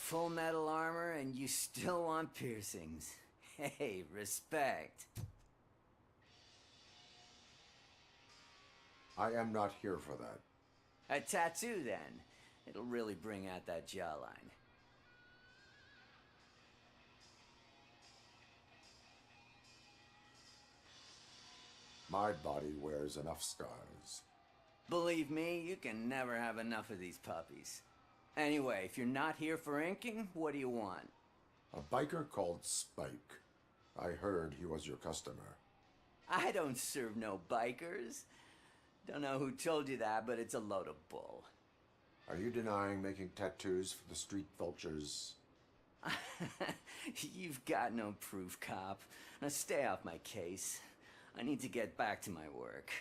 Full metal armor and you still want piercings. Hey, respect. I am not here for that. A tattoo, then. It'll really bring out that jawline. My body wears enough scars. Believe me, you can never have enough of these puppies. Anyway, if you're not here for inking, what do you want? A biker called Spike. I heard he was your customer. I don't serve no bikers. Don't know who told you that, but it's a load of bull. Are you denying making tattoos for the street vultures? You've got no proof, cop. Now stay off my case. I need to get back to my work.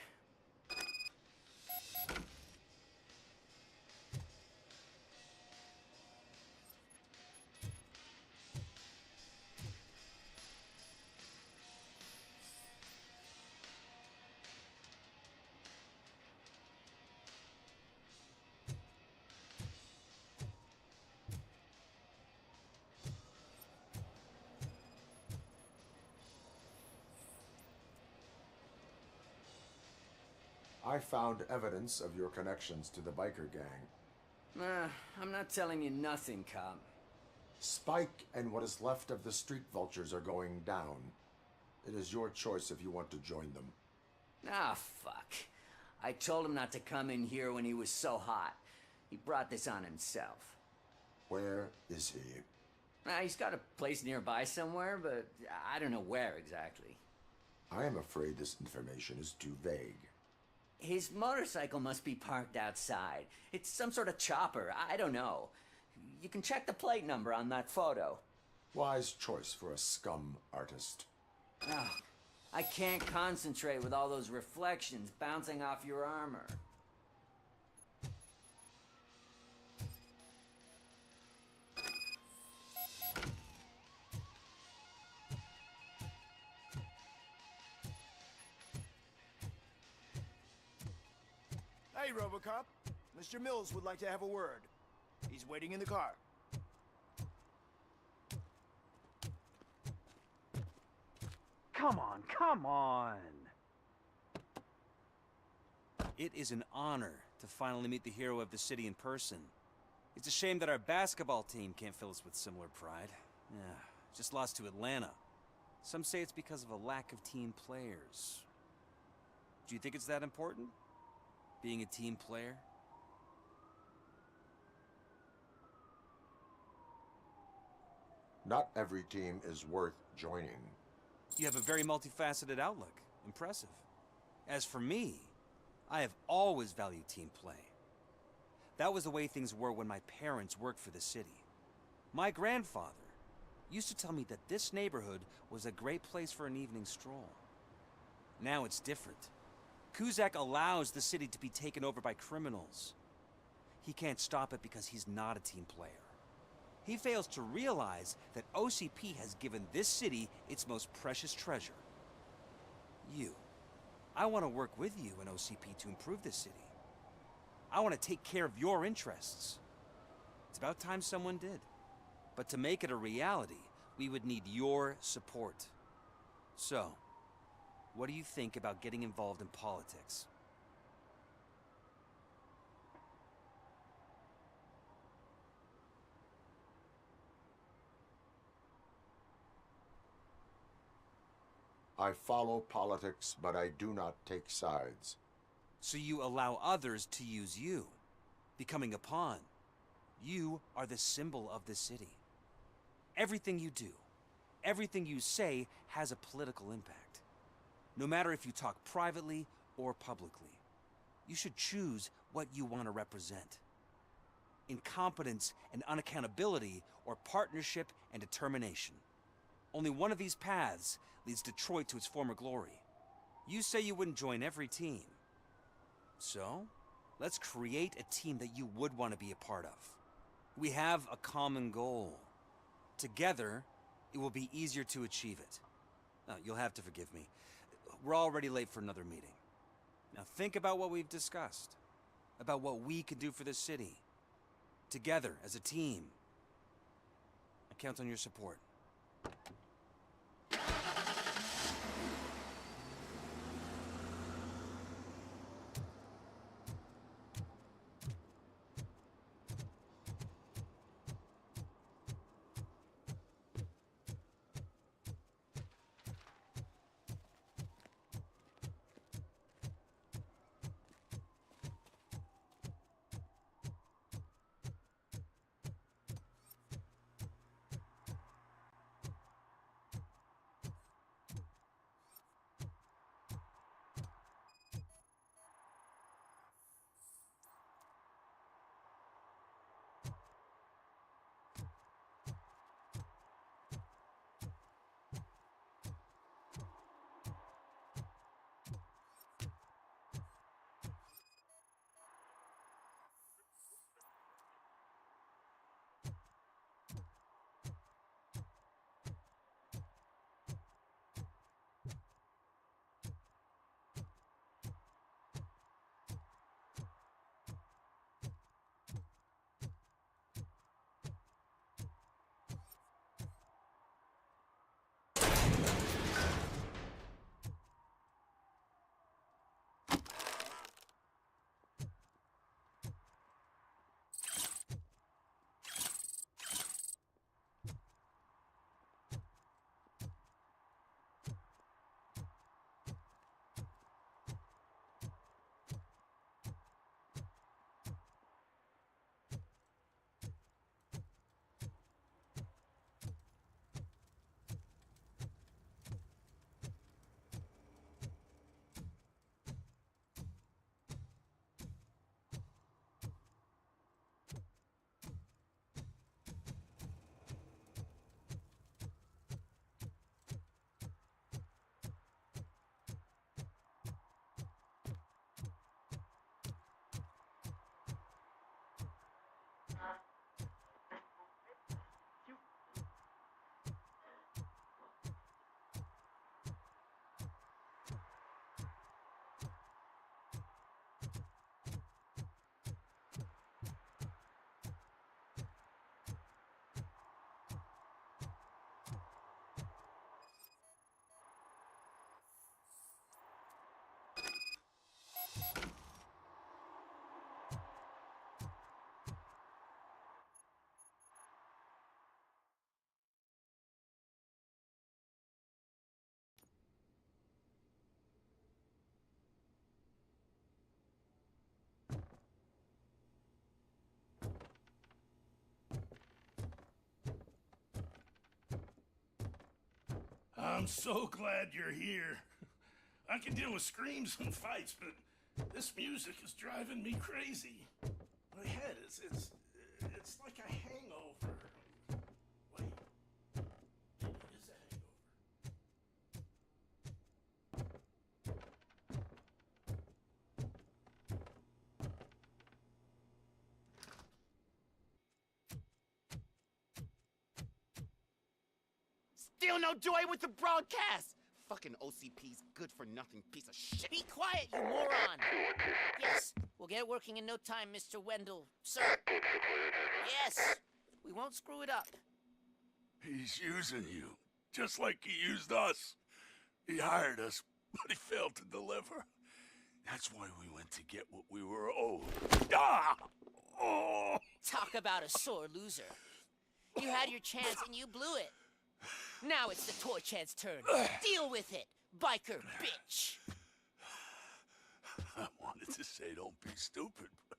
I found evidence of your connections to the biker gang. I'm not telling you nothing, cop. Spike and what is left of the street vultures are going down. It is your choice if you want to join them. Ah, fuck. I told him not to come in here when he was so hot. He brought this on himself. Where is he? He's got a place nearby somewhere, but I don't know where exactly. I am afraid this information is too vague. His motorcycle must be parked outside. It's some sort of chopper. I don't know. You can check the plate number on that photo. Wise choice for a scum artist. Ah, I can't concentrate with all those reflections bouncing off your armor. Hey, Robocop. Mr. Mills would like to have a word. He's waiting in the car. Come on, come on! It is an honor to finally meet the hero of the city in person. It's a shame that our basketball team can't fill us with similar pride. Yeah, just lost to Atlanta. Some say it's because of a lack of team players. Do you think it's that important? Being a team player? Not every team is worth joining. You have a very multifaceted outlook. Impressive. As for me, I have always valued team play. That was the way things were when my parents worked for the city. My grandfather used to tell me that this neighborhood was a great place for an evening stroll. Now it's different. Kuzak allows the city to be taken over by criminals. He can't stop it because he's not a team player. He fails to realize that OCP has given this city its most precious treasure. You. I want to work with you in OCP to improve this city. I want to take care of your interests. It's about time someone did. But to make it a reality, we would need your support. So, what do you think about getting involved in politics? I follow politics, but I do not take sides. So you allow others to use you, becoming a pawn. You are the symbol of the city. Everything you do, everything you say has a political impact. No matter if you talk privately or publicly, you should choose what you want to represent. Incompetence and unaccountability, or partnership and determination. Only one of these paths leads Detroit to its former glory. You say you wouldn't join every team. So, let's create a team that you would want to be a part of. We have a common goal. Together, it will be easier to achieve it. Now, you'll have to forgive me. We're already late for another meeting. Now think about what we've discussed. About what we can do for the city. Together, as a team. count on your support. I'm so glad you're here. I can deal with screams and fights, but this music is driving me crazy. My head it's like a hangover. Wait, maybe it is a hangover. Still no joy with the broadcast! Fucking OCP's good for nothing piece of shit. Be quiet, you moron! Yes, we'll get it working in no time, Mr. Wendell. Sir. Yes, we won't screw it up. He's using you, just like he used us. He hired us, but he failed to deliver. That's why we went to get what we were owed. Ah! Oh! Talk about a sore loser. You had your chance and you blew it. Now it's the toy chance turn. Deal with it, biker bitch. I wanted to say don't be stupid, but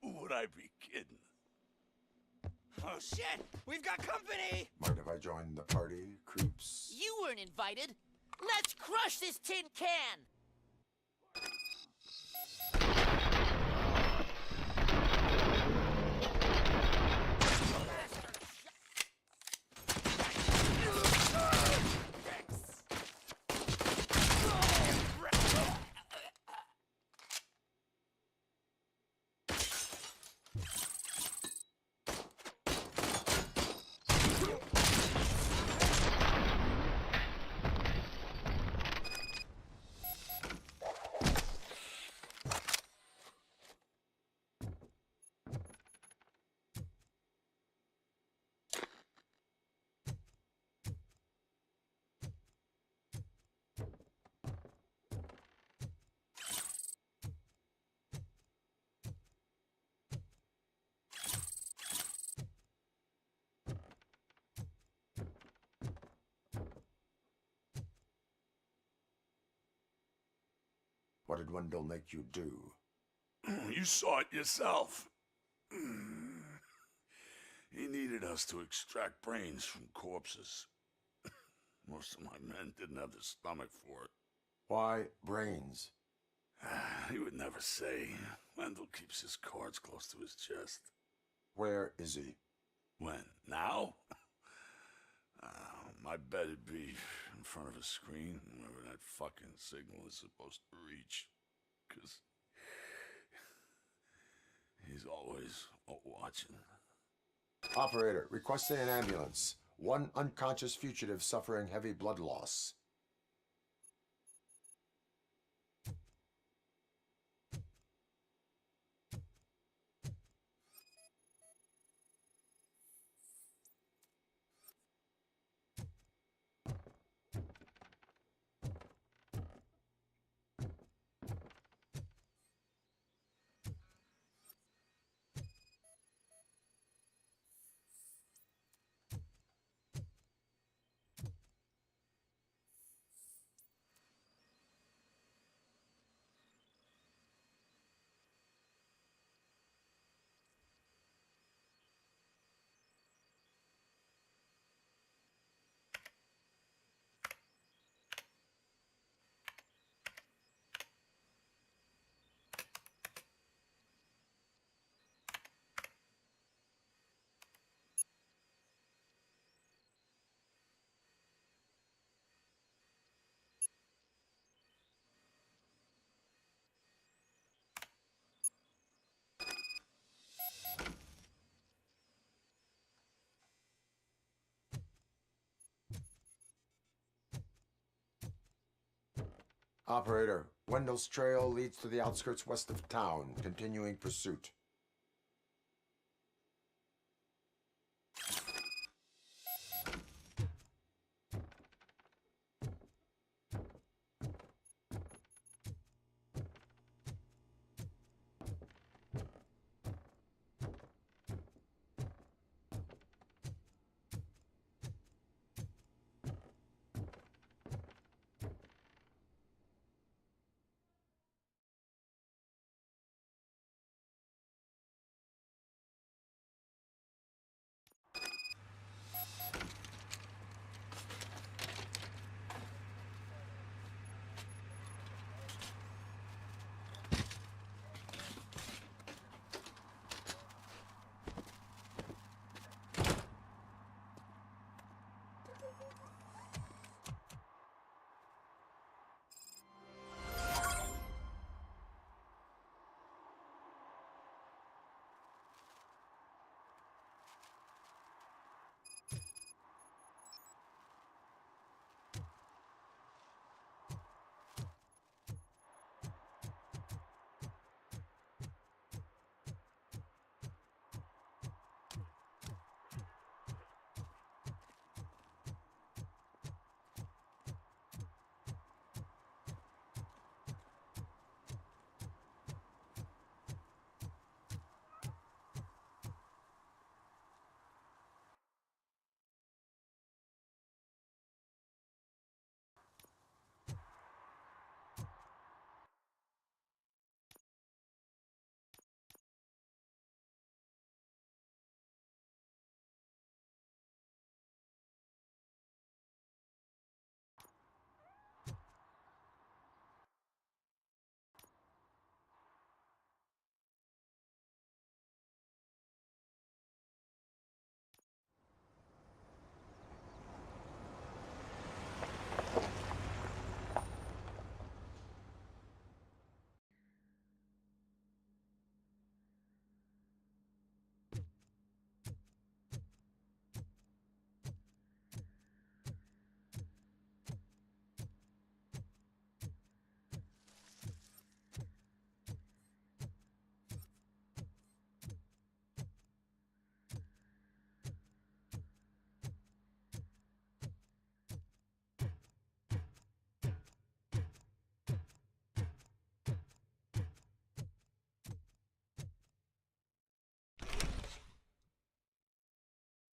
who would I be kidding? Oh shit! We've got company! Mind if I join the party, creeps? You weren't invited. Let's crush this tin can. What did Wendell make you do? You saw it yourself. He needed us to extract brains from corpses. Most of my men didn't have the stomach for it. Why brains? He would never say. Wendell keeps his cards close to his chest. Where is he? When? Now? My bet it'd be in front of a screen, wherever that fucking signal is supposed to reach. 'Cause he's always watching. Operator, requesting an ambulance. One unconscious fugitive suffering heavy blood loss. Operator, Wendell's trail leads to the outskirts west of town, continuing pursuit.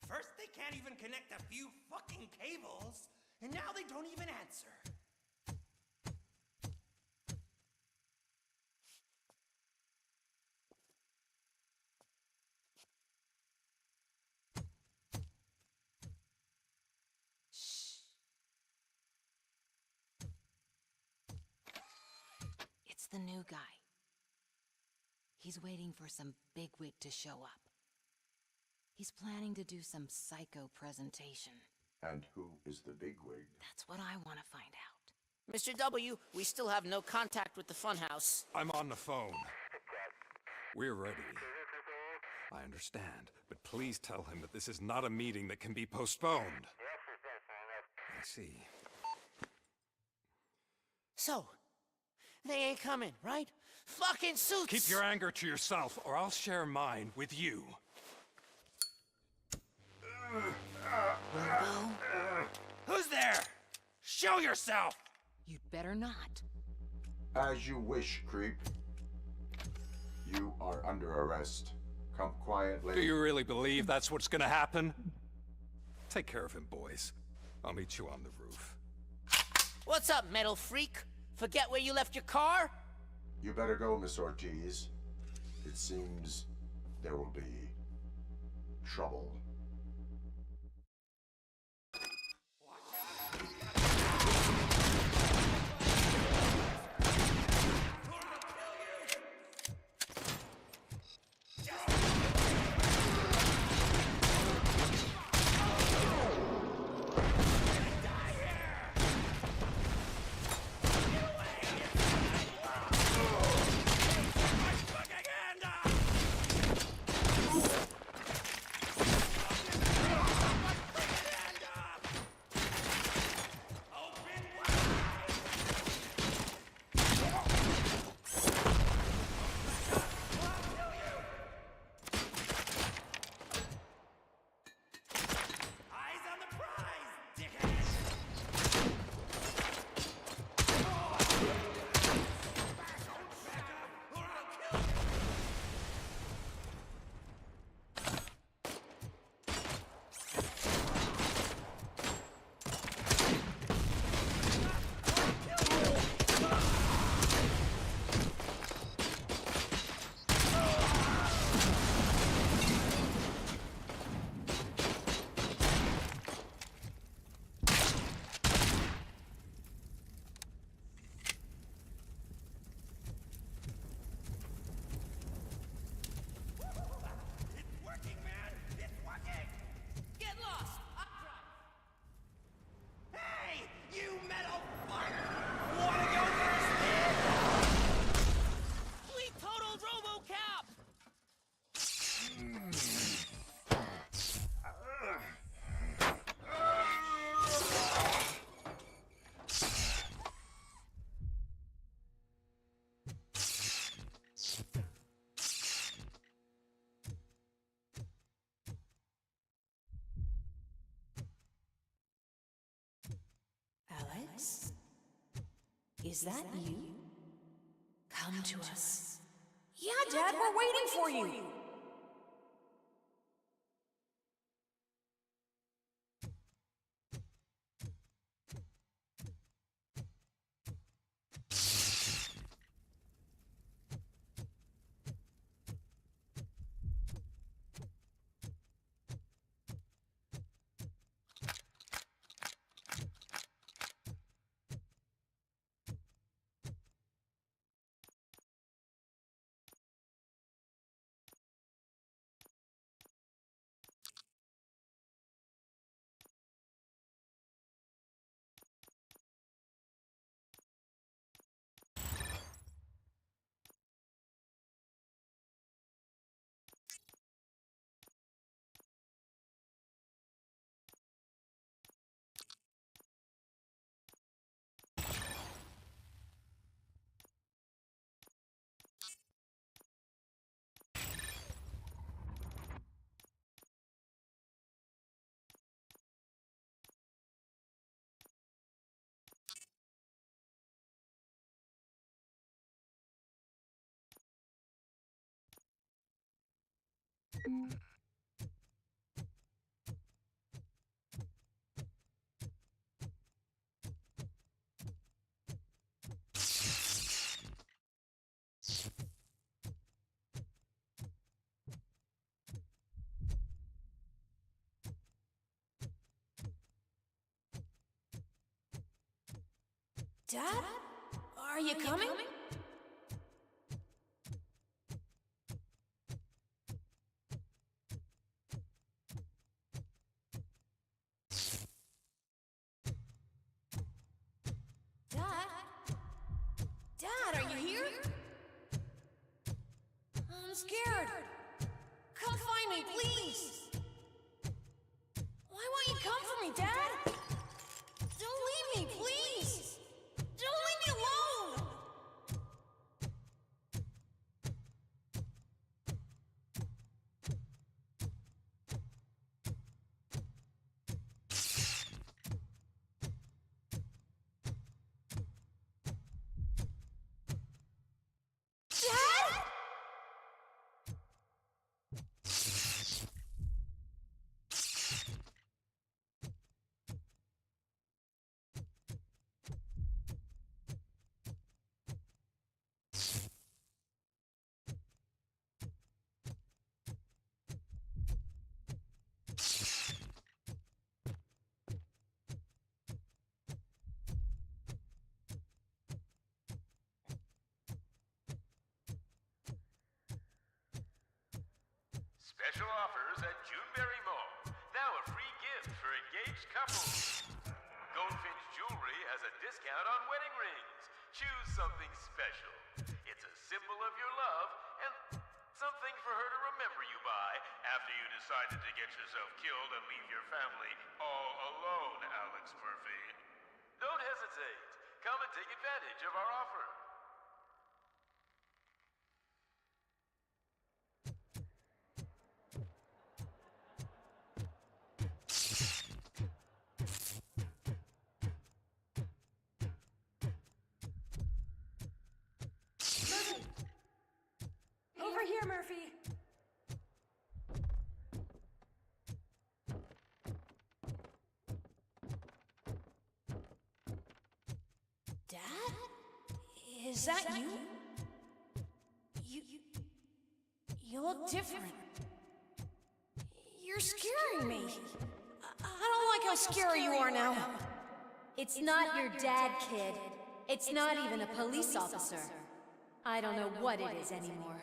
First, they can't even connect a few fucking cables, and now they don't even answer. the new guy. He's waiting for some bigwig to show up. He's planning to do some psycho presentation. And who is the bigwig? That's what I want to find out. Mr. W, we still have no contact with the funhouse. I'm on the phone. We're ready. I understand, but please tell him that this is not a meeting that can be postponed. I see. So, they ain't coming, right? Fucking suits! Keep your anger to yourself, or I'll share mine with you. Robo, Who's there? Show yourself! you'd better not. As you wish, creep. You are under arrest. Come quietly. Do you really believe that's what's gonna happen? Take care of him, boys. I'll meet you on the roof. What's up, metal freak? Forget where you left your car? You better go, Miss Ortiz. It seems there will be trouble. Alex? Is that you? Come to us. Yeah, Dad, we're waiting for you. Dad? Are you coming? I'm scared. Come find me, please. Why won't you come for me, Dad? Don't leave me, please. Don't leave me alone. Special offers at Juneberry Mall. Now a free gift for engaged couples. Goldfinch Jewelry has a discount on wedding rings. Choose something special. It's a symbol of your love and something for her to remember you by after you decided to get yourself killed and leave your family all alone, Alex Murphy. Don't hesitate. Come and take advantage of our offer. Over here, Murphy. Dad? Is that you? You look different. You're scaring me. I don't like how scary you are now. It's not your dad, kid. It's not even a police officer. I don't know what it is anymore.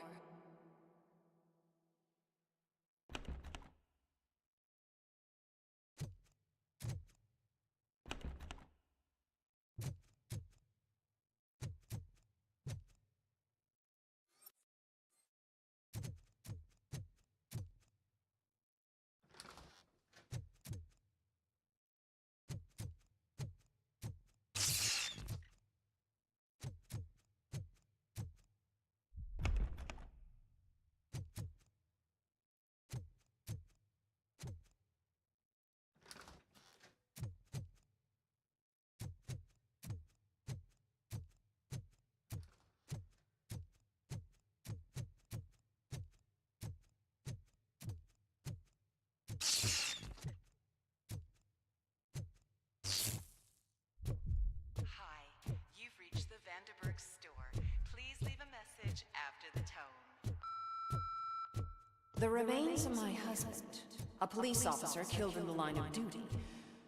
The remains of my husband, a police officer killed in the line of duty,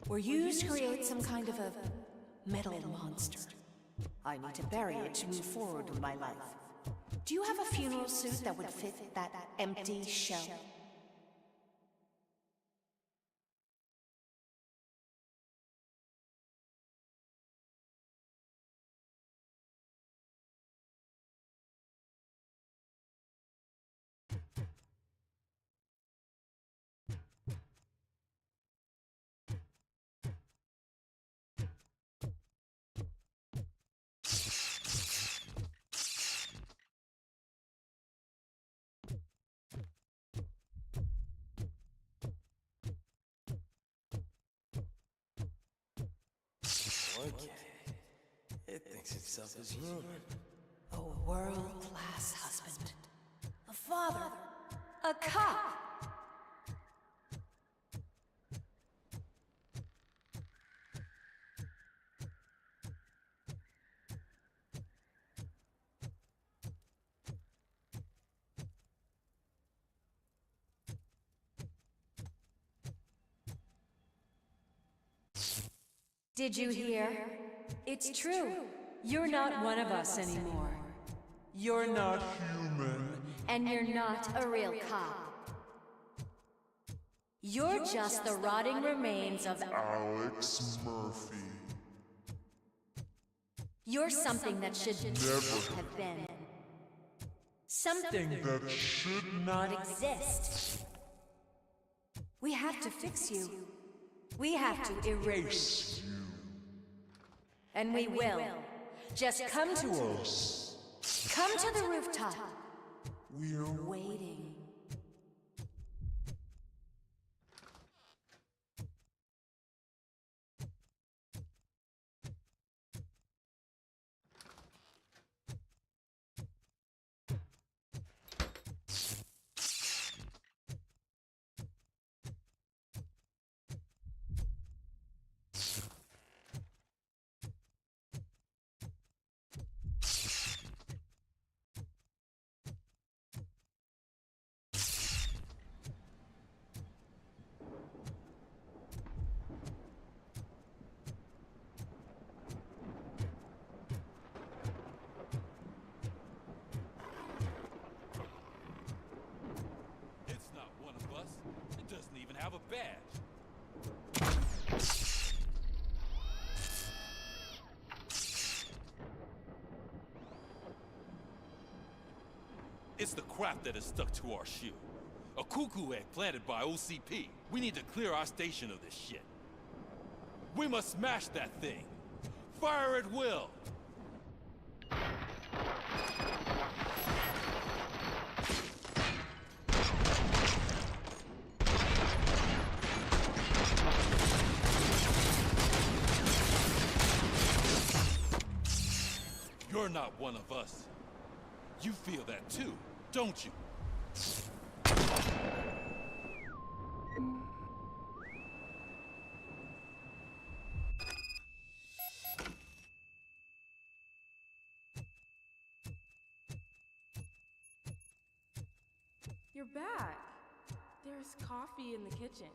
were used to create some kind of a metal monster. I need to bury it to move forward with my life. Do you have a funeral suit that would fit that empty shell? Okay. It thinks itself as human. A world-class husband. A father. A cop. Did you hear? It's true. You're not one of us anymore. You're not human. And you're not a real cop. You're just the rotting remains of Alex Murphy. You're something that should never have been. Something that should not exist. We have to fix you. We have to erase you. And we will. Just come to us. Come to the rooftop. We're waiting. Have a badge. It's the crap that is stuck to our shoe. A cuckoo egg planted by OCP. We need to clear our station of this shit. We must smash that thing. Fire at will. You're not one of us. You feel that too, don't you? You're back. There's coffee in the kitchen.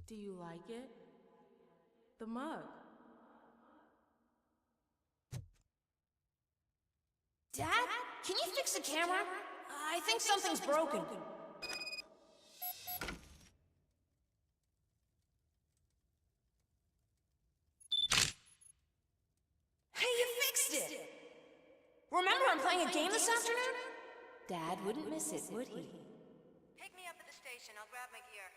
Do you like it? The mug. Dad? Can you fix the camera? I think something's broken. Hey, you fixed it! Remember I'm playing a game this afternoon? Dad wouldn't miss it, would he? Pick me up at the station. I'll grab my gear.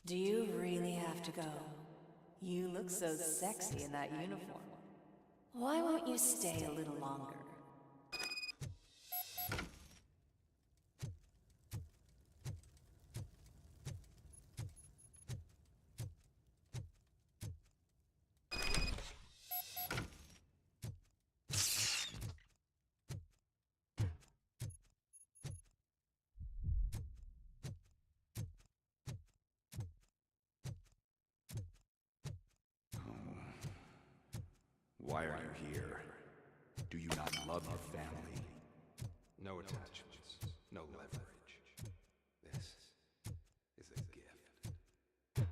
Do you really have to go? You look so sexy in that uniform. Why won't you stay a little longer? Why are you here? Do you not love your family? No attachments, no leverage. This is a gift.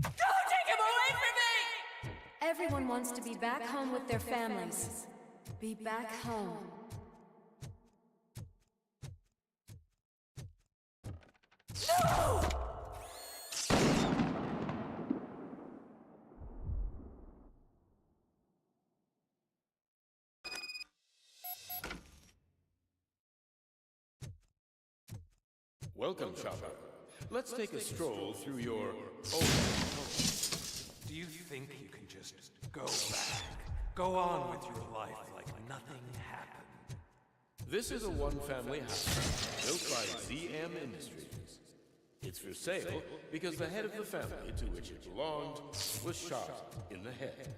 Don't take him away from me! Everyone wants to be back home with their families. Be back home. No! Welcome, shopper. Let's take a stroll through your Do you think you can just go back? Go on with your life like nothing happened? This is a one-family house built by ZM Industries. It's for sale because the head of the family to which it belonged was shot in the head.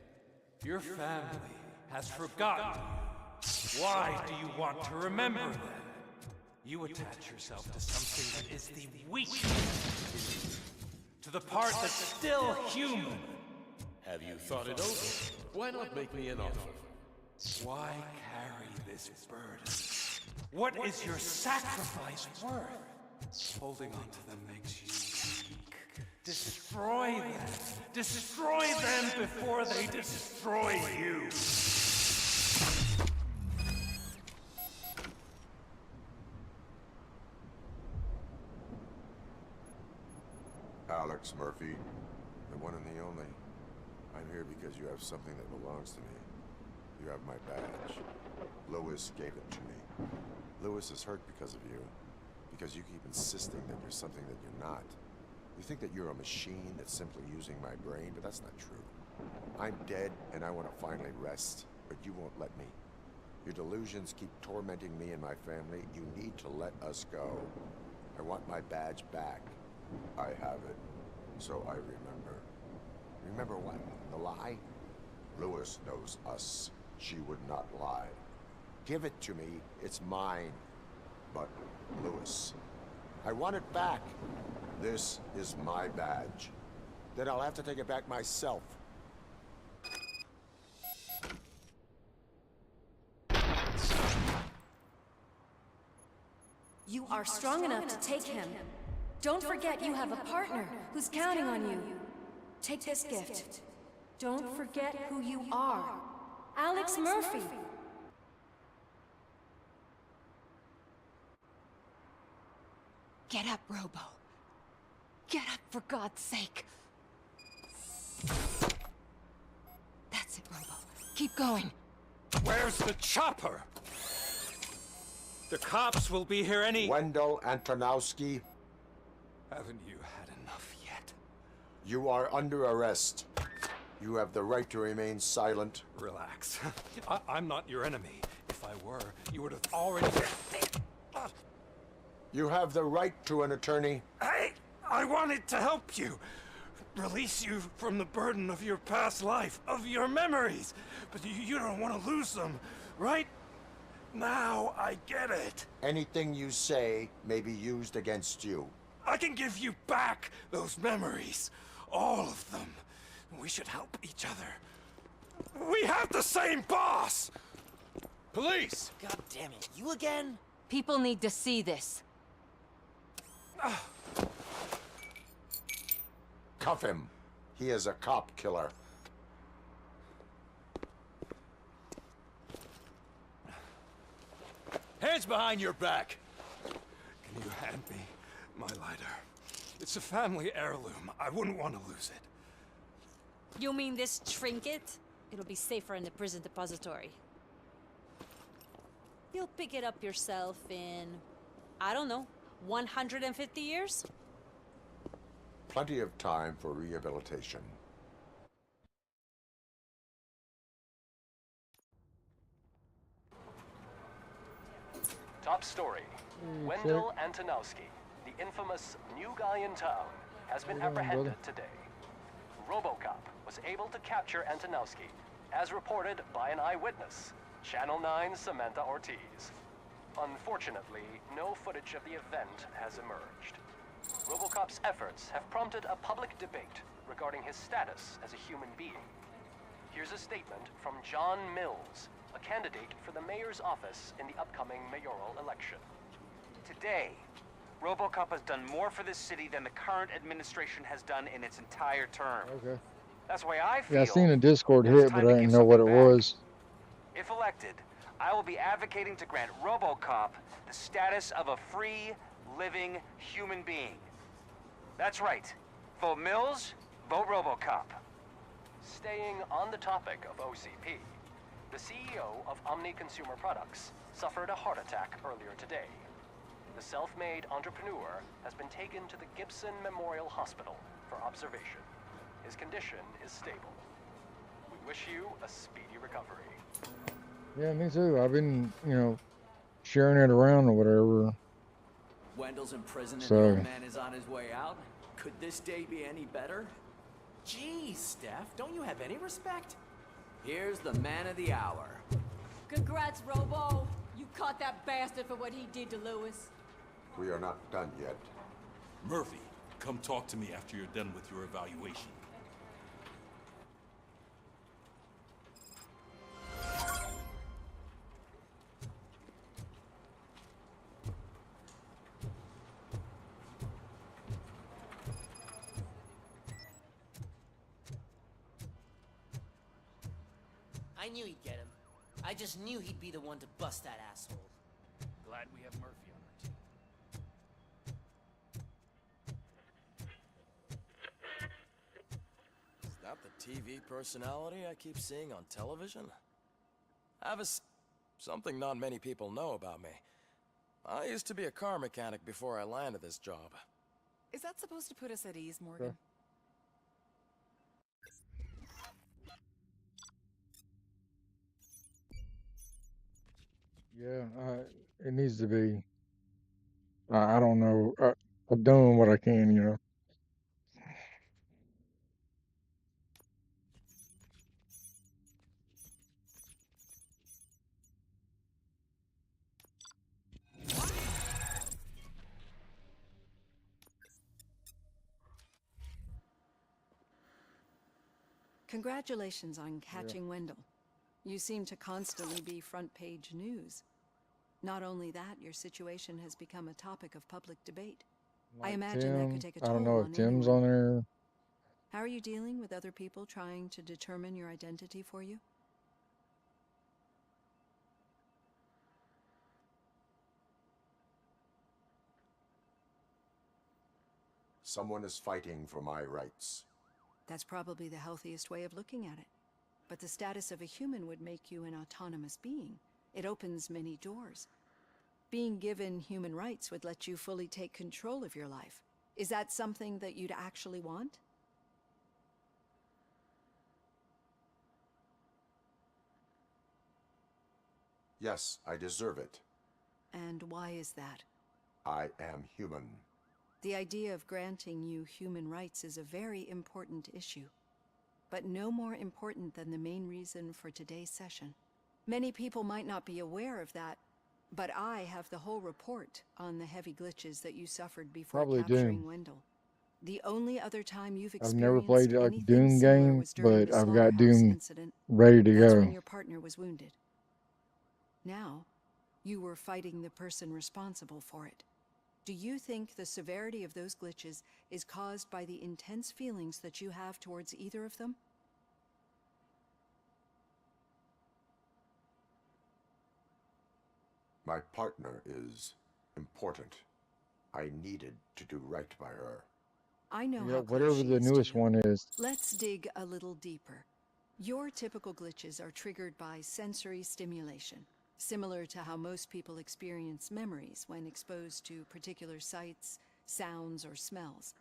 Your family has forgotten you. Why do you want to remember them? You attach yourself to something that is the weakness, to the part that's still human. Have you thought it over? Why not make me an offer? Why carry this burden? What is your sacrifice worth? Holding on to them makes you weak. Destroy them. Destroy them before they destroy you. Alex Murphy, the one and the only. I'm here because you have something that belongs to me. You have my badge. Lewis gave it to me. Lewis is hurt because of you. Because you keep insisting that you're something that you're not. You think that you're a machine that's simply using my brain, but that's not true. I'm dead, and I want to finally rest, but you won't let me. Your delusions keep tormenting me and my family. You need to let us go. I want my badge back. I have it, so I remember. Remember what? The lie? Lewis knows us. She would not lie. Give it to me. It's mine. But, Lewis, I want it back. This is my badge. Then I'll have to take it back myself. You are strong enough to take him. Don't forget you have a partner who's counting on you. Take this gift. Don't forget who you are. Alex Murphy. Get up, Robo. Get up, for God's sake. That's it, Robo. Keep going. Where's the chopper? The cops will be here any... Wendell Antonowski. Haven't you had enough yet? You are under arrest. You have the right to remain silent. Relax. I'm not your enemy. If I were, you would have already... You have the right to an attorney. I wanted to help you. Release you from the burden of your past life, of your memories. But you don't want to lose them, right? Now I get it. Anything you say may be used against you. I can give you back those memories. All of them. We should help each other. We have the same boss! Police! God damn it, you again? People need to see this. Cuff him. He is a cop killer. Hands behind your back! Can you hand me my lighter? It's a family heirloom. I wouldn't want to lose it. You mean this trinket? It'll be safer in the prison depository. You'll pick it up yourself in, I don't know, 150 years? Plenty of time for rehabilitation. Top story. Wendell Antonowski, the infamous new guy in town, has been apprehended today. Robocop was able to capture Antonowski, as reported by an eyewitness, Channel 9's Samantha Ortiz. Unfortunately, no footage of the event has emerged. Robocop's efforts have prompted a public debate regarding his status as a human being. Here's a statement from John Mills, a candidate for the mayor's office in the upcoming mayoral election. Today, Robocop has done more for this city than the current administration has done in its entire term. Okay. That's why I feel Yeah, I seen a Discord hit, but I didn't know what it was. if elected, I will be advocating to grant Robocop the status of a free, living human being. That's right. Vote Mills, vote Robocop. Staying on the topic of OCP, the CEO of Omni Consumer Products suffered a heart attack earlier today. The self-made entrepreneur has been taken to the Gibson Memorial Hospital for observation. His condition is stable. We wish you a speedy recovery. Yeah, me too. I've been, sharing it around or whatever. Wendell's in prison and So- the old man is on his way out. Could this day be any better? Geez, Steph, don't you have any respect? Here's the man of the hour. Congrats, Robo. You caught that bastard for what he did to Lewis. We are not done yet. Murphy, come talk to me after you're done with your evaluation. I knew he'd get him. I just knew he'd be the one to bust that asshole. Glad we have Murphy on our team. Is that the TV personality I keep seeing on television? I have something not many people know about me. I used to be a car mechanic before I landed this job. Is that supposed to put us at ease, Morgan? Yeah, it needs to be. I don't know. I'm doing what I can, you know. Congratulations on catching Wendell. You seem to constantly be front page news. Not only that, your situation has become a topic of public debate. I Like imagine that Tim, could take a I toll don't know on if Tim's anyone. on there. How are you dealing with other people trying to determine your identity for you? Someone is fighting for my rights. That's probably the healthiest way of looking at it. But the status of a human would make you an autonomous being. It opens many doors. Being given human rights would let you fully take control of your life. Is that something that you'd actually want? Yes, I deserve it. And why is that? I am human. The idea of granting you human rights is a very important issue, but no more important than the main reason for today's session. Many people might not be aware of that, but I have the whole report on the heavy glitches that you suffered before Probably capturing Doom. Wendell. The only other time you've I've never played experienced like a anything Doom similar game, was during but the I've got slaughterhouse Doom incident. ready to That's go. when your partner was wounded. Now, you were fighting the person responsible for it. Do you think the severity of those glitches is caused by the intense feelings that you have towards either of them? My partner is important. I needed to do right by her. I know Yeah, how close whatever she the is to newest you. one is. Let's dig a little deeper. Your typical glitches are triggered by sensory stimulation, similar to how most people experience memories when exposed to particular sights, sounds, or smells.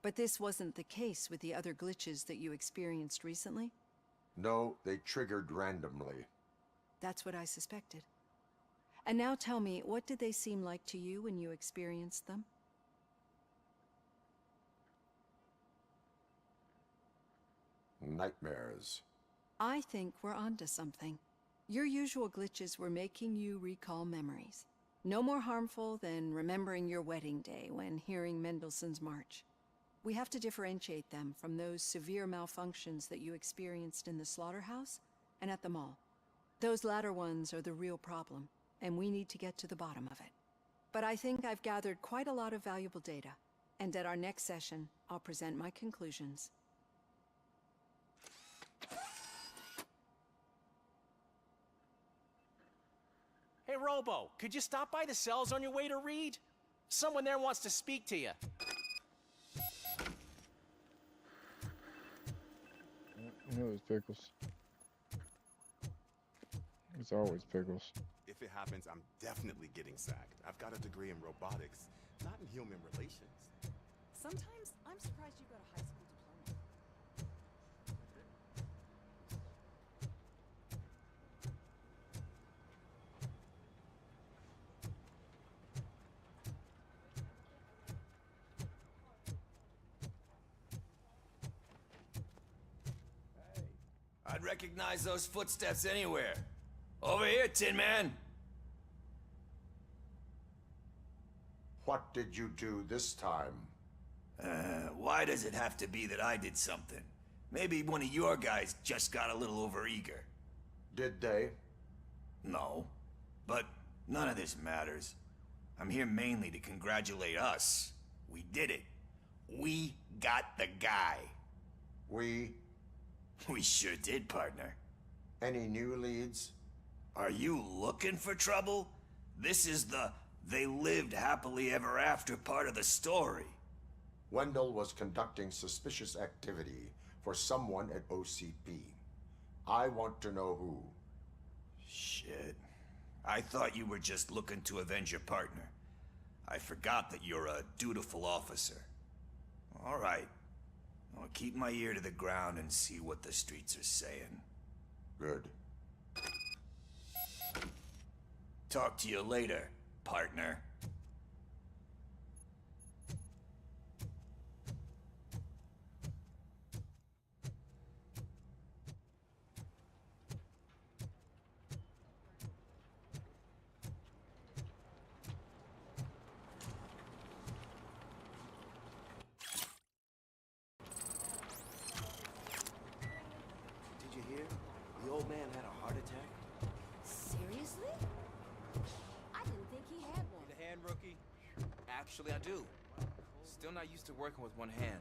But this wasn't the case with the other glitches that you experienced recently? No, they triggered randomly. That's what I suspected. And now tell me, what did they seem like to you when you experienced them? Nightmares. I think we're onto something. Your usual glitches were making you recall memories. No more harmful than remembering your wedding day when hearing Mendelssohn's March. We have to differentiate them from those severe malfunctions that you experienced in the slaughterhouse and at the mall. Those latter ones are the real problem, and we need to get to the bottom of it. But I think I've gathered quite a lot of valuable data, and at our next session, I'll present my conclusions. Hey, Robo, could you stop by the cells on your way to Reed? Someone there wants to speak to you. You know it's Pickles. It's always Pickles. If it happens, I'm definitely getting sacked. I've got a degree in robotics, not in human relations. Sometimes I'm surprised you got a high school diploma. I'd recognize those footsteps anywhere. Over here, Tin Man. What did you do this time? Why does it have to be that I did something? Maybe one of your guys just got a little overeager. Did they? No. But none of this matters. I'm here mainly to congratulate us. We did it. We got the guy. We sure did, partner. Any new leads? Are you looking for trouble? This is the they lived happily ever after part of the story. Wendell was conducting suspicious activity for someone at OCP. I want to know who. Shit. I thought you were just looking to avenge your partner. I forgot that you're a dutiful officer. All right. I'll keep my ear to the ground and see what the streets are saying. Good. Talk to you later, partner. Did you hear? The old man had a heart attack. Seriously? I didn't think he had one. Need a hand, rookie? Actually, I do. Still not used to working with one hand.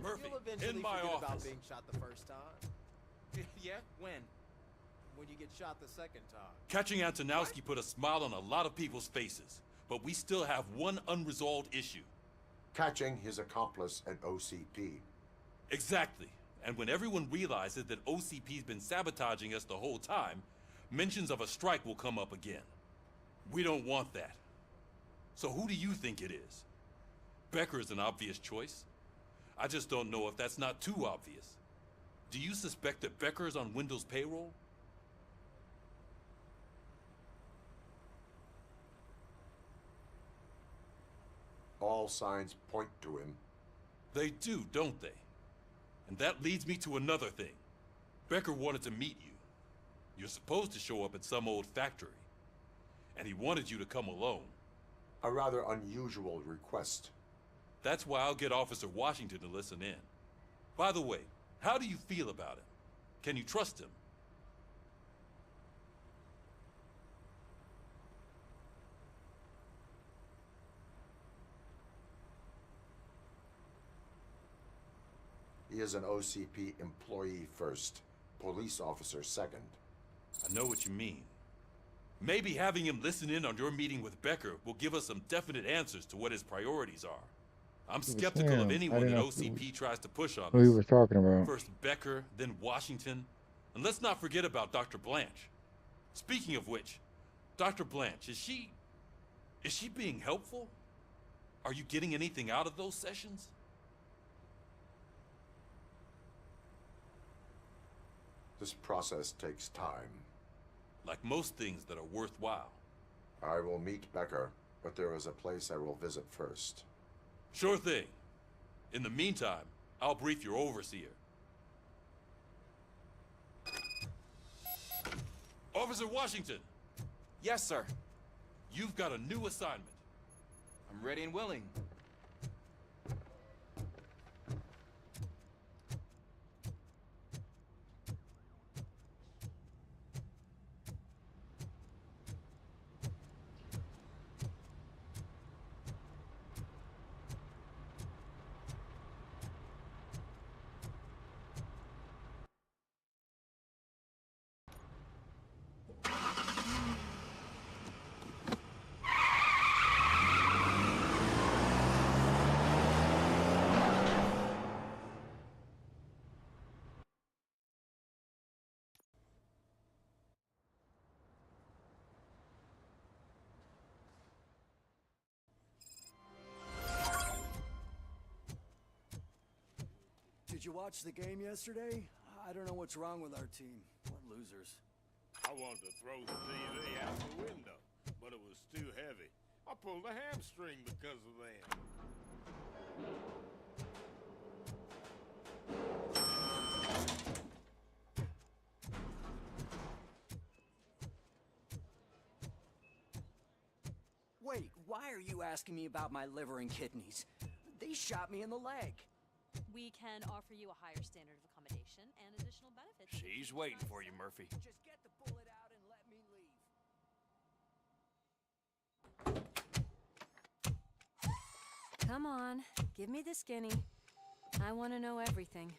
Murphy, You'll eventually in my forget office. about being shot the first time. Yeah? When? When you get shot the second time. Catching Antonowski put a smile on a lot of people's faces, but we still have one unresolved issue. Catching his accomplice at OCP. Exactly. And when everyone realizes that OCP's been sabotaging us the whole time, mentions of a strike will come up again. We don't want that. So who do you think it is? Becker is an obvious choice. I just don't know if that's not too obvious. Do you suspect that Becker is on Wendell's payroll? All signs point to him. They do, don't they? And that leads me to another thing. Becker wanted to meet you. You're supposed to show up at some old factory. And he wanted you to come alone. A rather unusual request. That's why I'll get Officer Washington to listen in. By the way, how do you feel about him? Can you trust him? He is an OCP employee first, police officer second. I know what you mean. Maybe having him listen in on your meeting with Becker will give us some definite answers to what his priorities are. I'm skeptical of anyone that OCP tries to push on Who he us. was talking about. First Becker, then Washington. And let's not forget about Dr. Blanche. Speaking of which, Dr. Blanche, is she being helpful? Are you getting anything out of those sessions? This process takes time. Like most things that are worthwhile. I will meet Becker, but there is a place I will visit first. Sure thing. In the meantime, I'll brief your overseer. Officer Washington! Yes, sir. You've got a new assignment. I'm ready and willing. Did you watch the game yesterday? I don't know what's wrong with our team. What losers. I wanted to throw the TV out the window, but it was too heavy. I pulled a hamstring because of that. Wait, why are you asking me about my liver and kidneys? They shot me in the leg. We can offer you a higher standard of accommodation and additional benefits. She's waiting for you, Murphy. Just get the bullet out and let me leave. Come on, give me the skinny. I want to know everything.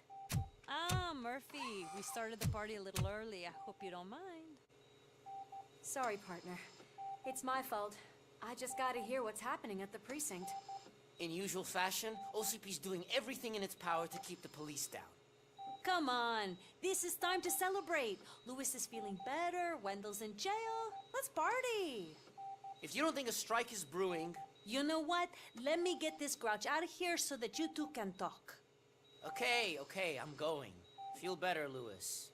Ah, Murphy, we started the party a little early. I hope you don't mind. Sorry, partner. It's my fault. I just gotta hear what's happening at the precinct. In usual fashion, OCP's doing everything in its power to keep the police down. Come on, this is time to celebrate. Lewis is feeling better, Wendell's in jail. Let's party. If you don't think a strike is brewing... You know what? Let me get this grouch out of here so that you two can talk. Okay, I'm going. Feel better, Lewis.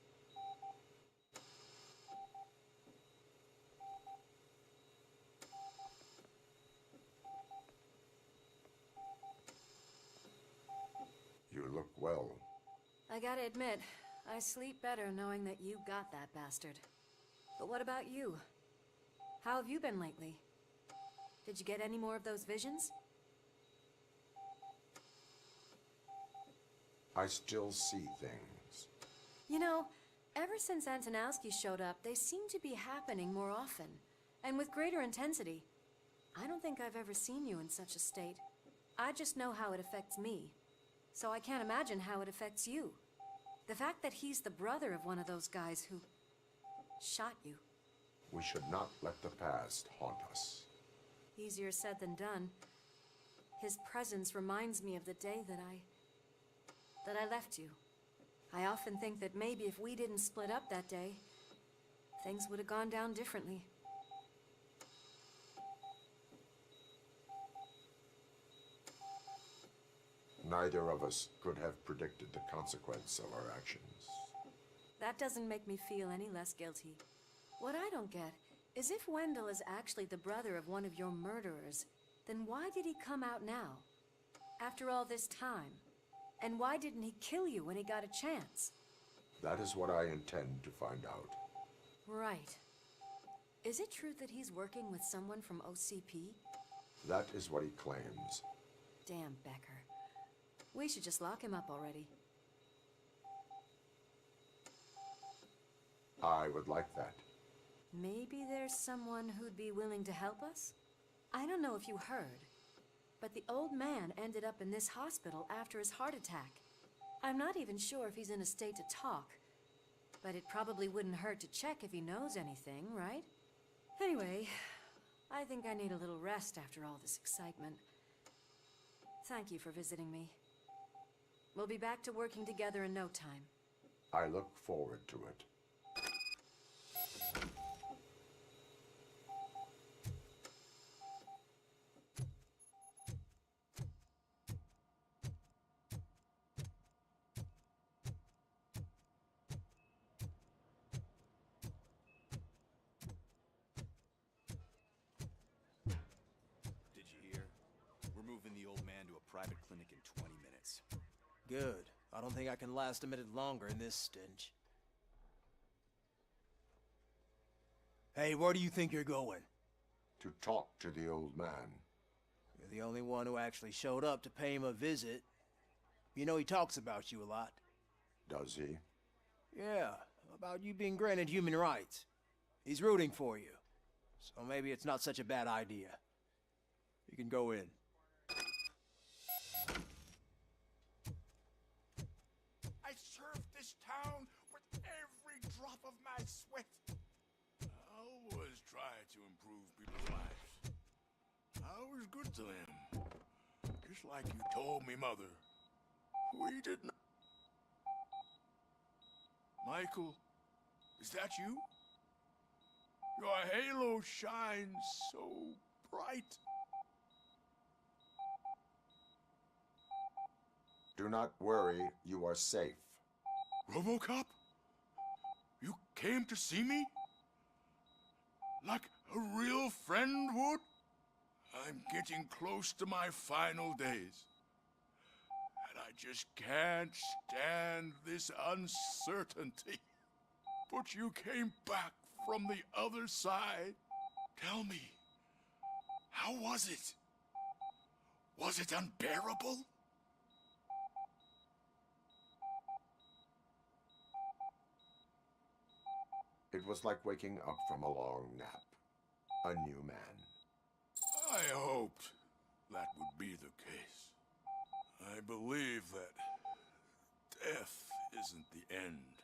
You look well. I gotta admit, I sleep better knowing that you got that bastard. But what about you? How have you been lately? Did you get any more of those visions? I still see things. You know, ever since Antonowski showed up, they seem to be happening more often, and with greater intensity. I don't think I've ever seen you in such a state. I just know how it affects me, so I can't imagine how it affects you. The fact that he's the brother of one of those guys who shot you. We should not let the past haunt us. Easier said than done. His presence reminds me of the day that I left you. I often think that maybe if we didn't split up that day, things would have gone down differently. Neither of us could have predicted the consequence of our actions. That doesn't make me feel any less guilty. What I don't get is if Wendell is actually the brother of one of your murderers, then why did he come out now? After all this time? And why didn't he kill you when he got a chance? That is what I intend to find out. Right. Is it true that he's working with someone from OCP? That is what he claims. Damn Becker. We should just lock him up already. I would like that. Maybe there's someone who'd be willing to help us? I don't know if you heard, but the old man ended up in this hospital after his heart attack. I'm not even sure if he's in a state to talk, but it probably wouldn't hurt to check if he knows anything, right? Anyway, I think I need a little rest after all this excitement. Thank you for visiting me. We'll be back to working together in no time. I look forward to it. Did you hear? We're moving the old man to a private clinic in 20 minutes. Good. I don't think I can last a minute longer in this stench. Hey, where do you think you're going? To talk to the old man. You're the only one who actually showed up to pay him a visit. You know he talks about you a lot. Does he? Yeah, about you being granted human rights. He's rooting for you. So maybe it's not such a bad idea. You can go in. I served this town with every drop of my sweat. I always try to improve people's lives. I was good to them. Just like you told me, Mother. We did not... Michael, is that you? Your halo shines so bright. Do not worry, you are safe. Robocop? You came to see me? Like a real friend would? I'm getting close to my final days. And I just can't stand this uncertainty. But you came back from the other side. Tell me, how was it? Was it unbearable? It was like waking up from a long nap. A new man. I hoped that would be the case. I believe that Death isn't the end.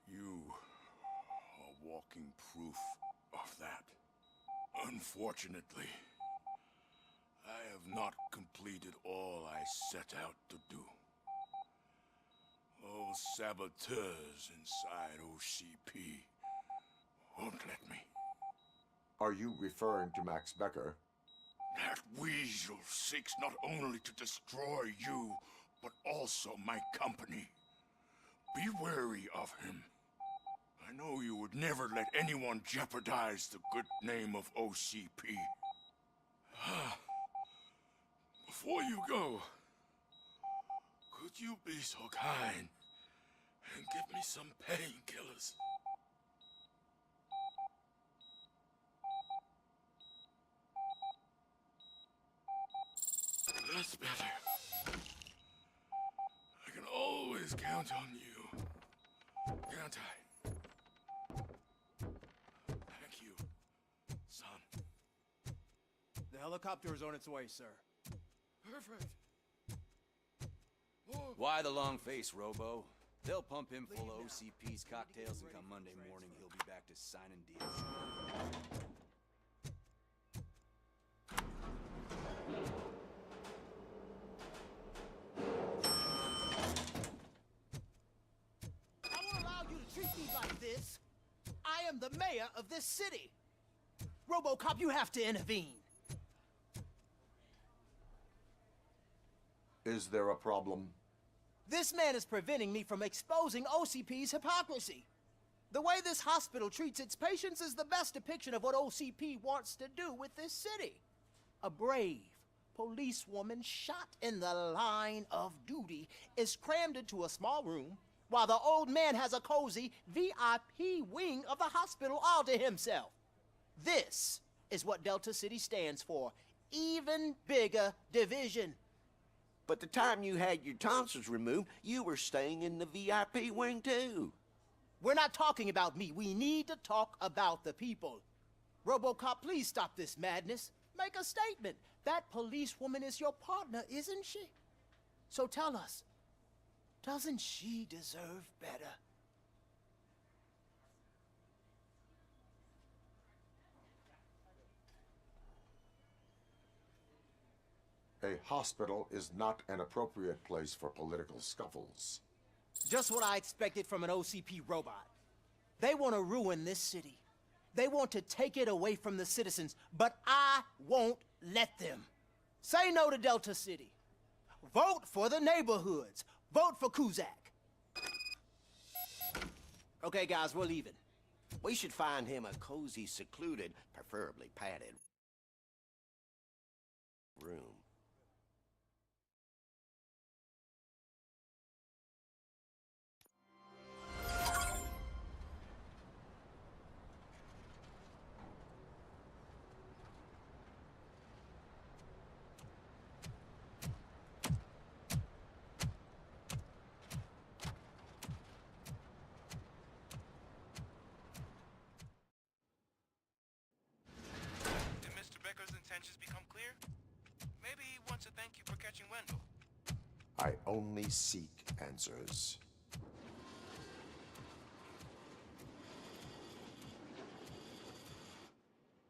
You are walking proof of that. Unfortunately, I have not completed all I set out to do. Those saboteurs inside OCP won't let me. Are you referring to Max Becker? That weasel seeks not only to destroy you, but also my company. Be wary of him. I know you would never let anyone jeopardize the good name of OCP. Before you go, could you be so kind and give me some painkillers? That's better. I can always count on you, can't I? Thank you, son. The helicopter is on its way, sir. Perfect. Why the long face, Robo? They'll pump him full of OCP's cocktails, and come Monday morning, he'll be back to signing deals. I won't allow you to treat me like this. I am the mayor of this city. Robocop, you have to intervene. Is there a problem? This man is preventing me from exposing OCP's hypocrisy. The way this hospital treats its patients is the best depiction of what OCP wants to do with this city. A brave policewoman shot in the line of duty is crammed into a small room while the old man has a cozy VIP wing of the hospital all to himself. This is what Delta City stands for. Even bigger division. But the time you had your tonsils removed, you were staying in the VIP wing too. We're not talking about me. We need to talk about the people. Robocop, please stop this madness. Make a statement. That policewoman is your partner, isn't she? So tell us, doesn't she deserve better? A hospital is not an appropriate place for political scuffles. Just what I expected from an OCP robot. They want to ruin this city. They want to take it away from the citizens, but I won't let them. Say no to Delta City. Vote for the neighborhoods. Vote for Kuzak. Okay, guys, we're leaving. We should find him a cozy, secluded, preferably padded room. I only seek answers.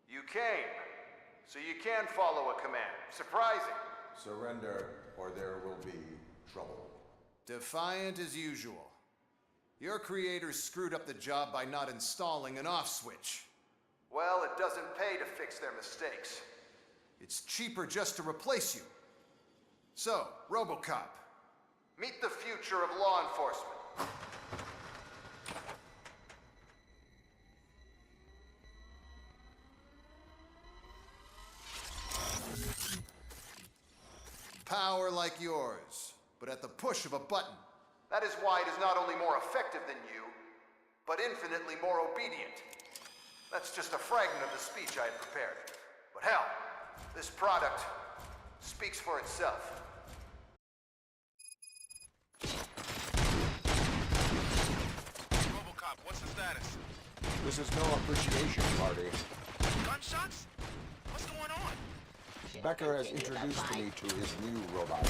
You came, so you can follow a command. Surprising. Surrender, or there will be trouble. Defiant as usual. Your creators screwed up the job by not installing an off switch. Well, it doesn't pay to fix their mistakes. It's cheaper just to replace you. So, Robocop, meet the future of law enforcement. Power like yours, but at the push of a button. That is why it is not only more effective than you, but infinitely more obedient. That's just a fragment of the speech I had prepared. But hell, this product speaks for itself. Robocop, what's the status? This is no appreciation party. Gunshots? What's going on? Becker has introduced me to his new robot.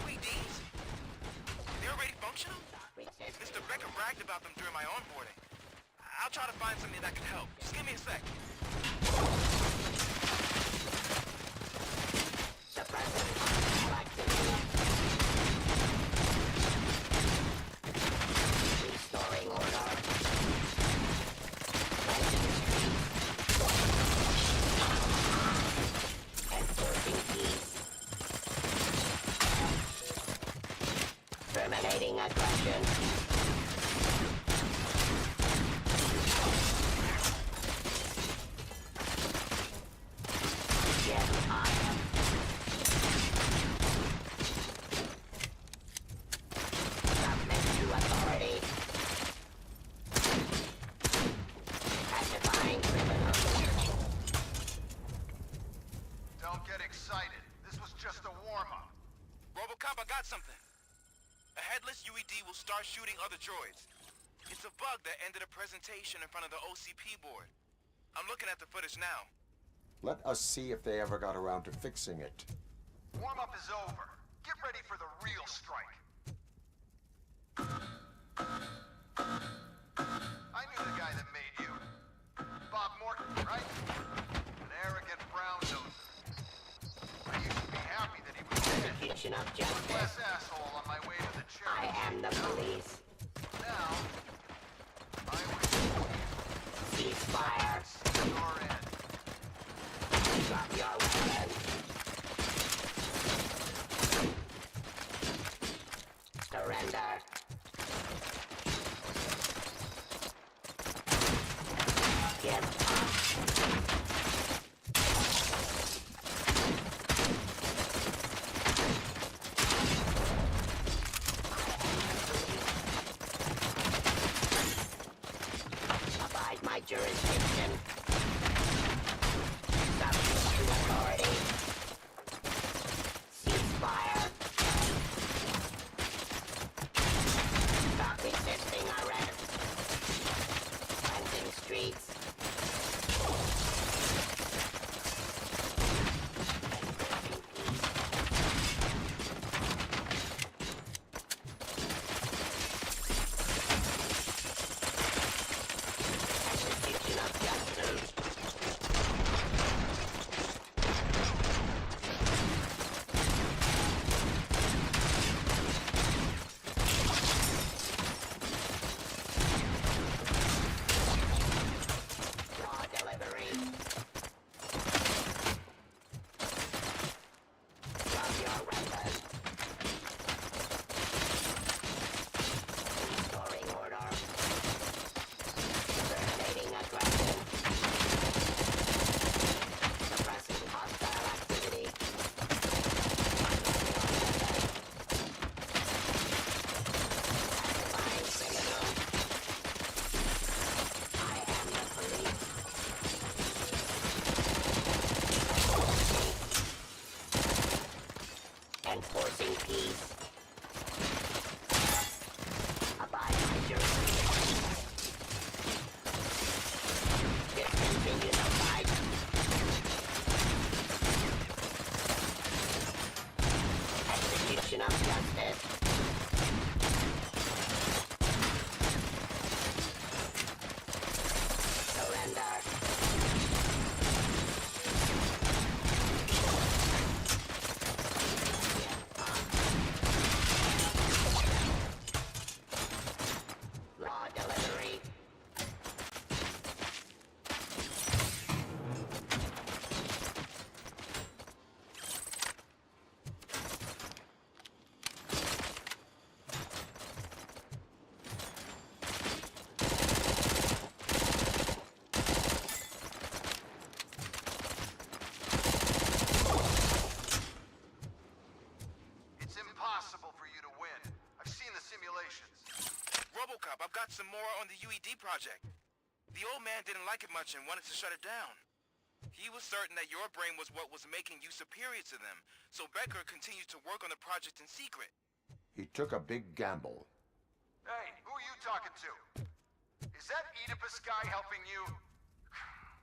LEDs? functional? Mr. Becker bragged about them during my onboarding. I'll try to find something that can help. Just give me a sec. Restoring order. Enforcing peace. Terminating aggression. Yes, I am. Submit to authority. Pacifying criminals. Don't get excited. This was just a warm-up. Robocop, I got something. A headless UED will start shooting other droids. It's a bug that ended a presentation in front of the OCP board. I'm looking at the footage now. Let us see if they ever got around to fixing it. Warm-up is over. Get ready for the real strike. I knew the guy that made you. Bob Morton, right? An arrogant brown-noser. I used to be happy that he was dead. Execution of justice. One less asshole on my way to the chair. I am the police. Now, I wish Ceasefire. you're in. Drop your weapons. Surrender. Give up. Abide my jurisdiction. Subject to authority. Ceasefire. Stop resisting arrest. Cleansing streets. Execution of justice. Raw delivery. Drop your weapon. Restoring order. Terminating aggression. Suppressing hostile activity. Pacifying criminals. I am the police. Enforcing peace. Abide by jurisdiction. Discontinue the fight. Execution of justice. Surrender. Raw delivery. It's impossible for you to win. I've seen the simulations. Robocop, I've got some more on the UED project. The old man didn't like it much and wanted to shut it down. He was certain that your brain was what was making you superior to them, so Becker continued to work on the project in secret. He took a big gamble. Hey, who are you talking to? Is that Oedipus guy helping you?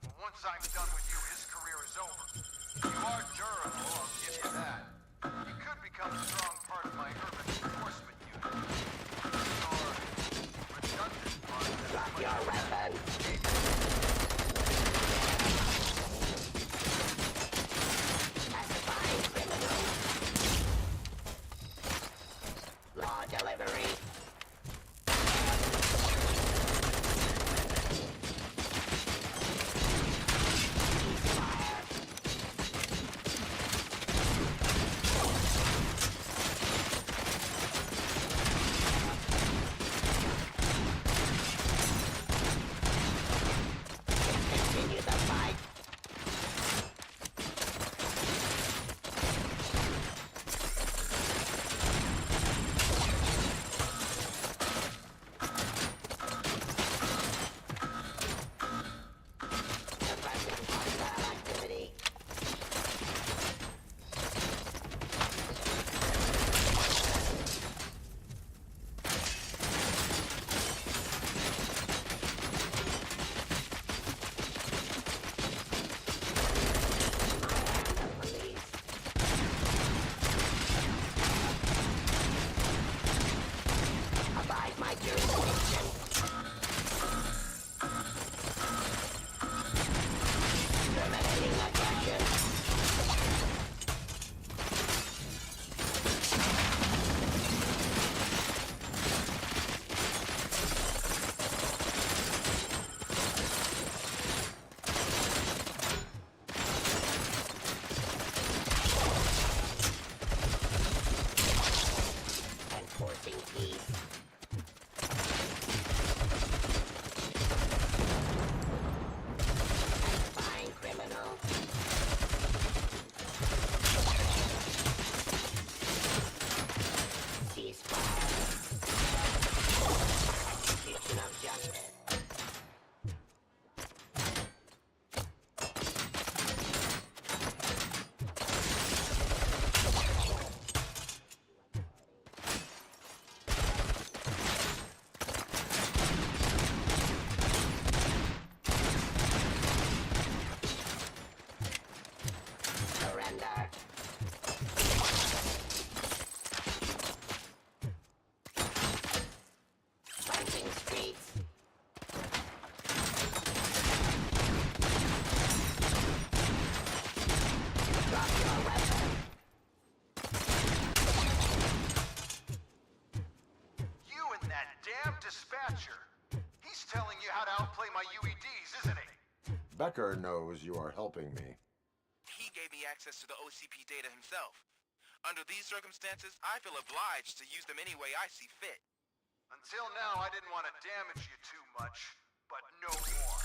Well, once I'm done with you, his career is over. You are durable, I'll give you that. You could become a strong part of my urban enforcement unit. Becker knows you are helping me. He gave me access to the OCP data himself. Under these circumstances, I feel obliged to use them any way I see fit. Until now, I didn't want to damage you too much, but no more.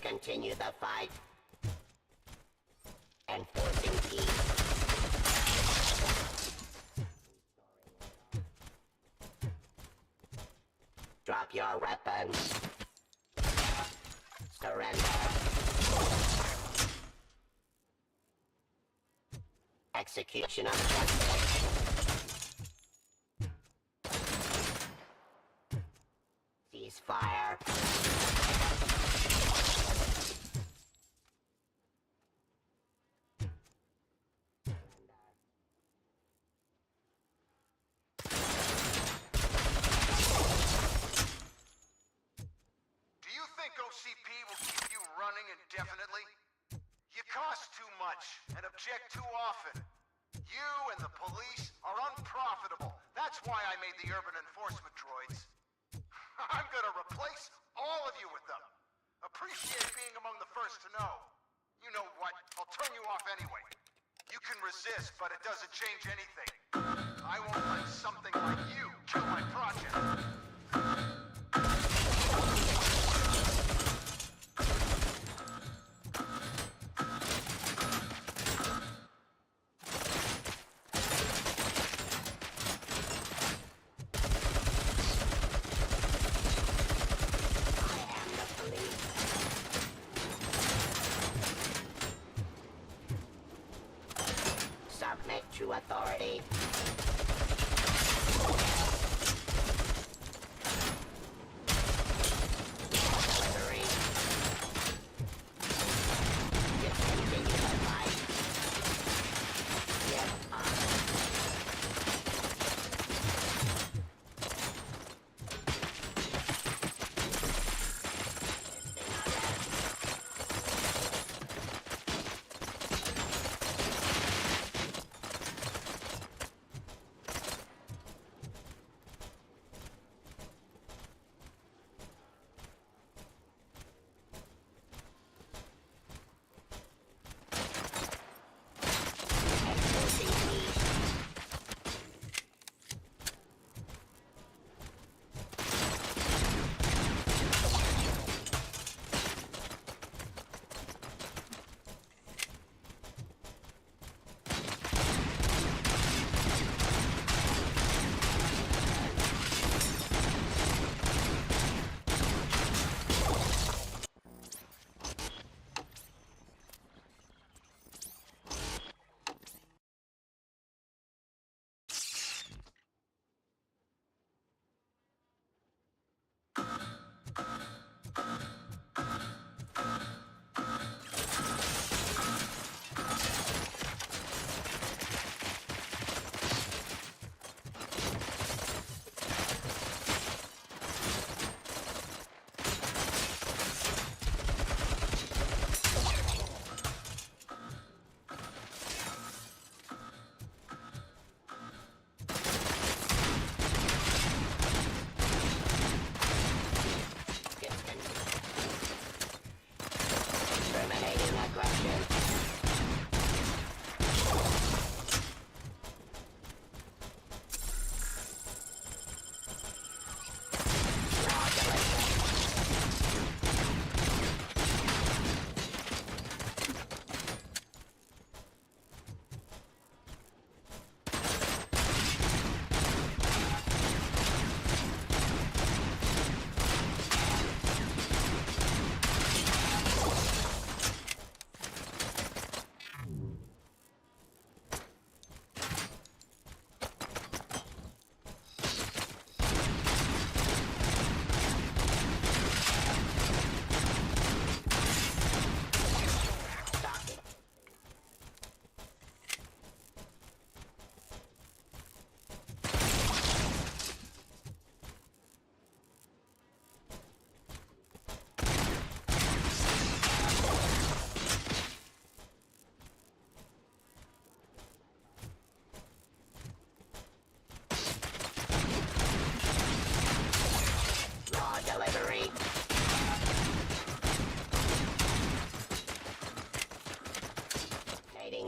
Continue the fight. Enforcing peace. Drop your weapons. Surrender. Execution of justice. Ceasefire. OCP will keep you running indefinitely? You cost too much and object too often. You and the police are unprofitable. That's why I made the urban enforcement droids. I'm gonna replace all of you with them. Appreciate being among the first to know. You know what? I'll turn you off anyway. You can resist, but it doesn't change anything. I won't let something like you kill my project. Submit to authority. Delivery. Discontinue the fight. Get on.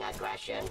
aggression.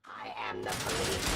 I am the police.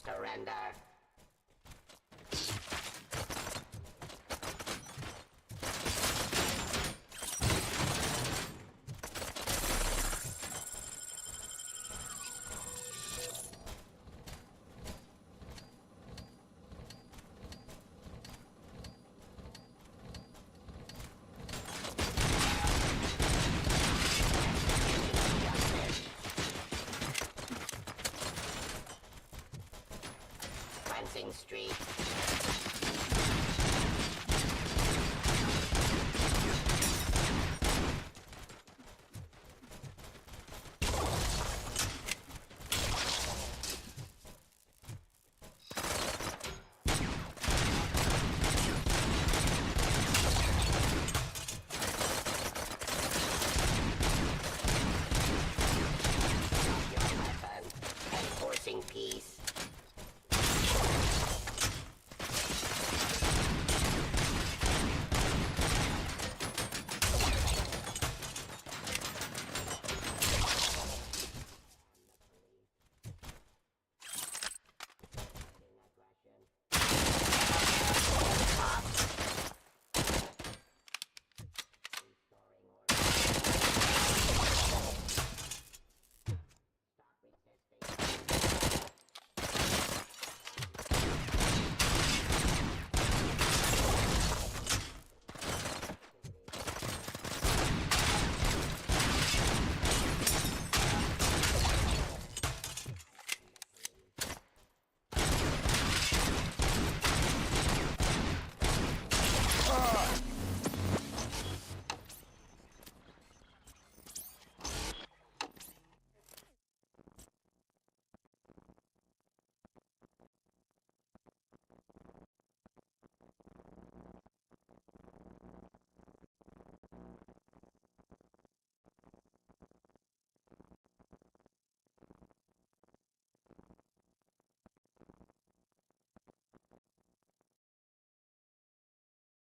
Surrender. Street. Enforcing peace.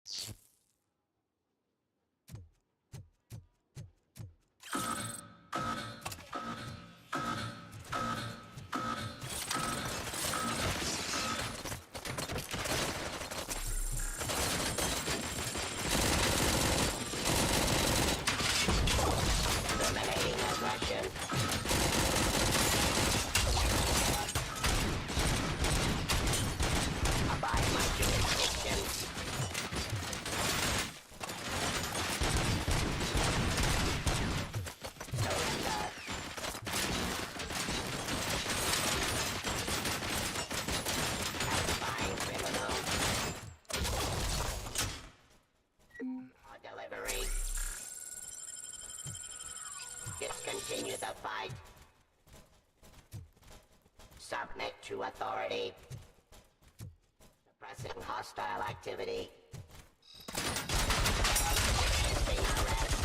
Eliminating aggression. Abide my jurisdiction. Surrender. Satisfying criminal. More delivery. Discontinue the fight. Submit to authority. Suppressing hostile activity. Resisting arrest.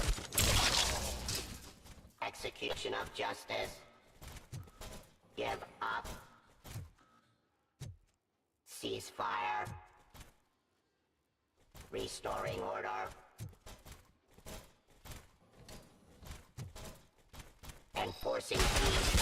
Execution of justice. Give up. Ceasefire. Restoring order. Enforcing peace.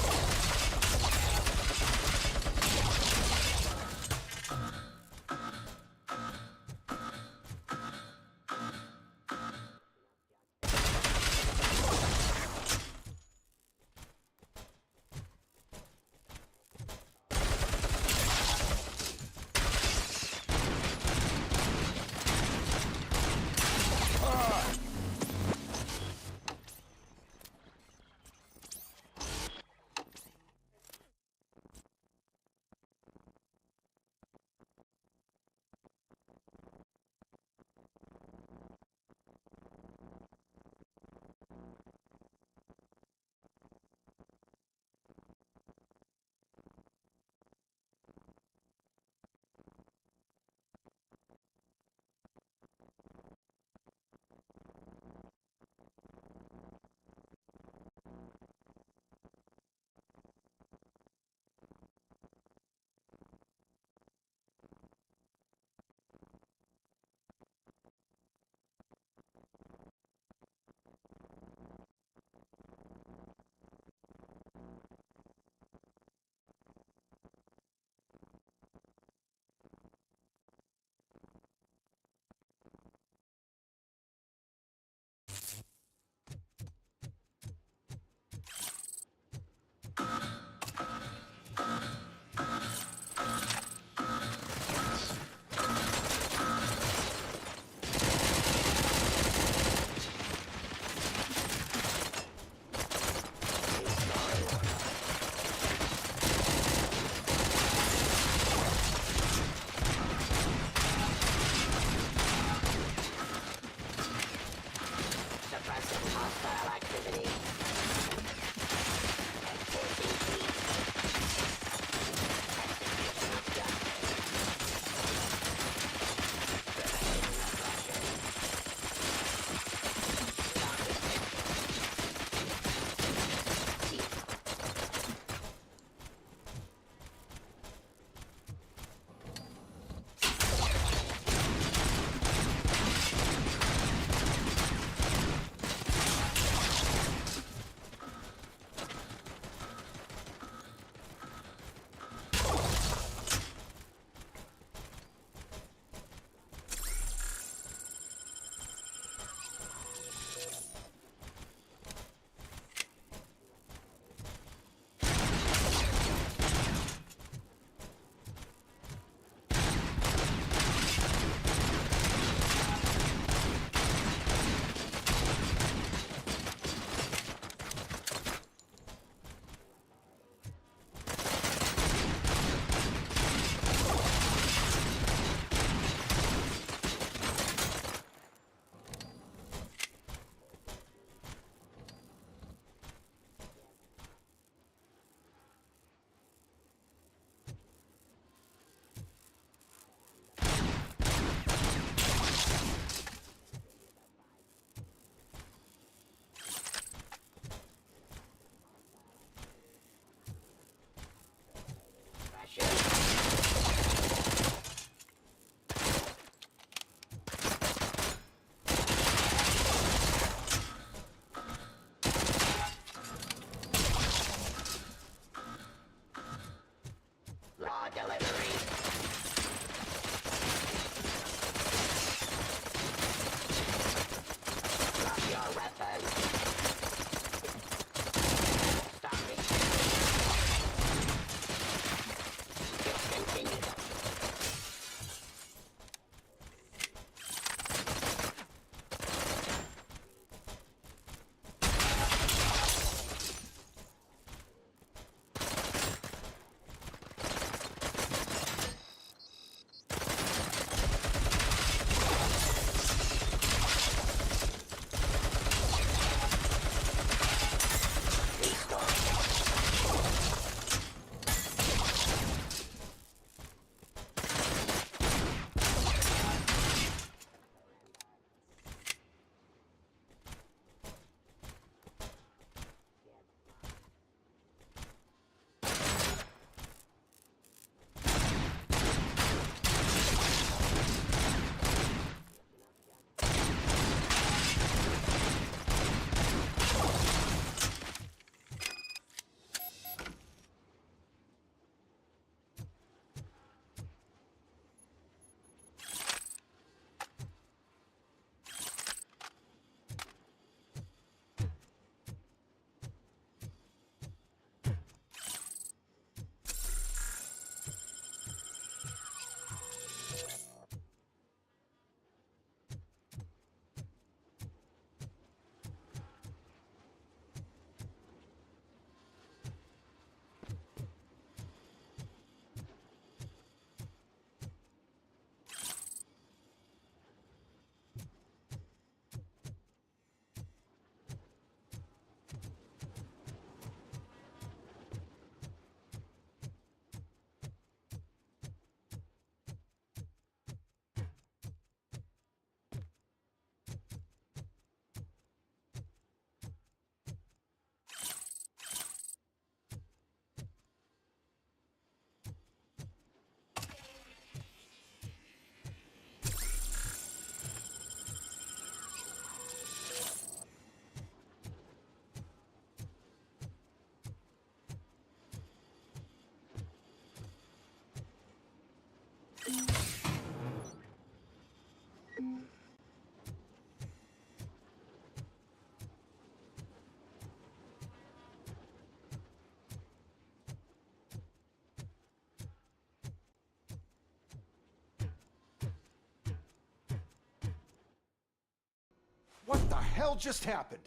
hell just happened?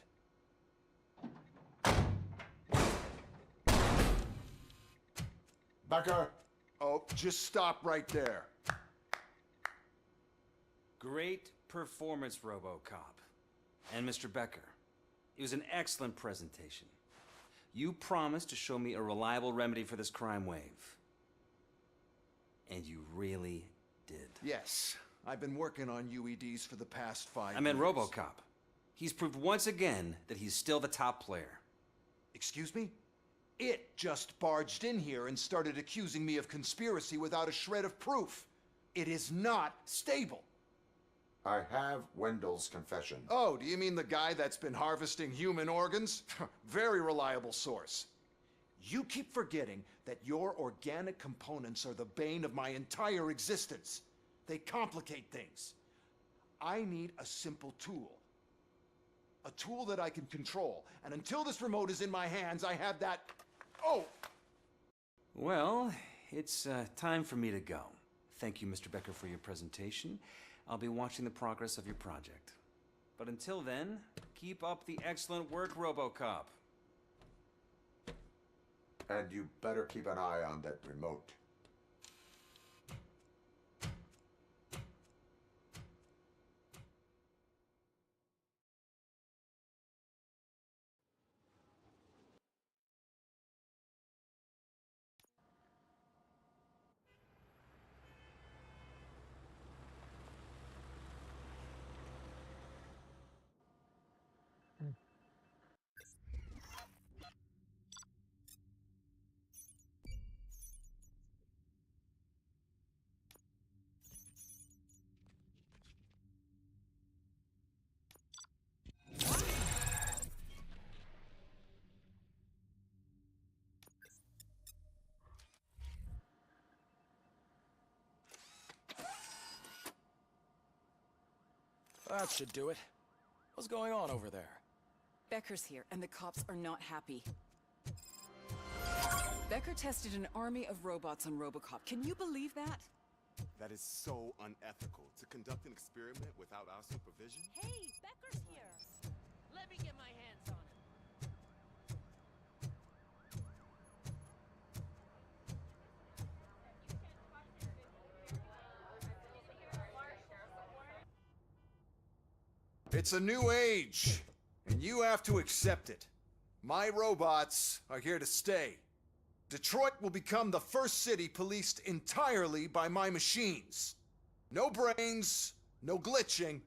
Becker! Oh, just stop right there. Great performance, Robocop. And Mr. Becker, it was an excellent presentation. You promised to show me a reliable remedy for this crime wave. And you really did. Yes, I've been working on UEDs for the past 5 years. I meant Robocop. He's proved once again that he's still the top player. Excuse me? It just barged in here and started accusing me of conspiracy without a shred of proof. It is not stable. I have Wendell's confession. Oh, do you mean the guy that's been harvesting human organs? Very reliable source. You keep forgetting that your organic components are the bane of my entire existence. They complicate things. I need a simple tool. A tool that I can control. And until this remote is in my hands, I have that... Oh! Well, it's time for me to go. Thank you, Mr. Becker, for your presentation. I'll be watching the progress of your project. But until then, keep up the excellent work, Robocop. And you better keep an eye on that remote. That should do it. What's going on over there? Becker's here, and the cops are not happy. Becker tested an army of robots on Robocop. Can you believe that? That is so unethical, to conduct an experiment without our supervision. Hey, Becker's here. Let me get my hands on him. It's a new age, and you have to accept it. My robots are here to stay. Detroit will become the first city policed entirely by my machines. No brains, no glitching,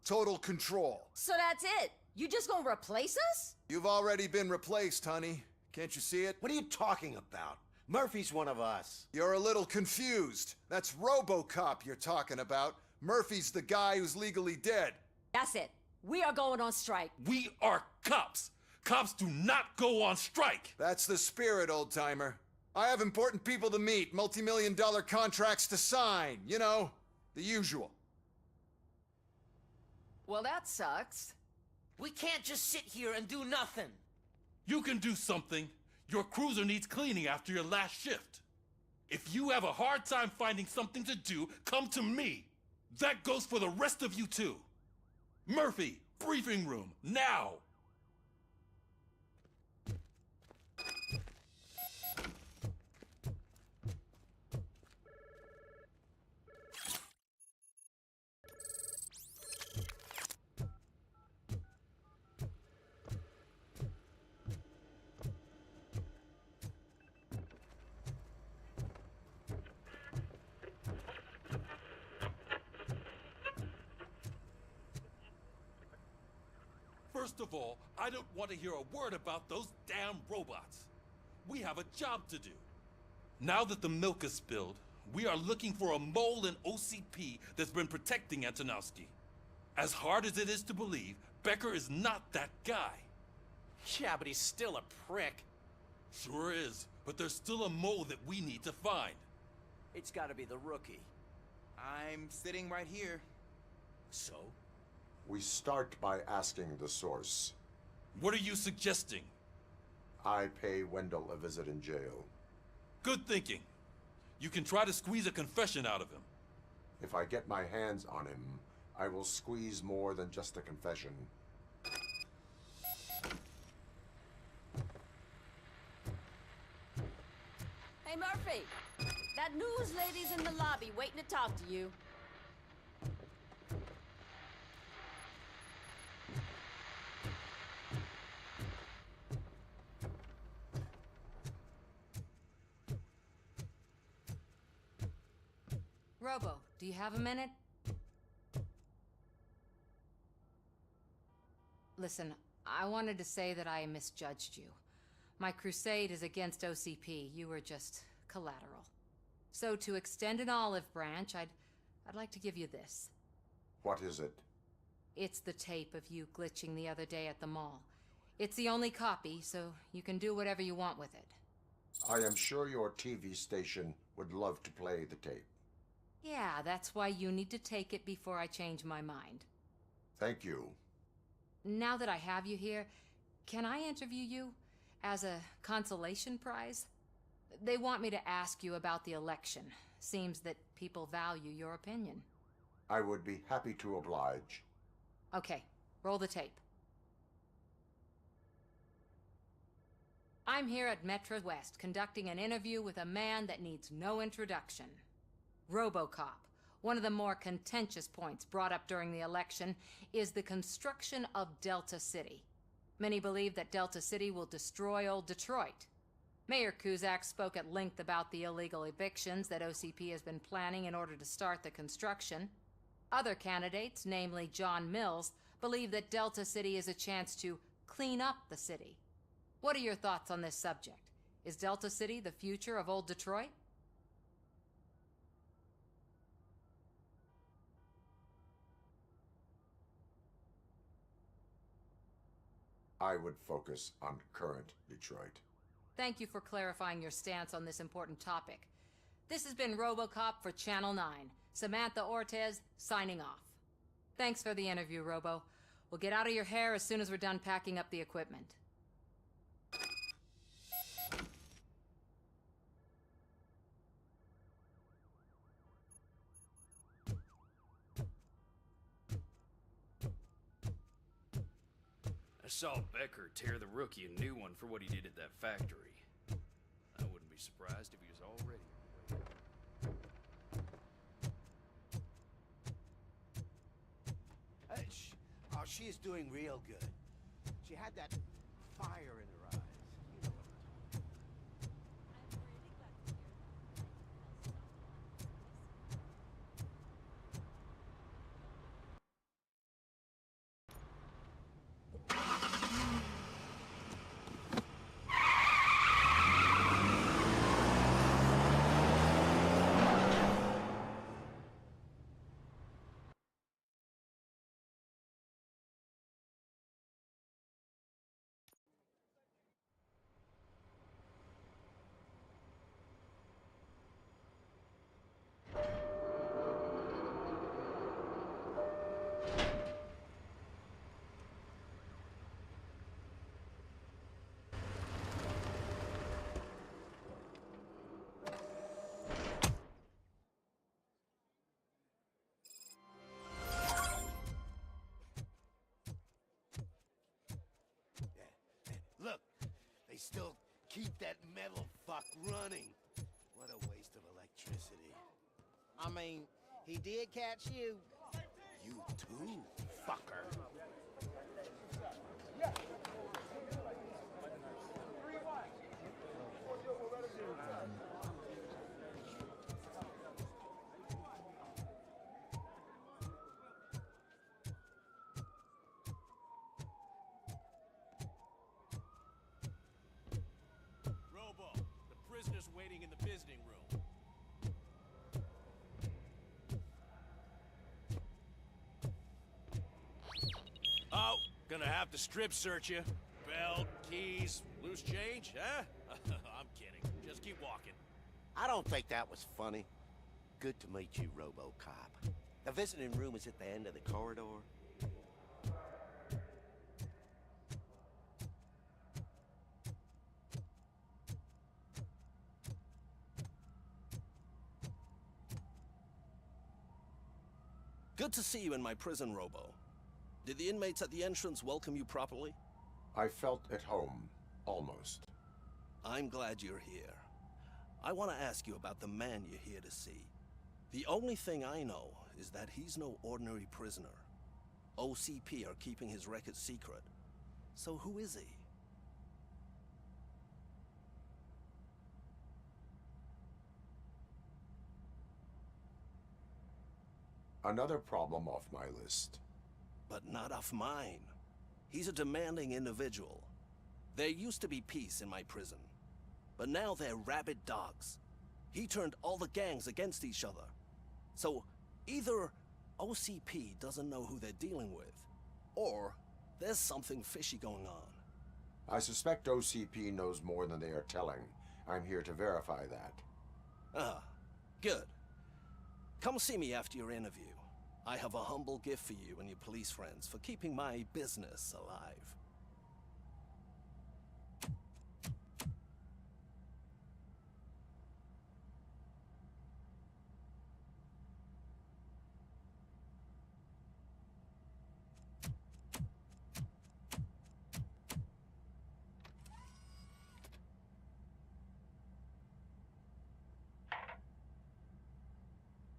total control. So that's it? You just gonna replace us? You've already been replaced, honey. Can't you see it? What are you talking about? Murphy's one of us. You're a little confused. That's Robocop you're talking about. Murphy's the guy who's legally dead. That's it. We are going on strike. We are cops. Cops do not go on strike. That's the spirit, old-timer. I have important people to meet, multi-million-dollar contracts to sign. You know, the usual. Well, that sucks. We can't just sit here and do nothing. You can do something. Your cruiser needs cleaning after your last shift. If you have a hard time finding something to do, come to me. That goes for the rest of you too. Murphy, briefing room, now! First of all, I don't want to hear a word about those damn robots. We have a job to do. Now that the milk is spilled, we are looking for a mole in OCP that's been protecting Antonowski. As hard as it is to believe, Becker is not that guy. Yeah, but he's still a prick. Sure is, but there's still a mole that we need to find. It's gotta be the rookie. I'm sitting right here. So? We start by asking the source. What are you suggesting? I pay Wendell a visit in jail. Good thinking. You can try to squeeze a confession out of him. If I get my hands on him, I will squeeze more than just a confession. Hey, Murphy. That news lady's in the lobby waiting to talk to you. Robo, do you have a minute? Listen, I wanted to say that I misjudged you. My crusade is against OCP. You were just collateral. So to extend an olive branch, I'd like to give you this. What is it? It's the tape of you glitching the other day at the mall. It's the only copy, so you can do whatever you want with it. I am sure your TV station would love to play the tape. Yeah, that's why you need to take it before I change my mind. Thank you. Now that I have you here, can I interview you as a consolation prize? They want me to ask you about the election. Seems that people value your opinion. I would be happy to oblige. Okay, roll the tape. I'm here at Metro West conducting an interview with a man that needs no introduction. Robocop. One of the more contentious points brought up during the election is the construction of Delta City. Many believe that Delta City will destroy old Detroit. Mayor Cusack spoke at length about the illegal evictions that OCP has been planning in order to start the construction. Other candidates, namely John Mills, believe that Delta City is a chance to clean up the city. What are your thoughts on this subject? Is Delta City the future of old Detroit? I would focus on current Detroit. Thank you for clarifying your stance on this important topic. This has been Robocop for Channel 9. Samantha Ortez, signing off. Thanks for the interview, Robo. We'll get out of your hair as soon as we're done packing up the equipment. I saw Becker tear the rookie a new one for what he did at that factory. I wouldn't be surprised if he was already. She is doing real good. She had that fire in her eyes. You know what Look, they still keep that metal fuck running. What a waste of electricity. I mean, he did catch you. You too, fucker. Waiting in the visiting room. Oh, gonna have to strip search you. Belt, keys, loose change, huh? I'm kidding. Just keep walking. I don't think that was funny. Good to meet you, Robocop. The visiting room is at the end of the corridor. Good to see you in my prison, Robo. Did the inmates at the entrance welcome you properly? I felt at home, almost. I'm glad you're here. I want to ask you about the man you're here to see. The only thing I know is that he's no ordinary prisoner. OCP are keeping his record secret. So who is he? Another problem off my list. But not off mine. He's a demanding individual. There used to be peace in my prison, but now they're rabid dogs. He turned all the gangs against each other. So either OCP doesn't know who they're dealing with, or there's something fishy going on. I suspect OCP knows more than they are telling. I'm here to verify that. Ah, good. Come see me after your interview. I have a humble gift for you and your police friends for keeping my business alive.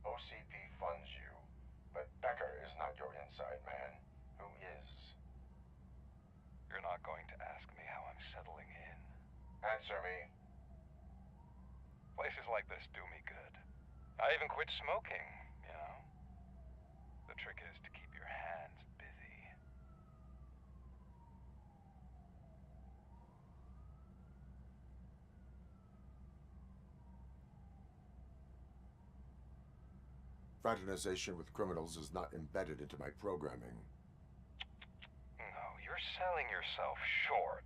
OCP funds you, but Becker is not your inside man. Who is? You're not going to ask me how I'm settling in. Answer me. Places like this do me good. I even quit smoking, you know? The trick is to keep your hands busy. Fraternization with criminals is not embedded into my programming. No, you're selling yourself short,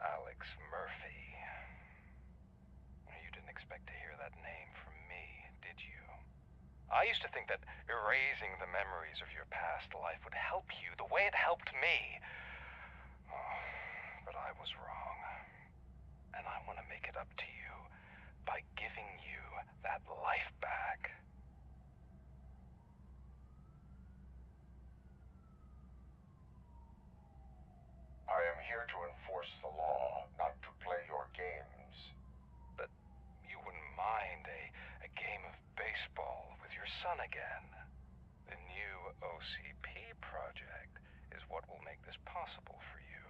Alex Murphy. You didn't expect to hear that name from me, did you? I used to think that erasing the memories of your past life would help you the way it helped me. Oh, but I was wrong. And I want to make it up to you by giving you that life back. I am here to enforce the law, not to play your games. But you wouldn't mind a game of baseball with your son again. The new OCP project is what will make this possible for you.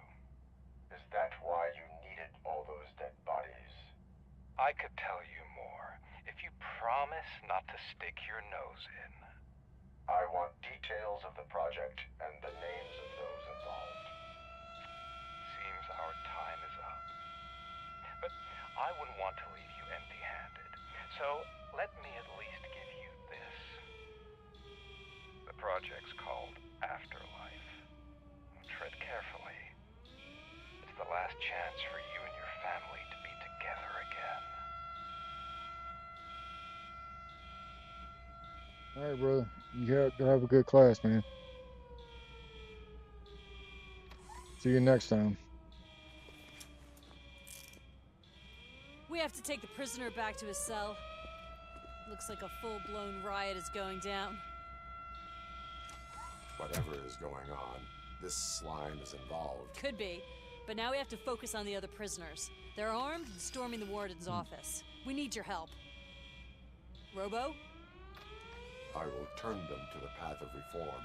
Is that why you needed all those dead bodies? I could tell you more if you promise not to stick your nose in. I want details of the project and the names of those involved. Seems our time is up. But I wouldn't want to leave you empty-handed. So let me at least give you this. The project's called Afterlife. Tread carefully. It's the last chance for you and your family to be together again. All right, brother. You have a good class, man. See you next time. We have to take the prisoner back to his cell. Looks like a full-blown riot is going down. Whatever is going on, this slime is involved. Could be, but now we have to focus on the other prisoners. They're armed and storming the warden's office. We need your help. Robo? I will turn them to the path of reform.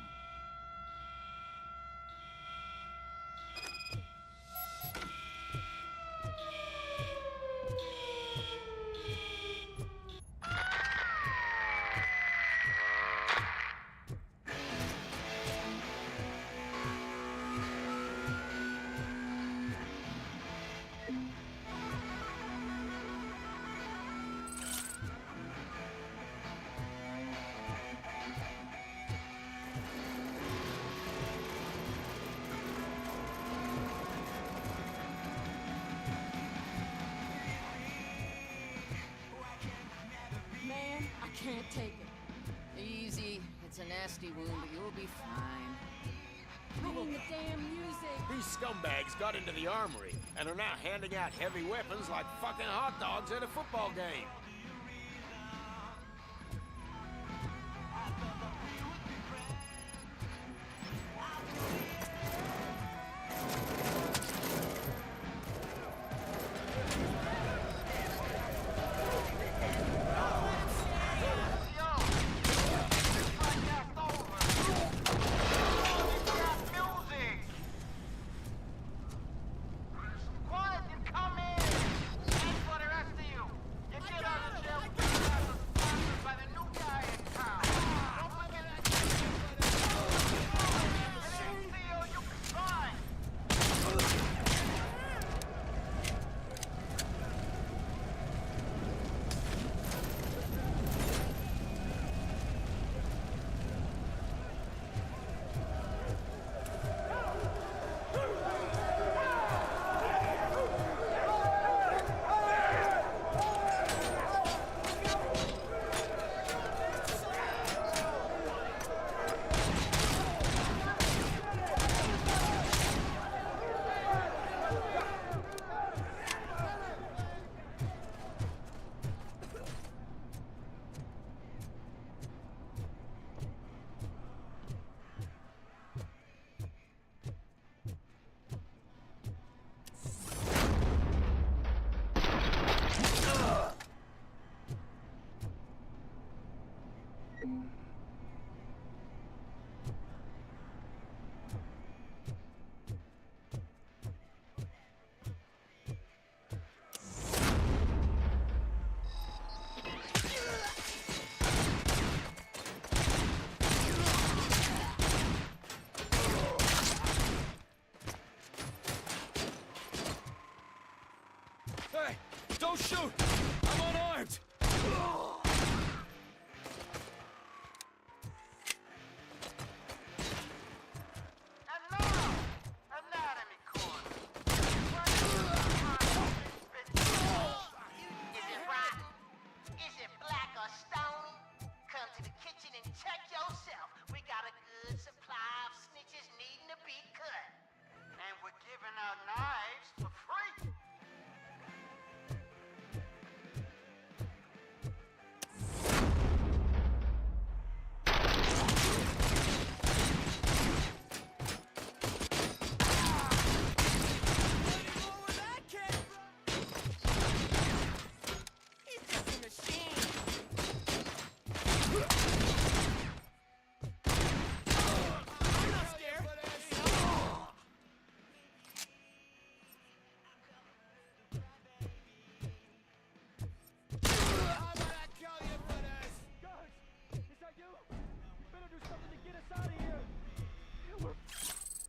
Man, I can't take it. Easy. It's a nasty wound, but you'll be fine. Bring the damn music. These scumbags got into the armory and are now handing out heavy weapons like fucking hot dogs at a football game.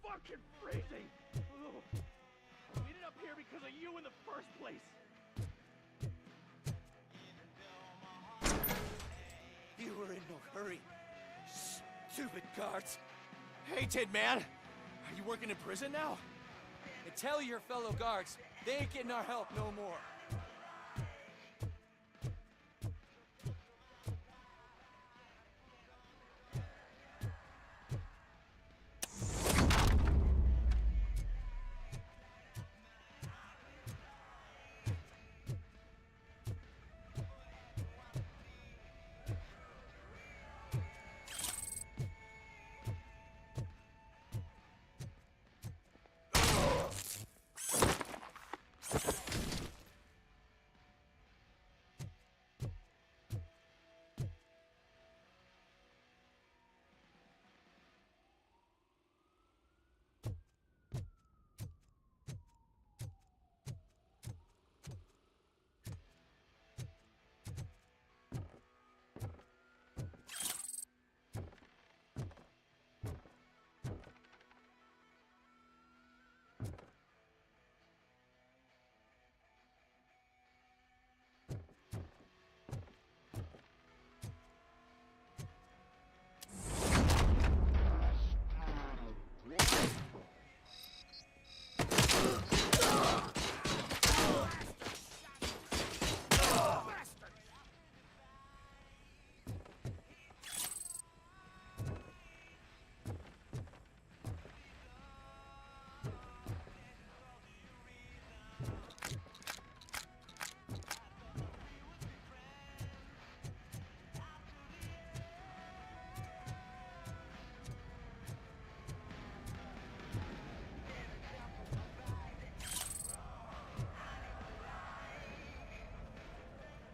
Fucking freezing! Ugh. We ended up here because of you in the first place. You were in no hurry. Stupid guards. Hey, Tin Man! Are you working in prison now? And tell your fellow guards, they ain't getting our help no more.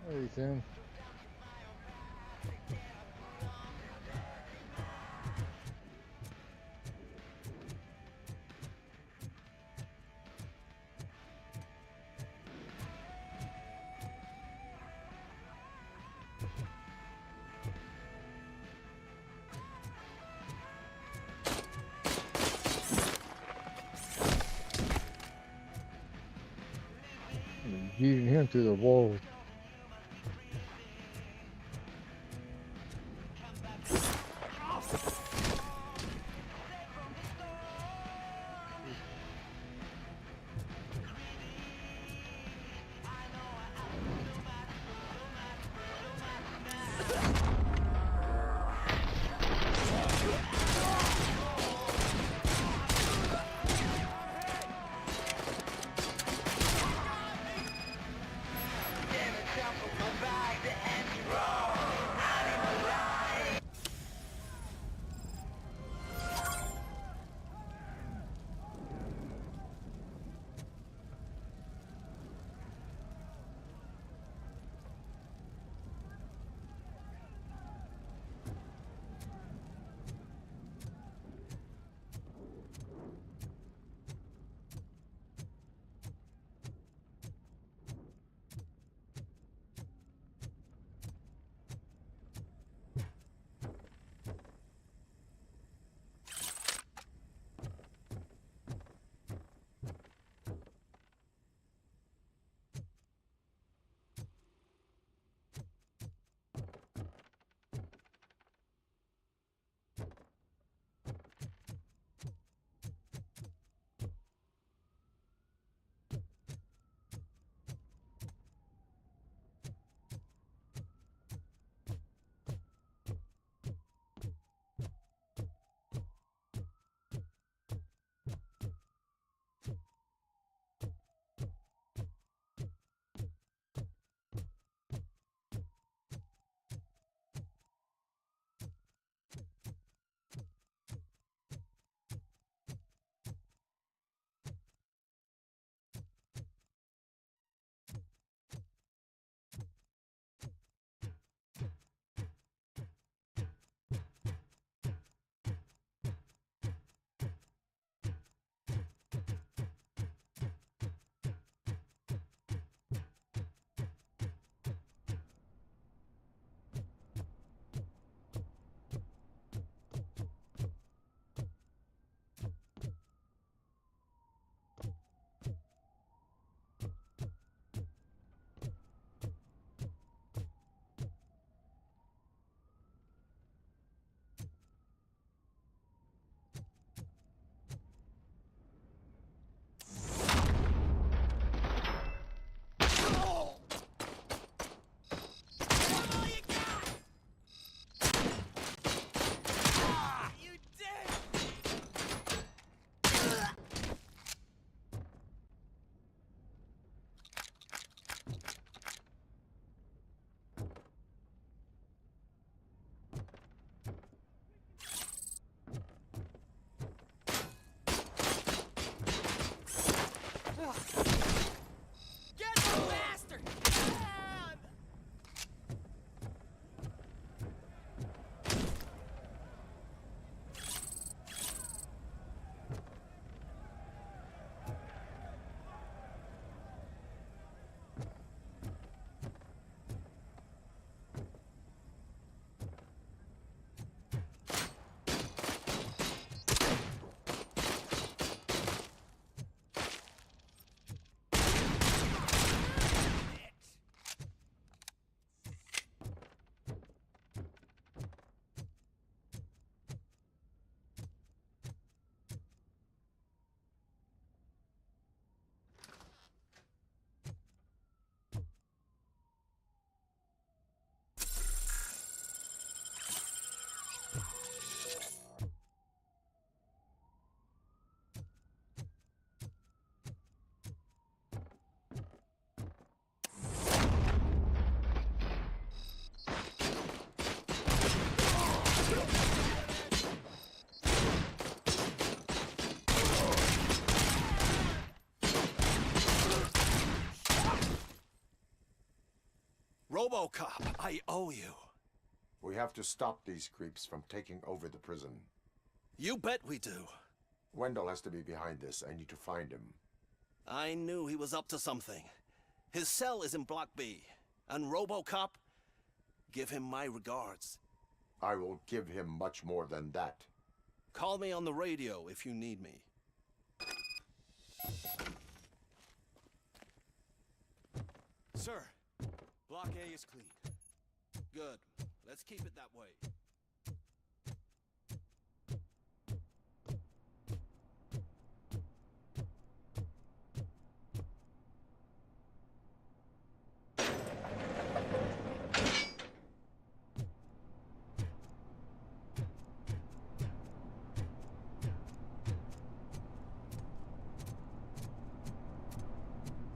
Hey, Tim. Yeeting him through the wall. Damn it. Robocop, I owe you. We have to stop these creeps from taking over the prison. You bet we do. Wendell has to be behind this. I need to find him. I knew he was up to something. His cell is in Block B. And Robocop, give him my regards. I will give him much more than that. Call me on the radio if you need me. Sir, Block A is clean. Good. Let's keep it that way.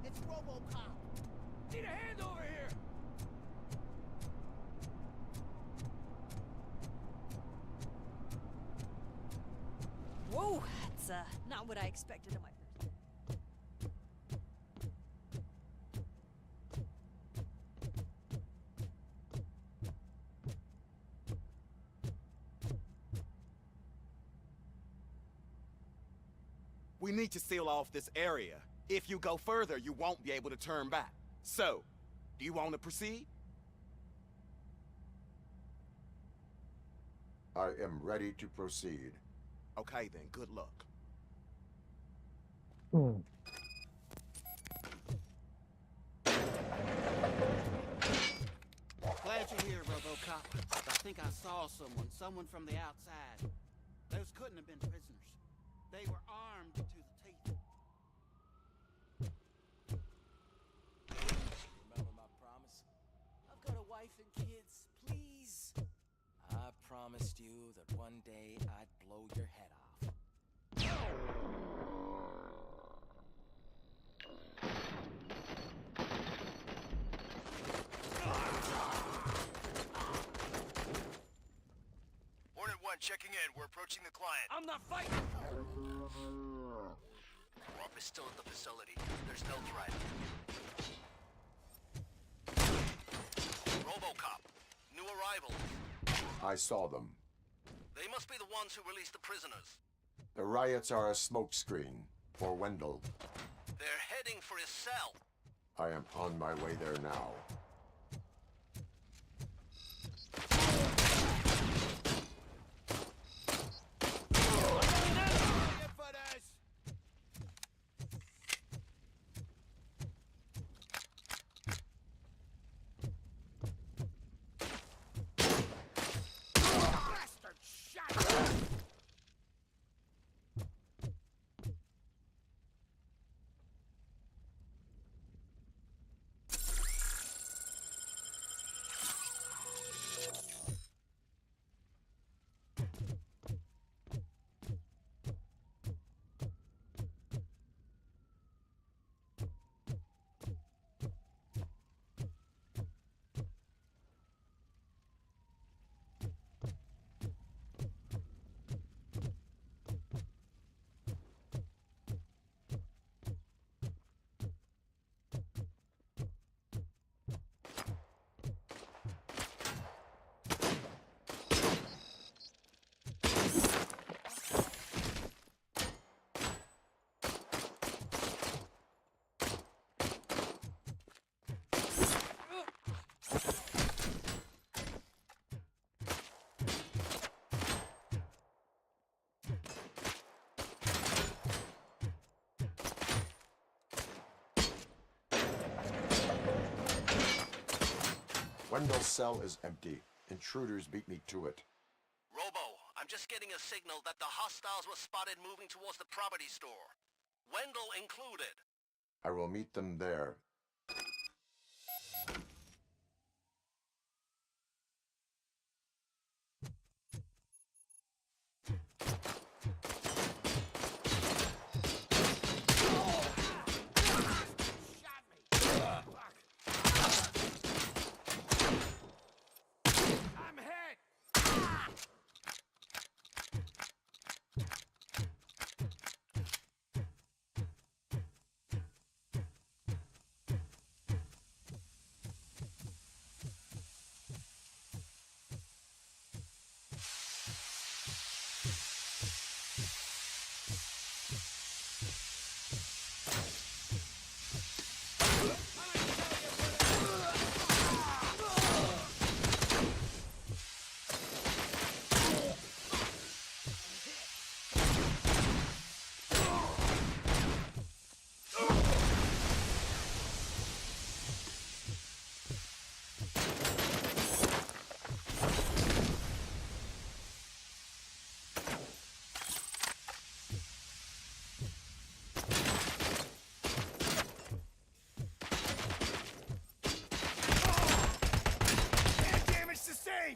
It's Robocop. Need a hand over here! Whoa, that's not what I expected on my first. We need to seal off this area. If you go further, you won't be able to turn back. So, do you want to proceed? I am ready to proceed. Okay then, good luck. Glad you're here, Robocop. I think I saw someone from the outside. Those couldn't have been prisoners. They were armed to the teeth. Remember my promise? I've got a wife and kids. Please. I promised you that one day I'd blow your head off. Hornet 1 checking in. We're approaching the client. I'm not fighting! Warp is still at the facility. There's no threat. Robocop. New arrival. I saw them. They must be the ones who released the prisoners. The riots are a smokescreen for Wendell. They're heading for his cell. I am on my way there now. Wendell's cell is empty. Intruders beat me to it. Robo, I'm just getting a signal that the hostiles were spotted moving towards the property store. Wendell included. I will meet them there.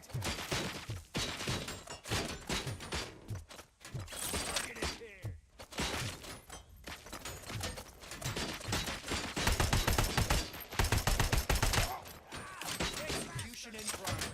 sustained! Target is here! Execution in progress.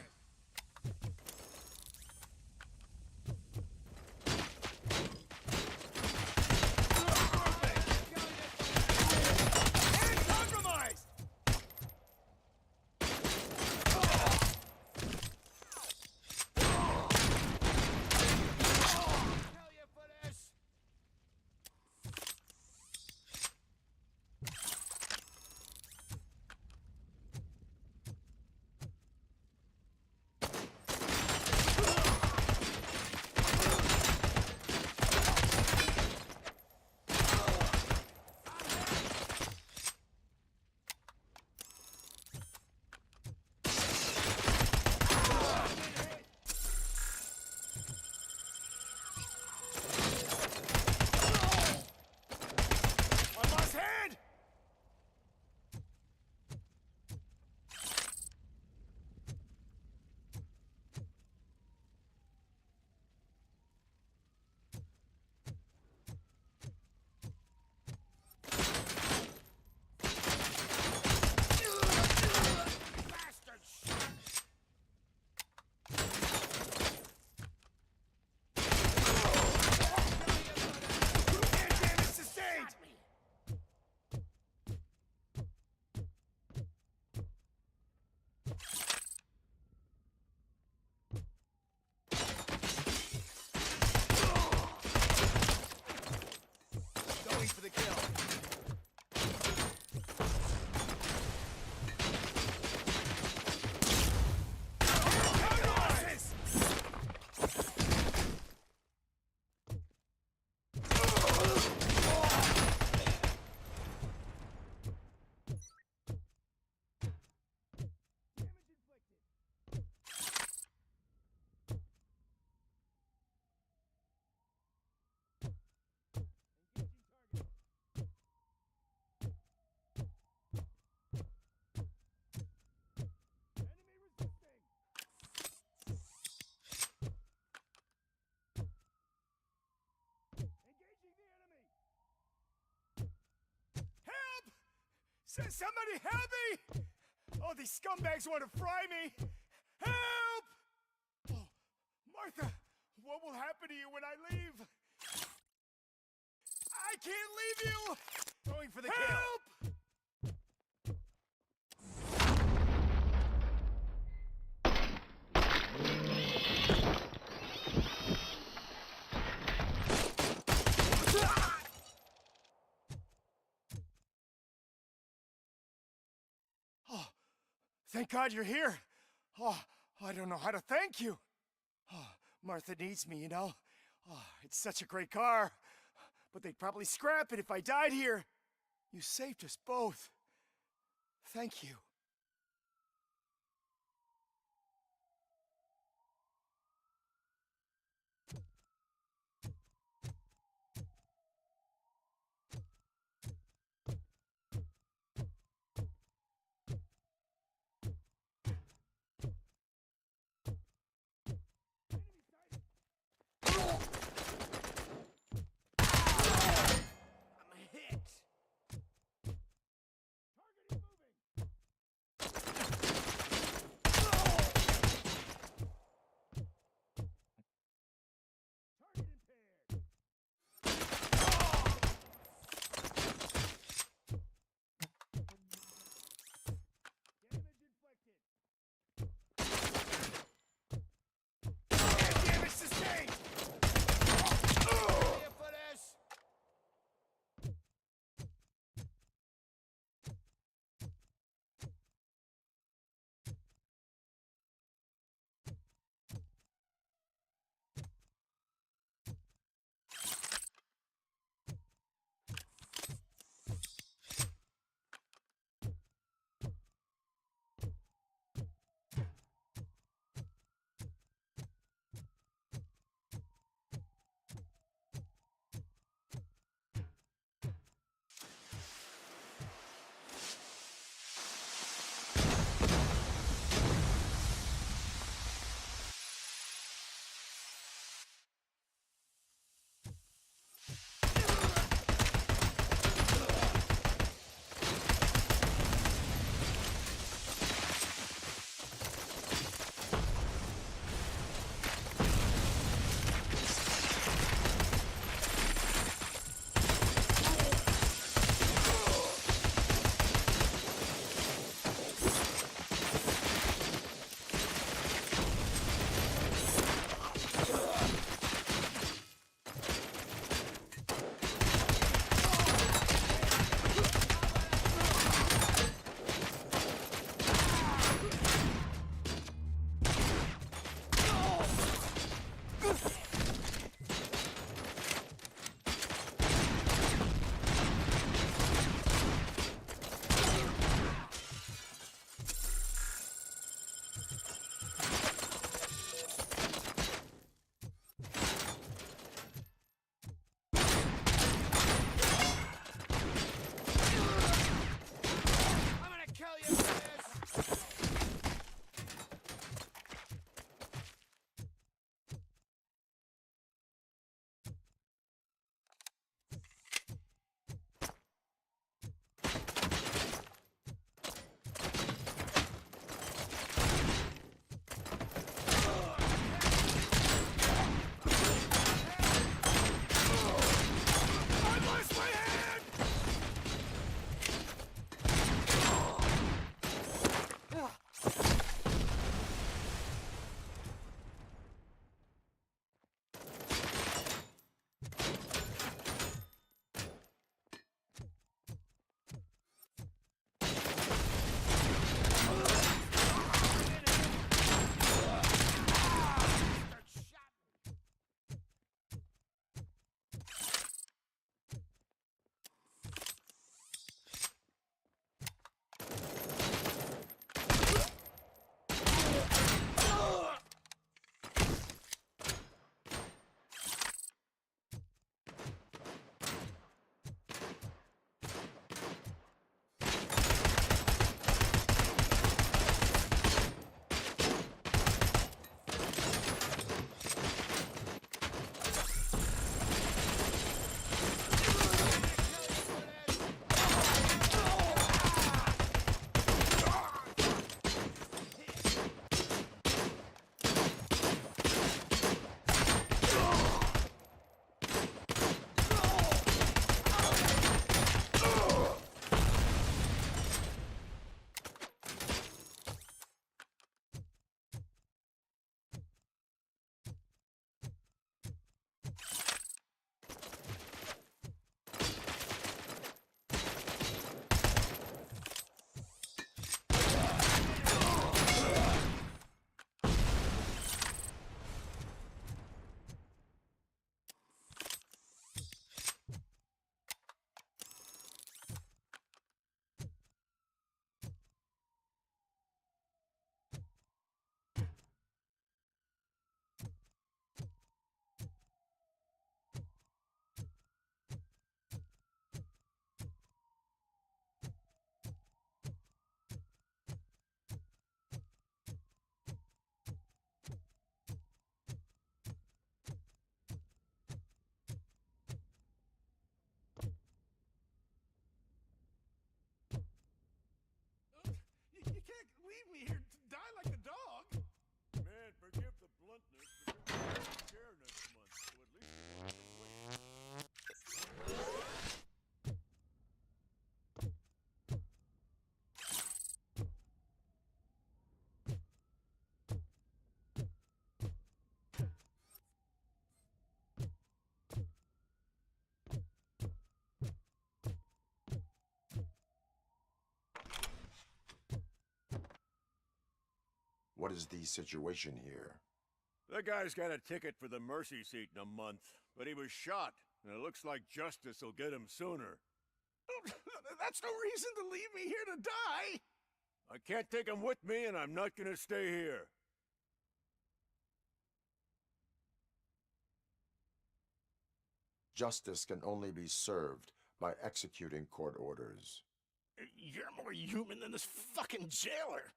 For the kill. Somebody help me! Oh, these scumbags want to fry me! Help! Oh, Martha, what will happen to you when I leave? I can't leave you! Going for the help! Oh, thank God you're here. Oh, I don't know how to thank you. Oh, Martha needs me, you know. Oh, it's such a great car. But they'd probably scrap it if I died here. You saved us both. Thank you. What is the situation here? The guy's got a ticket for the mercy seat in a month, but he was shot, and it looks like justice will get him sooner. That's no reason to leave me here to die! I can't take him with me, and I'm not gonna stay here. Justice can only be served by executing court orders. You're more human than this fucking jailer!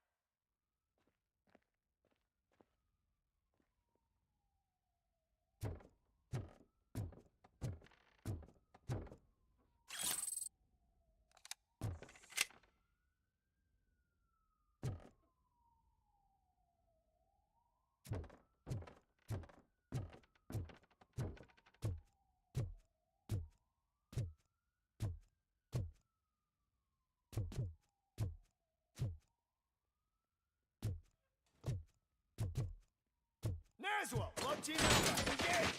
Naswell, love team engage!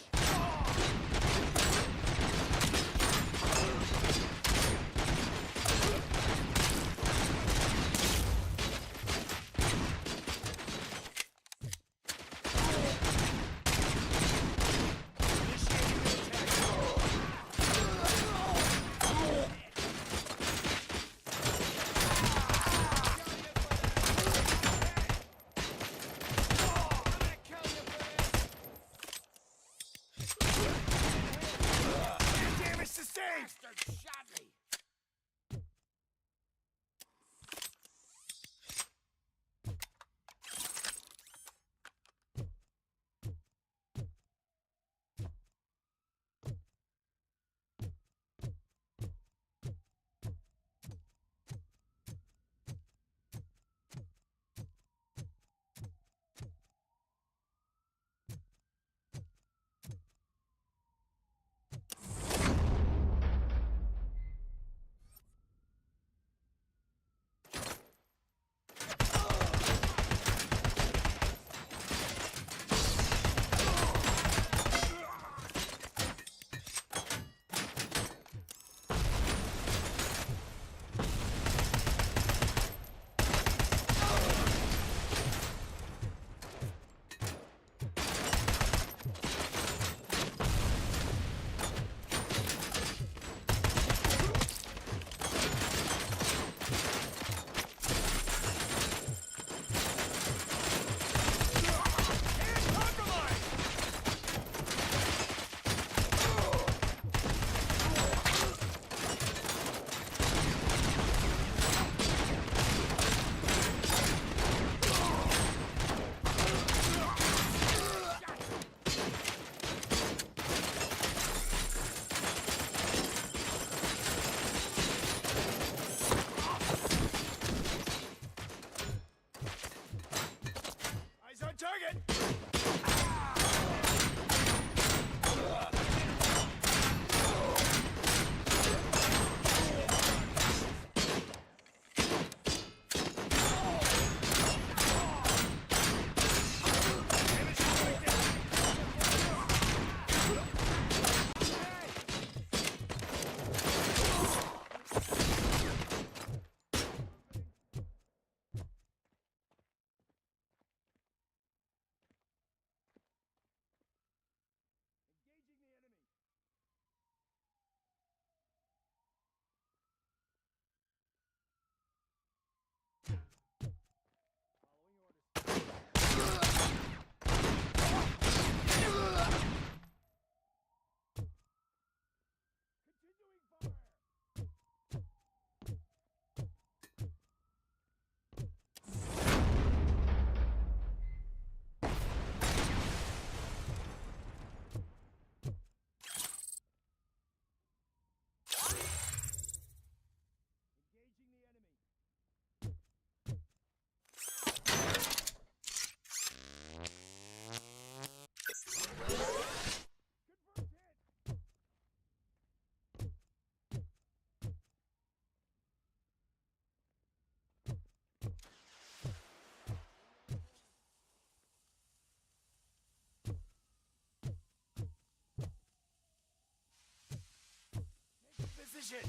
Position!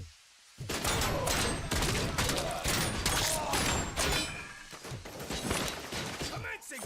Commencing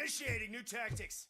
Initiating new tactics.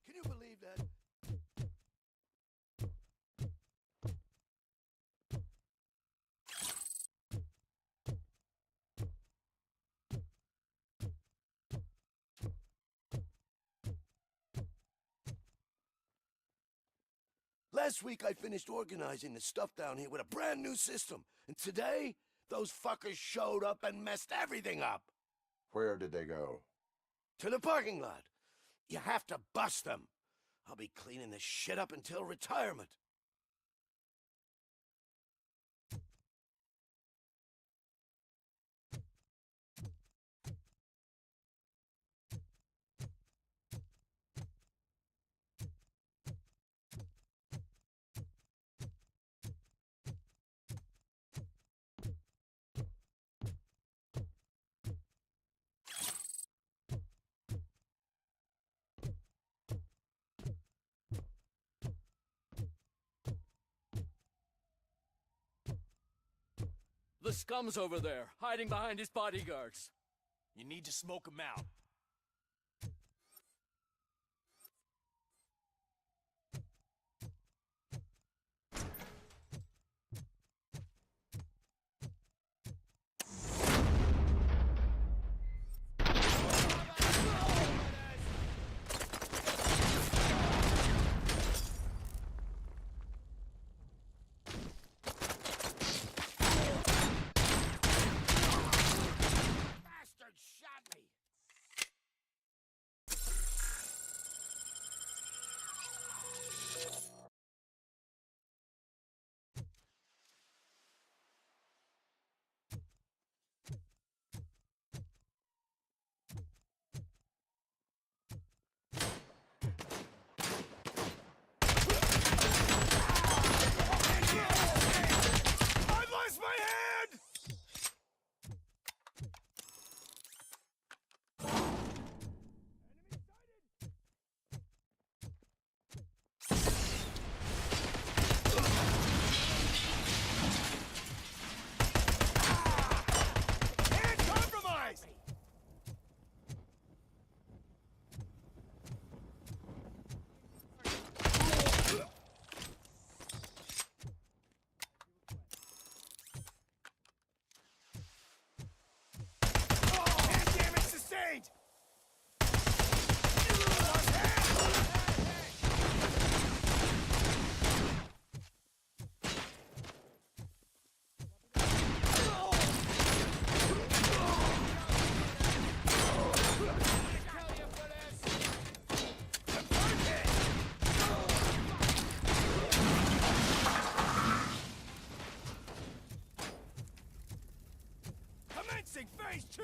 Can you believe that? Last week I finished organizing the stuff down here with a brand new system. And today, those fuckers showed up and messed everything up. Where did they go? To the parking lot. You have to bust them. I'll be cleaning this shit up until retirement. The scum's over there, hiding behind his bodyguards. You need to smoke him out. face too!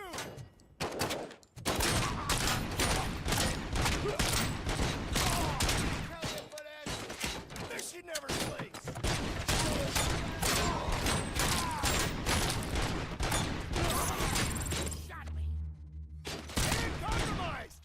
Mission never sleeps! Shot me! And compromised!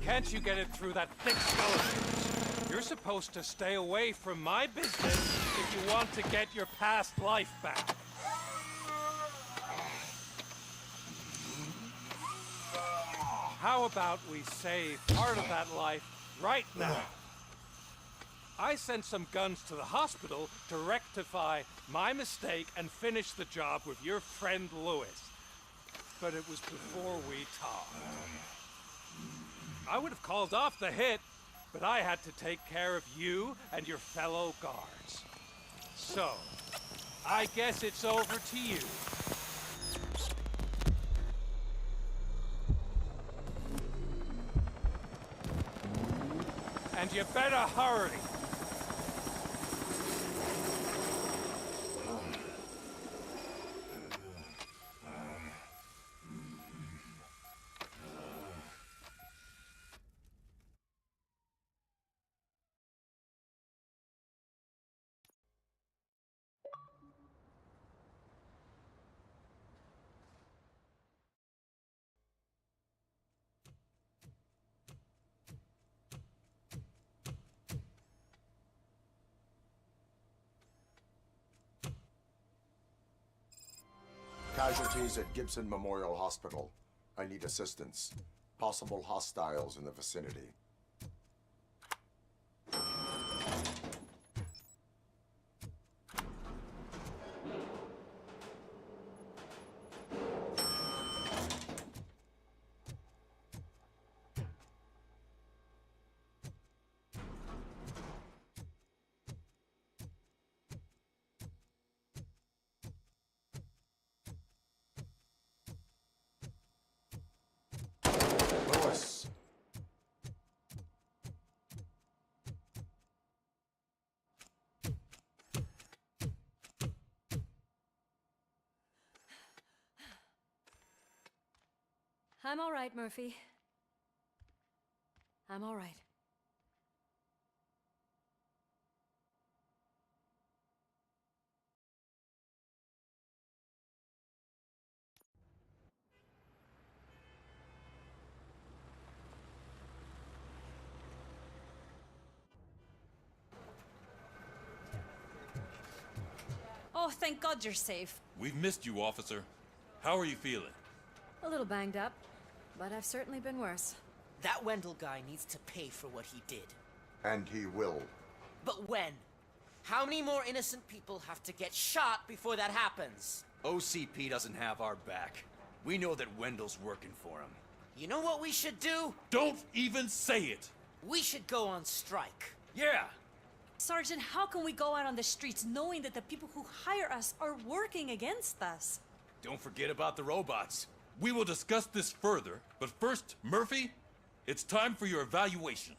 Can't you get it through that thick skeleton? You're supposed to stay away from my business if you want to get your past life back. How about we save part of that life right now? I sent some guns to the hospital to rectify my mistake and finish the job with your friend Lewis. But it was before we talked. I would have called off the hit, but I had to take care of you and your fellow guards. So, I guess it's over to you. And you better hurry. Casualties at Gibson Memorial Hospital. I need assistance. Possible hostiles in the vicinity. I'm all right, Murphy. I'm all right. Oh, thank God you're safe. We've missed you, officer. How are you feeling? A little banged up, but I've certainly been worse. That Wendell guy needs to pay for what he did. And he will. But when? How many more innocent people have to get shot before that happens? OCP doesn't have our back. We know that Wendell's working for him. You know what we should do? Don't even say it! We should go on strike. Yeah! Sergeant, how can we go out on the streets knowing that the people who hire us are working against us? Don't forget about the robots. We will discuss this further, but first, Murphy, it's time for your evaluation.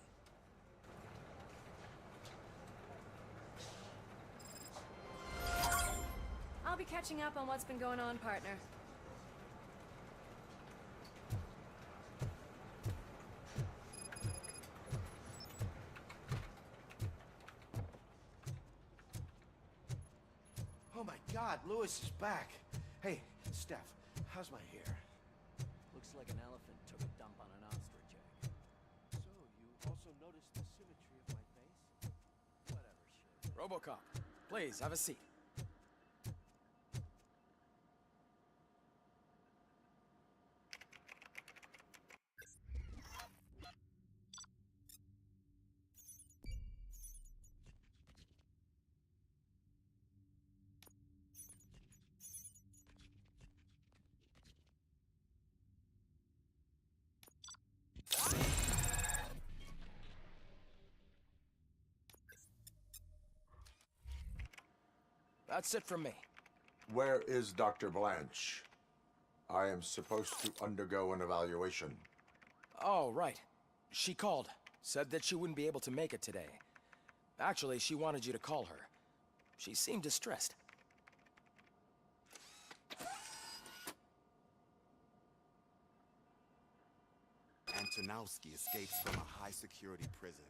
I'll be catching up on what's been going on, partner. Oh my God, Lewis is back. Hey, Steph, how's my hair? Looks like an elephant took a dump on an ostrich egg. So, you also noticed the symmetry of my face? Whatever, sure. Robocop, please, have a seat. That's it from me. Where is Dr. Blanche? I am supposed to undergo an evaluation. Oh, right. She called. Said that she wouldn't be able to make it today. Actually, she wanted you to call her. She seemed distressed. Antonowski escapes from a high-security prison.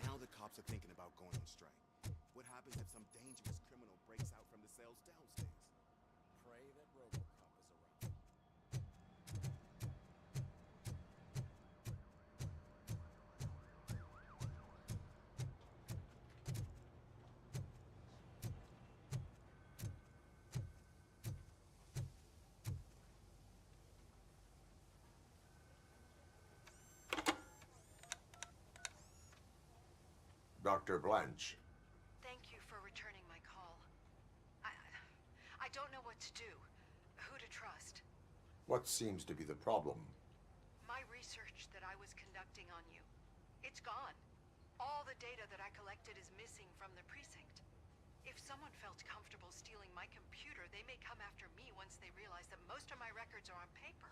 Now the cops are thinking about going on strike. What happens if some dangerous criminal breaks out from the cells downstairs? Pray that Robocop is around. Dr. Blanche. Thank you for returning my call. I don't know what to do. Who to trust. What seems to be the problem? My research that I was conducting on you. It's gone. All the data that I collected is missing from the precinct. If someone felt comfortable stealing my computer, they may come after me once they realize that most of my records are on paper.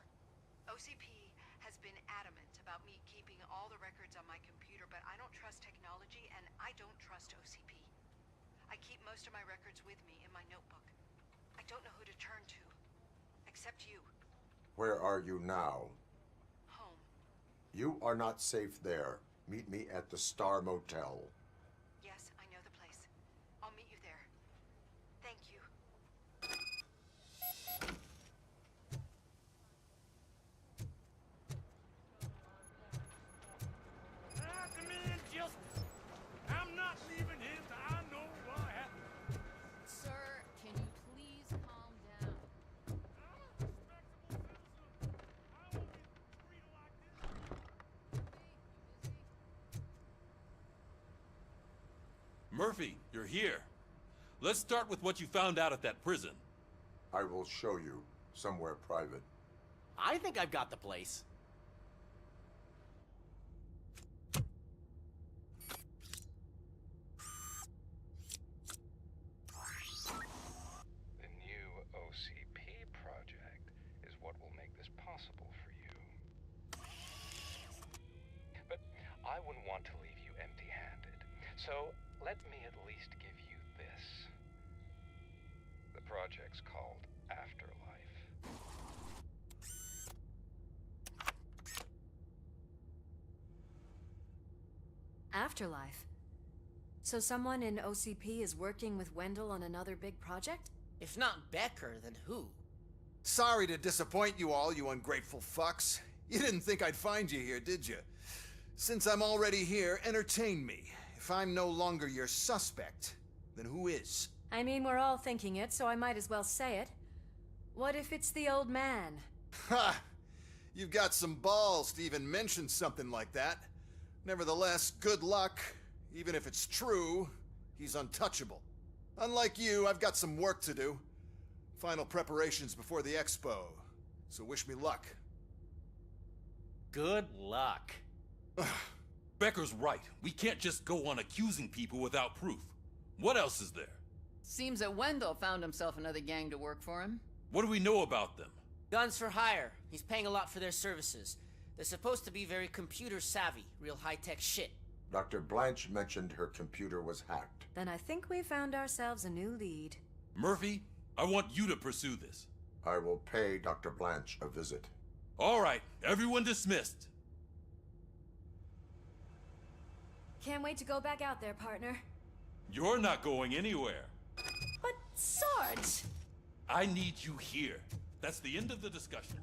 OCP has been adamant about me keeping all the records on my computer, but I don't trust technology and I don't trust OCP. I keep most of my records with me in my notebook. I don't know who to turn to, except you. Where are you now? Home. You are not safe there. Meet me at the Star Motel. Yes, I know the place. I'll meet you there. Thank you. Demand justice. I'm not leaving here till I know what happened. Sir, can you please calm down? Murphy, you're here. Let's start with what you found out at that prison. I will show you somewhere private. I think I've got the place. The new OCP project is what will make this possible for you. But I wouldn't want to leave you empty-handed. So let me at least give you this. The project's called Afterlife. Afterlife? So someone in OCP is working with Wendell on another big project? If not Becker, then who? Sorry to disappoint you all, you ungrateful fucks. You didn't think I'd find you here, did you? Since I'm already here, entertain me. If I'm no longer your suspect, then who is? I mean, we're all thinking it, so I might as well say it. What if it's the old man? Ha! You've got some balls to even mention something like that. Nevertheless, good luck. Even if it's true, he's untouchable. Unlike you, I've got some work to do. Final preparations before the expo. So wish me luck. Good luck. Becker's right. We can't just go on accusing people without proof. What else is there? Seems that Wendell found himself another gang to work for him. What do we know about them? Guns for hire. He's paying a lot for their services. They're supposed to be very computer savvy, real high-tech shit. Dr. Blanche mentioned her computer was hacked. Then I think we found ourselves a new lead. Murphy, I want you to pursue this. I will pay Dr. Blanche a visit. All right, everyone dismissed. Can't wait to go back out there, partner. You're not going anywhere. But, Sarge! I need you here. That's the end of the discussion.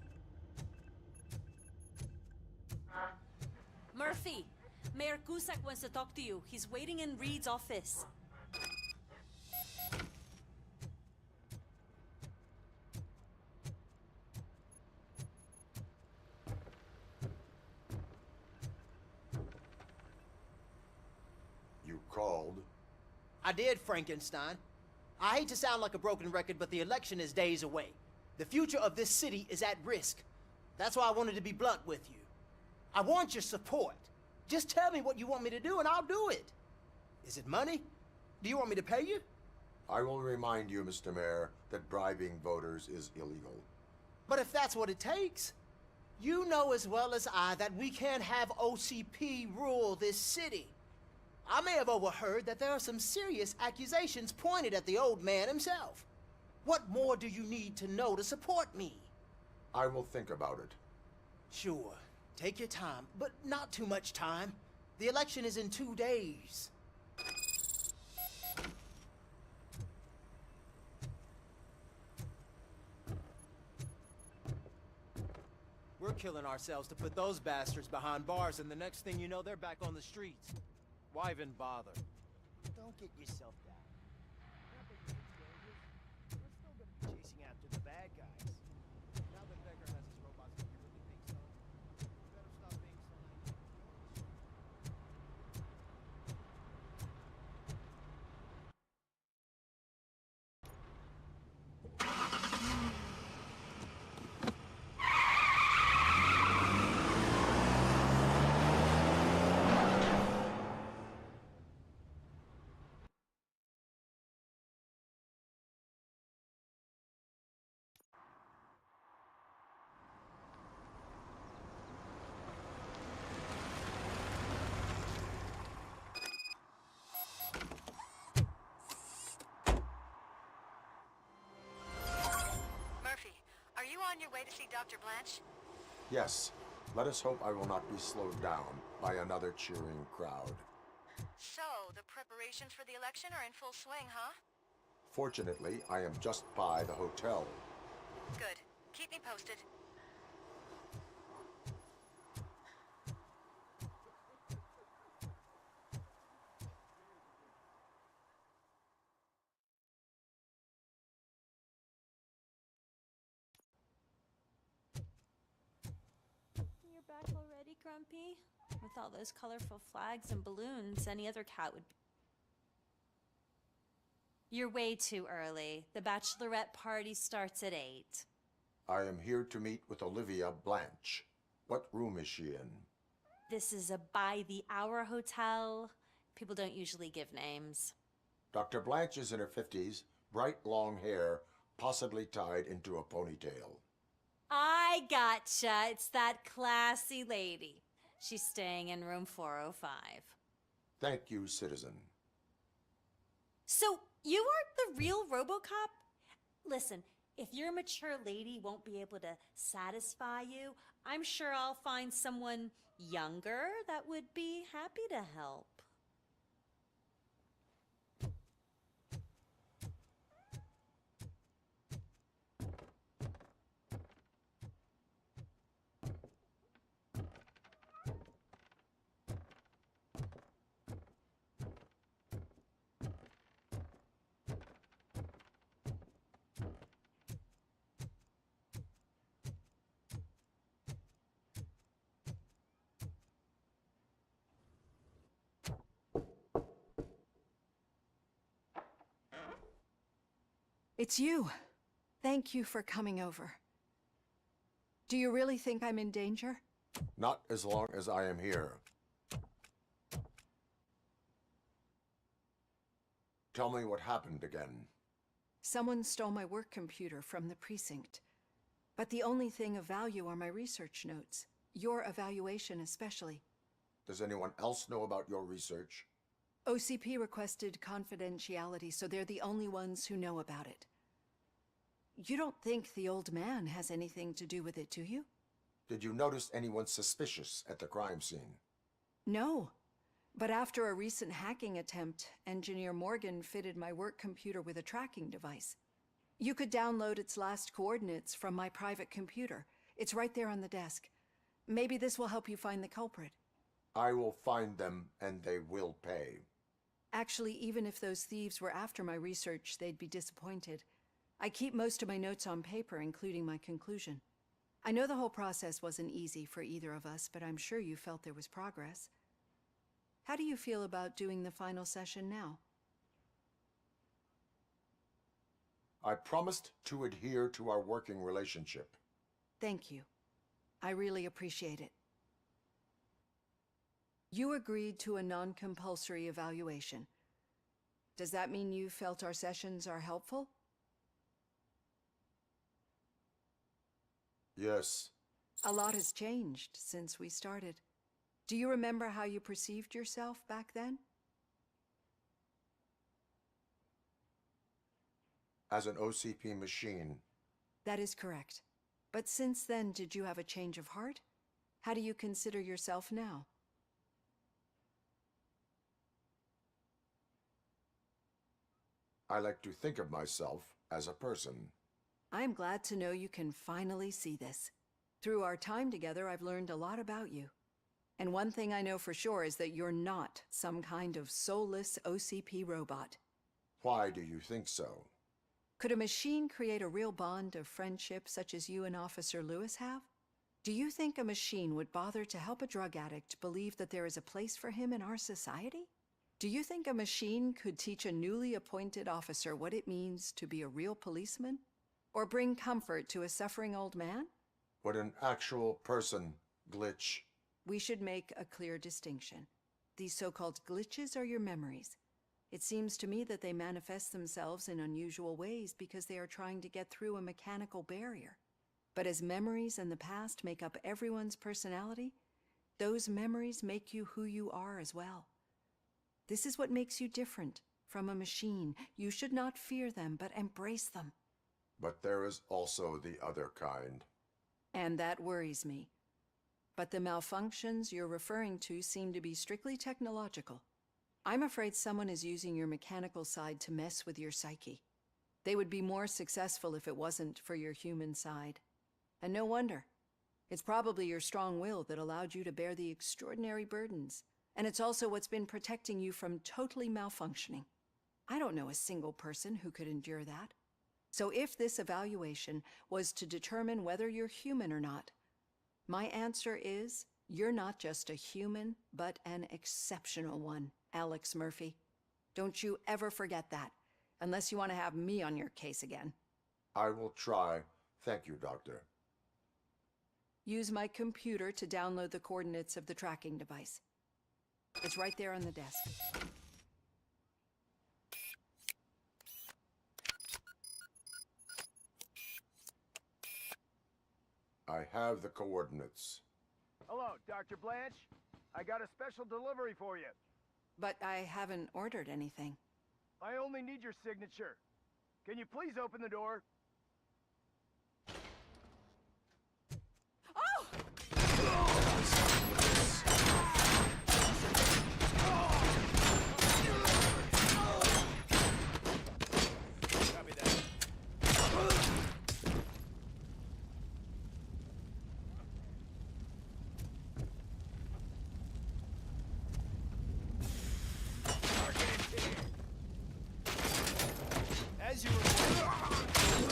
Murphy, Mayor Cusack wants to talk to you. He's waiting in Reed's office. You called? I did, Frankenstein. I hate to sound like a broken record, but the election is days away. The future of this city is at risk. That's why I wanted to be blunt with you. I want your support. Just tell me what you want me to do and I'll do it. Is it money? Do you want me to pay you? I will remind you, Mr. Mayor, that bribing voters is illegal. But if that's what it takes, you know as well as I that we can't have OCP rule this city. I may have overheard that there are some serious accusations pointed at the old man himself. What more do you need to know to support me? I will think about it. Sure. Take your time, but not too much time. The election is in 2 days. We're killing ourselves to put those bastards behind bars, and the next thing you know, they're back on the streets. Why even bother? Don't get yourself down. We're still gonna be chasing after the bad guys. Now that Becker has his robots, do you really think so? You better stop being so naive. Are you on your way to see Dr. Blanche? Yes. Let us hope I will not be slowed down by another cheering crowd. So, the preparations for the election are in full swing, huh? Fortunately, I am just by the hotel. Good. Keep me posted. You're back already, Grumpy? With all those colorful flags and balloons, any other cat would... You're way too early. The bachelorette party starts at 8. I am here to meet with Olivia Blanche. What room is she in? This is a by-the-hour hotel. People don't usually give names. Dr. Blanche is in her 50s, bright long hair, possibly tied into a ponytail. I gotcha. It's that classy lady. She's staying in room 405. Thank you, citizen. So, you aren't the real Robocop? Listen, if your mature lady won't be able to satisfy you, I'm sure I'll find someone younger that would be happy to help. It's you. Thank you for coming over. Do you really think I'm in danger? Not as long as I am here. Tell me what happened again. Someone stole my work computer from the precinct. But the only thing of value are my research notes. Your evaluation especially. Does anyone else know about your research? OCP requested confidentiality, so they're the only ones who know about it. You don't think the old man has anything to do with it, do you? Did you notice anyone suspicious at the crime scene? No. But after a recent hacking attempt, Engineer Morgan fitted my work computer with a tracking device. You could download its last coordinates from my private computer. It's right there on the desk. Maybe this will help you find the culprit. I will find them, and they will pay. Actually, even if those thieves were after my research, they'd be disappointed. I keep most of my notes on paper, including my conclusion. I know the whole process wasn't easy for either of us, but I'm sure you felt there was progress. How do you feel about doing the final session now? I promised to adhere to our working relationship. Thank you. I really appreciate it. You agreed to a non-compulsory evaluation. Does that mean you felt our sessions are helpful? Yes. A lot has changed since we started. Do you remember how you perceived yourself back then? As an OCP machine. That is correct. But since then, did you have a change of heart? How do you consider yourself now? I like to think of myself as a person. I'm glad to know you can finally see this. Through our time together, I've learned a lot about you. And one thing I know for sure is that you're not some kind of soulless OCP robot. Why do you think so? Could a machine create a real bond of friendship such as you and Officer Lewis have? Do you think a machine would bother to help a drug addict believe that there is a place for him in our society? Do you think a machine could teach a newly appointed officer what it means to be a real policeman? Or bring comfort to a suffering old man? Would an actual person glitch? We should make a clear distinction. These so-called glitches are your memories. It seems to me that they manifest themselves in unusual ways because they are trying to get through a mechanical barrier. But as memories and the past make up everyone's personality, those memories make you who you are as well. This is what makes you different from a machine. You should not fear them, but embrace them. But there is also the other kind. And that worries me. But the malfunctions you're referring to seem to be strictly technological. I'm afraid someone is using your mechanical side to mess with your psyche. They would be more successful if it wasn't for your human side. And no wonder. It's probably your strong will that allowed you to bear the extraordinary burdens. And it's also what's been protecting you from totally malfunctioning. I don't know a single person who could endure that. So if this evaluation was to determine whether you're human or not, my answer is, you're not just a human, but an exceptional one, Alex Murphy. Don't you ever forget that, unless you want to have me on your case again. I will try. Thank you, Doctor. Use my computer to download the coordinates of the tracking device. It's right there on the desk. I have the coordinates. Hello, Dr. Blanche. I got a special delivery for you. But I haven't ordered anything. I only need your signature. Can you please open the door? As you were...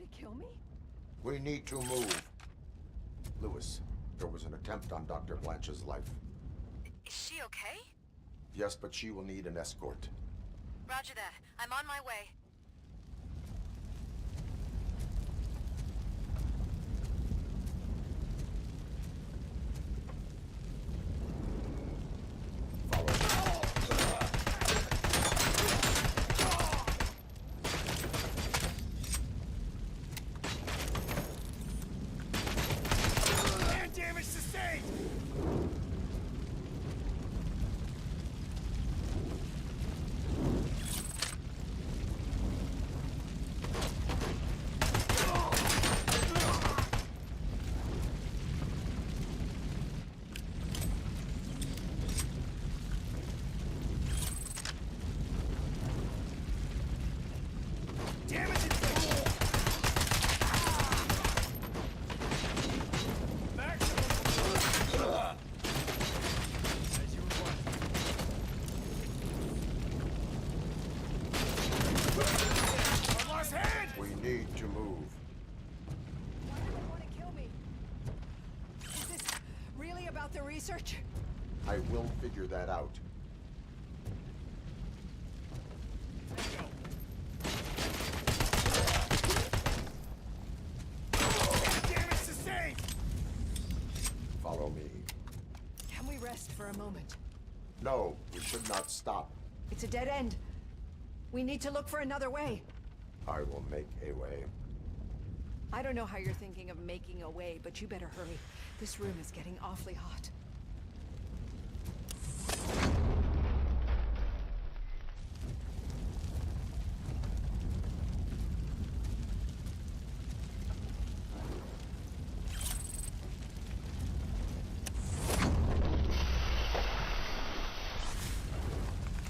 to kill me? We need to move. Lewis, there was an attempt on Dr. Blanche's life. Is she okay? Yes, but she will need an escort. Roger that. I'm on my way. Damage sustained! Damage inflicted! We need to move. Why do they want to kill me? Is this really about the research? I will figure that out. Damage sustained! Follow me. Can we rest for a moment? No, we should not stop. It's a dead end. We need to look for another way. I will make a way. I don't know how you're thinking of making a way, but you better hurry. This room is getting awfully hot.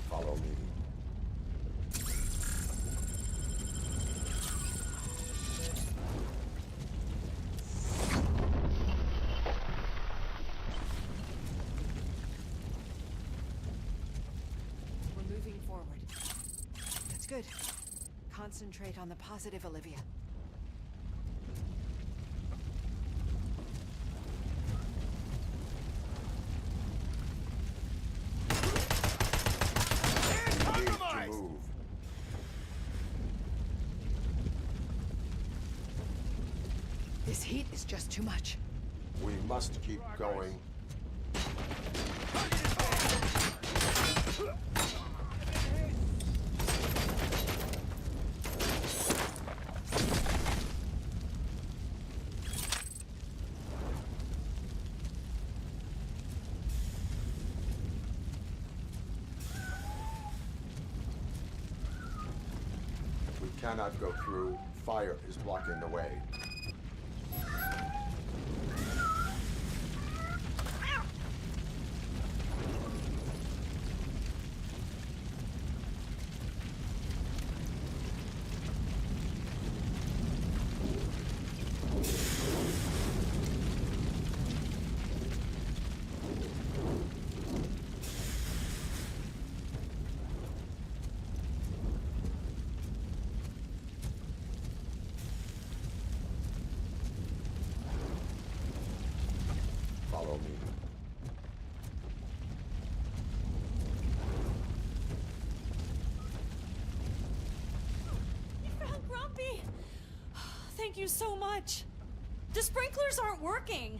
Follow me. We're moving forward. That's good. Concentrate on the positive, Olivia. We need to move. This heat is just too much. We must keep going. We cannot go through. Fire is blocking the way. Follow me. You found Grumpy! Thank you so much. The sprinklers aren't working.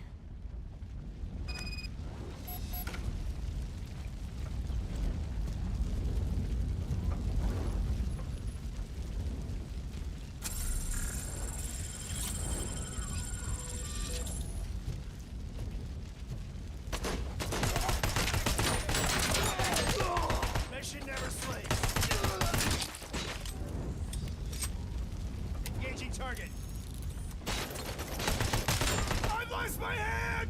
Mission never sleeps. Engaging target. I've lost my hand!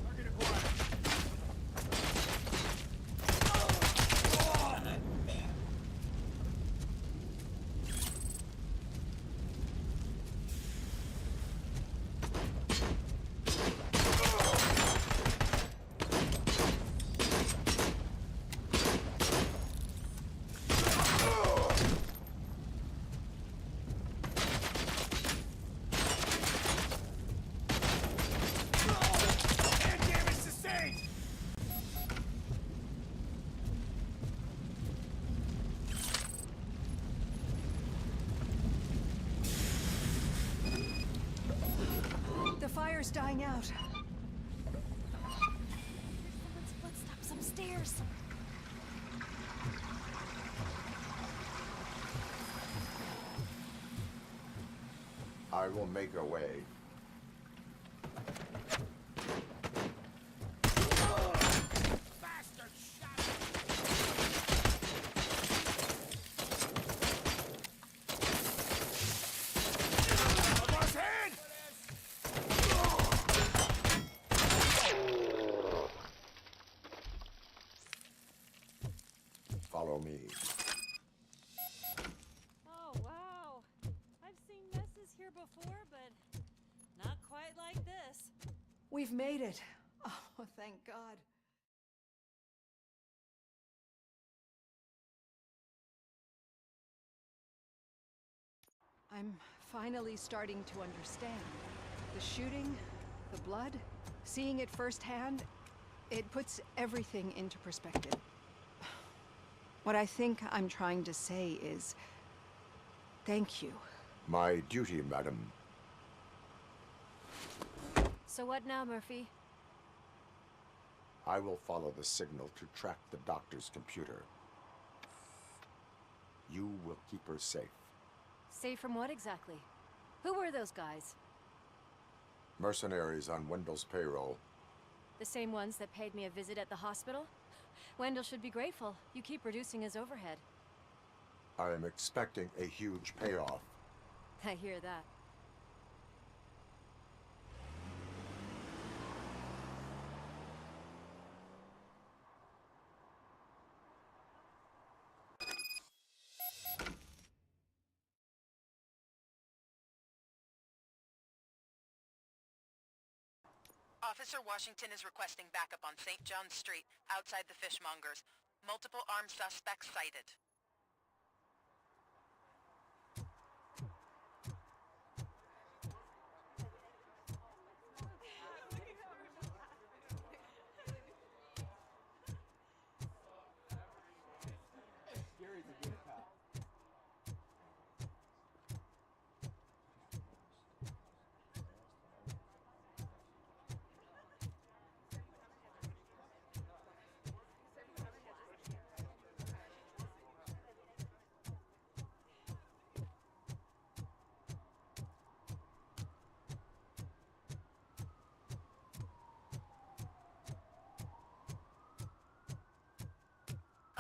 Target acquired. computer's dying out. Someone's footsteps upstairs. I will make a way. Follow me. Oh, wow. I've seen messes here before, but not quite like this. We've made it. Oh, thank God. I'm finally starting to understand. The shooting, the blood, seeing it firsthand, it puts everything into perspective. What I think I'm trying to say is, thank you. My duty, madam. So what now, Murphy? I will follow the signal to track the doctor's computer. You will keep her safe. Safe from what exactly? Who were those guys? Mercenaries on Wendell's payroll. The same ones that paid me a visit at the hospital? Wendell should be grateful. You keep reducing his overhead. I am expecting a huge payoff. I hear that. Officer Washington is requesting backup on St. John's Street, outside the fishmongers. Multiple armed suspects sighted.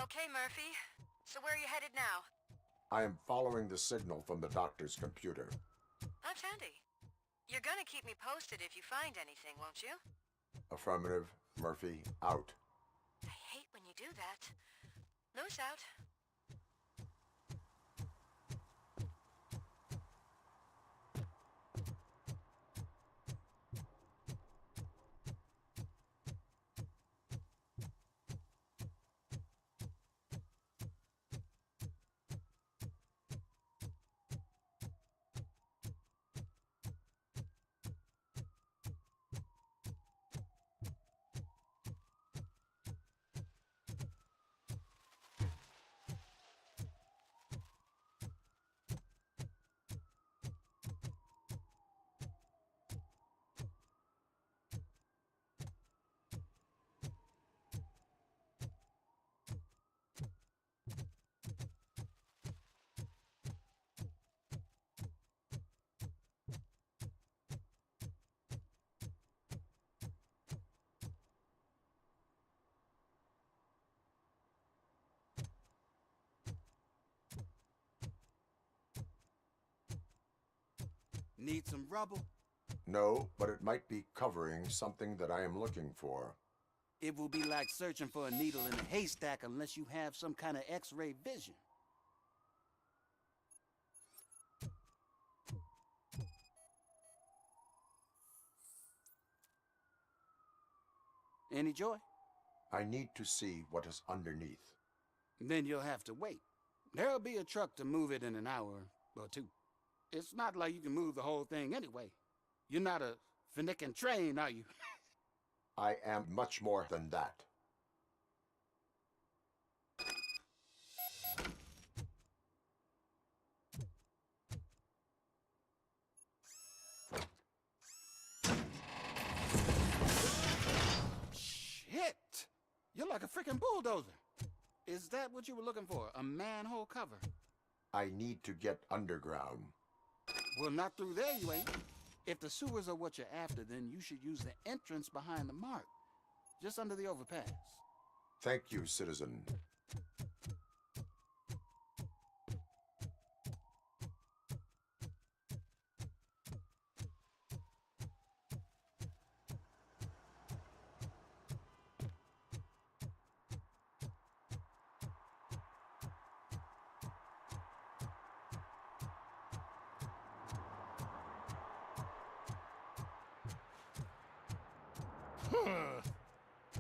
Okay, Murphy. So where are you headed now? I am following the signal from the doctor's computer. That's handy. You're gonna keep me posted if you find anything, won't you? Affirmative. Murphy, out. I hate when you do that. Loose out. Need some rubble? No, but it might be covering something that I am looking for. It will be like searching for a needle in a haystack unless you have some kind of X-ray vision. Any joy? I need to see what is underneath. Then you'll have to wait. There'll be a truck to move it in an hour or two. It's not like you can move the whole thing anyway. You're not a finicking train, are you? I am much more than that. You're like a freaking bulldozer. Is that what you were looking for? A manhole cover? I need to get underground. Well, not through there, you ain't. If the sewers are what you're after, then you should use the entrance behind the mark, just under the overpass. Thank you, citizen.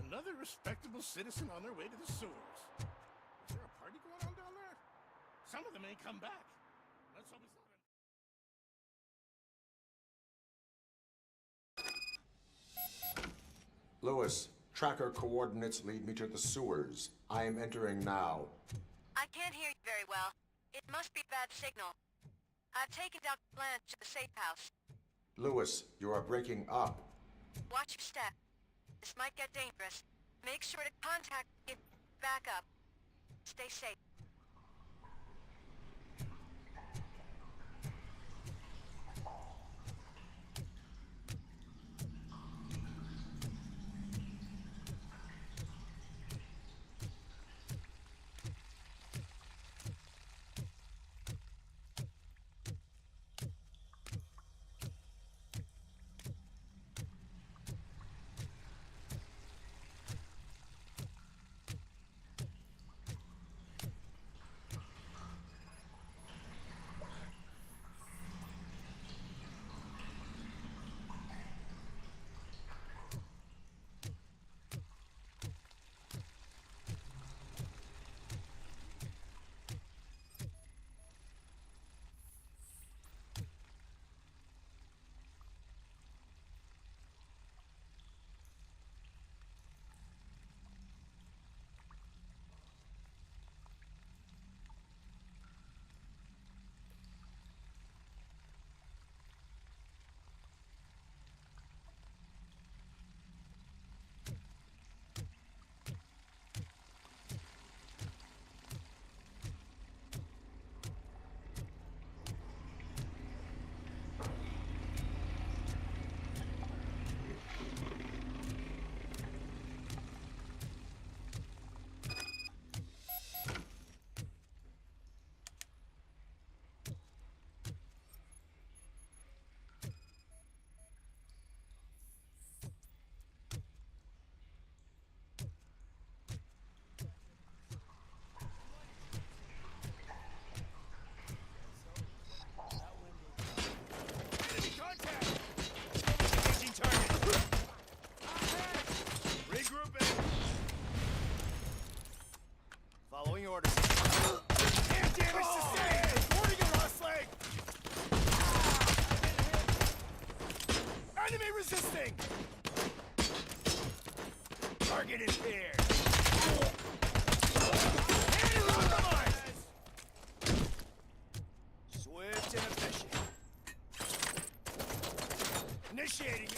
Another respectable citizen on their way to the sewers. Is there a party going on down there? Some of them ain't come back. Let's hope it's not. Lewis, tracker coordinates lead me to the sewers. I am entering now. I can't hear you very well. It must be a bad signal. I've taken Dr. Blanche to the safe house. Lewis, you are breaking up. Watch your step. This might get dangerous. Make sure to contact me back up. Stay safe. Following orders. Air damage sustained! Reporting a lost leg! Enemy resisting! Target impaired! Enemy compromised! Swift and efficient. Initiating.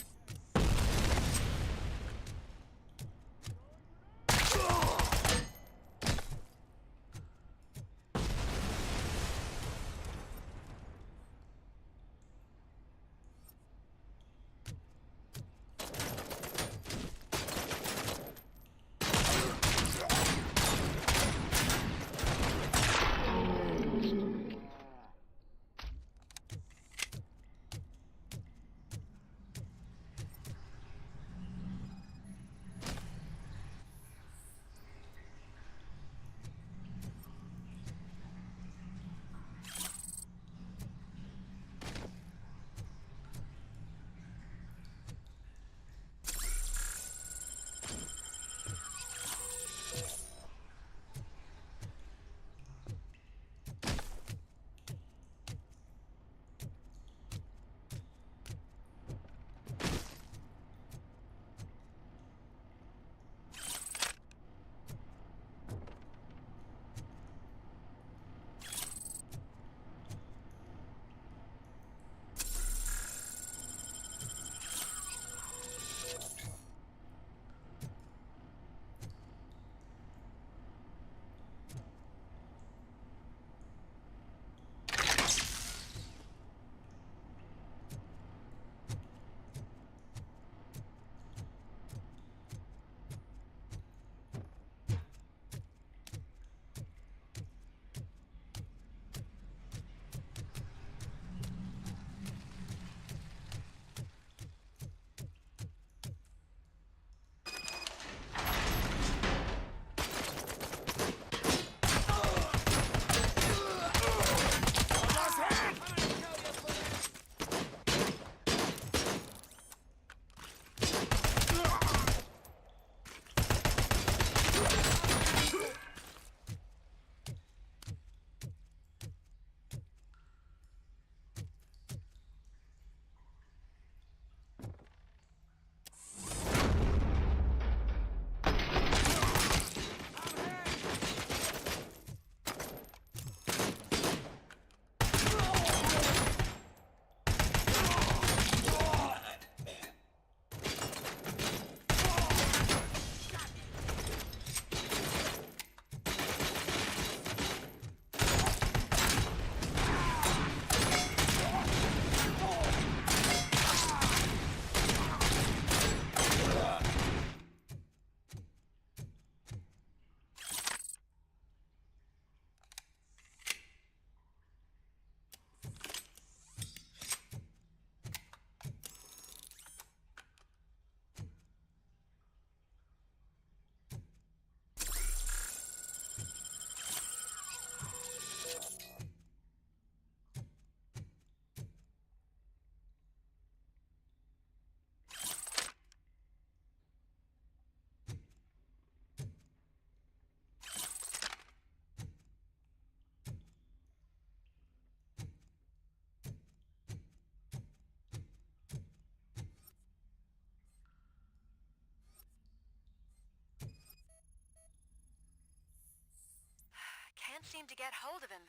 seem to get hold of him.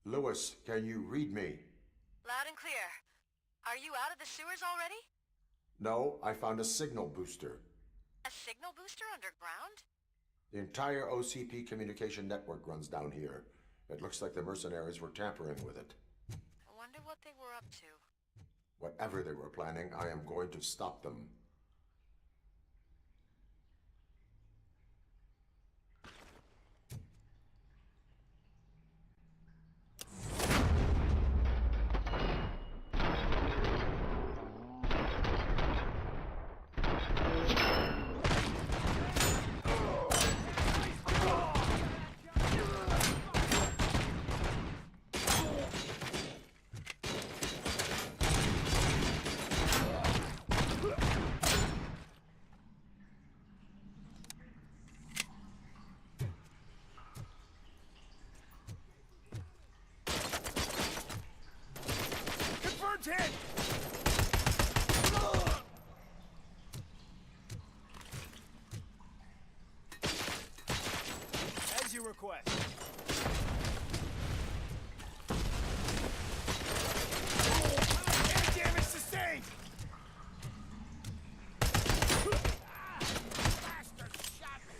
Lewis, can you read me? Loud and clear. Are you out of the sewers already? No, I found a signal booster. A signal booster underground? The entire OCP communication network runs down here. It looks like the mercenaries were tampering with it. I wonder what they were up to. Whatever they were planning, I am going to stop them. Hit! As you request. Air damage sustained! Bastard shot me!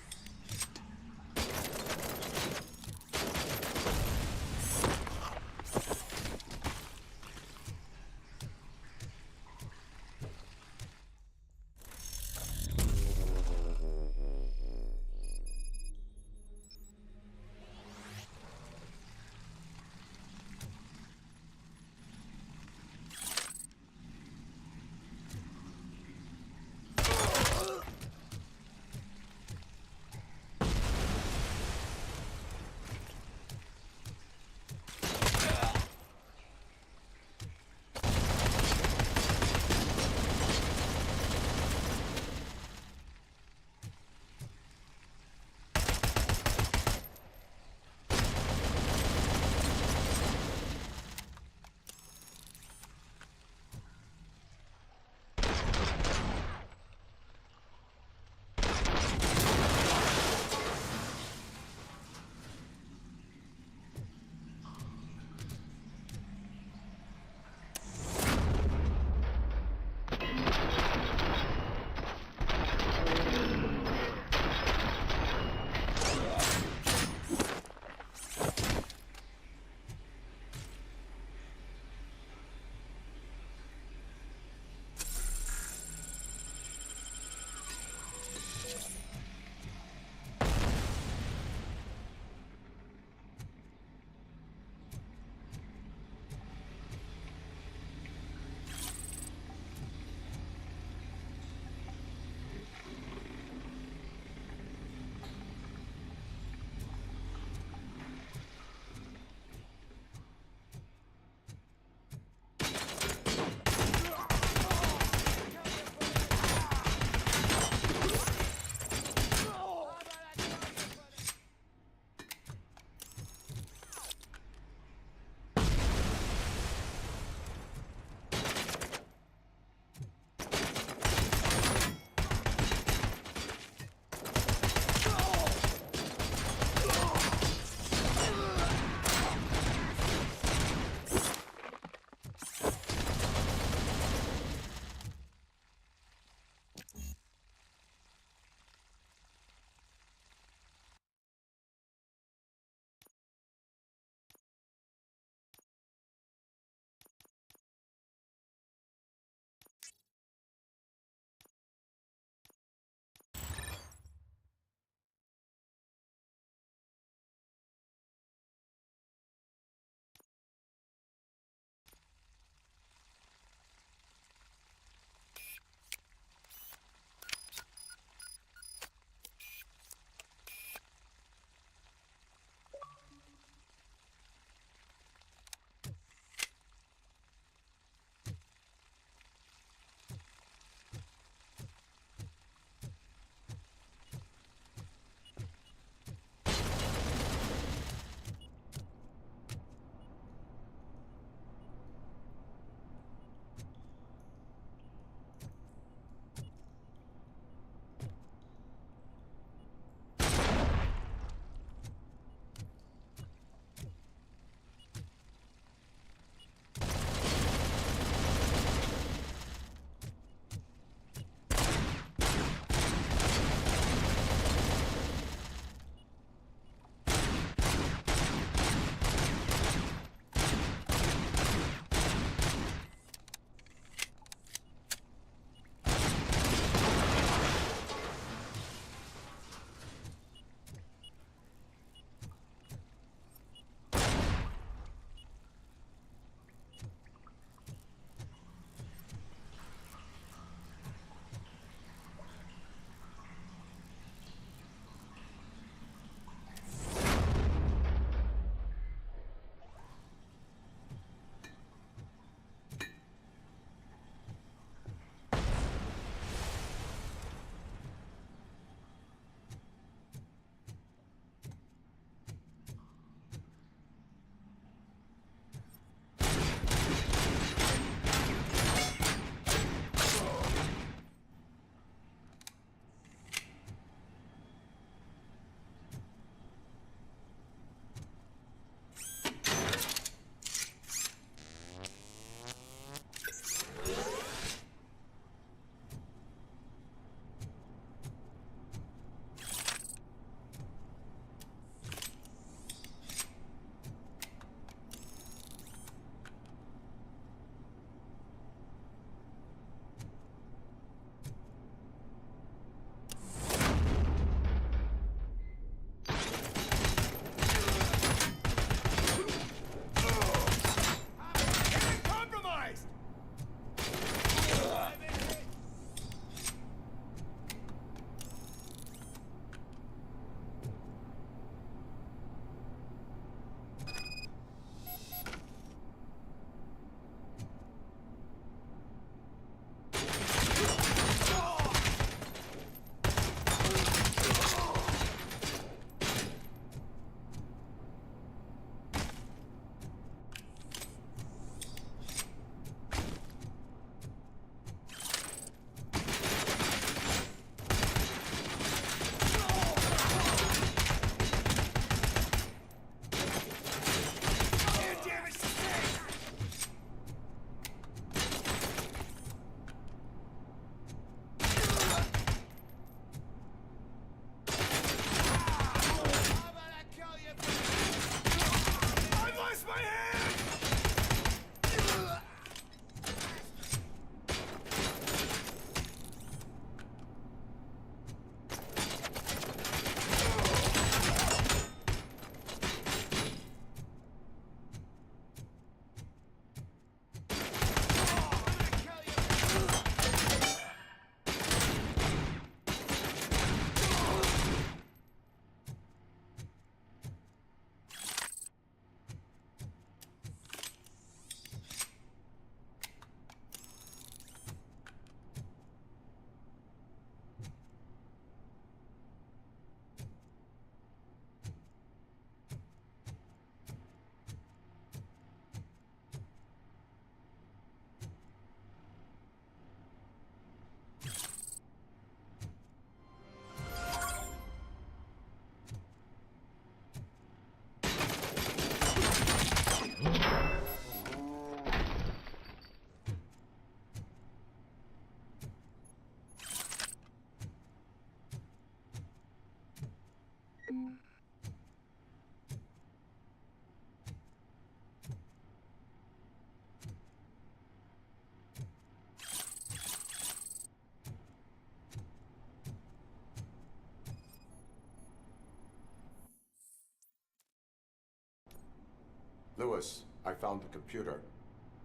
Lewis, I found the computer.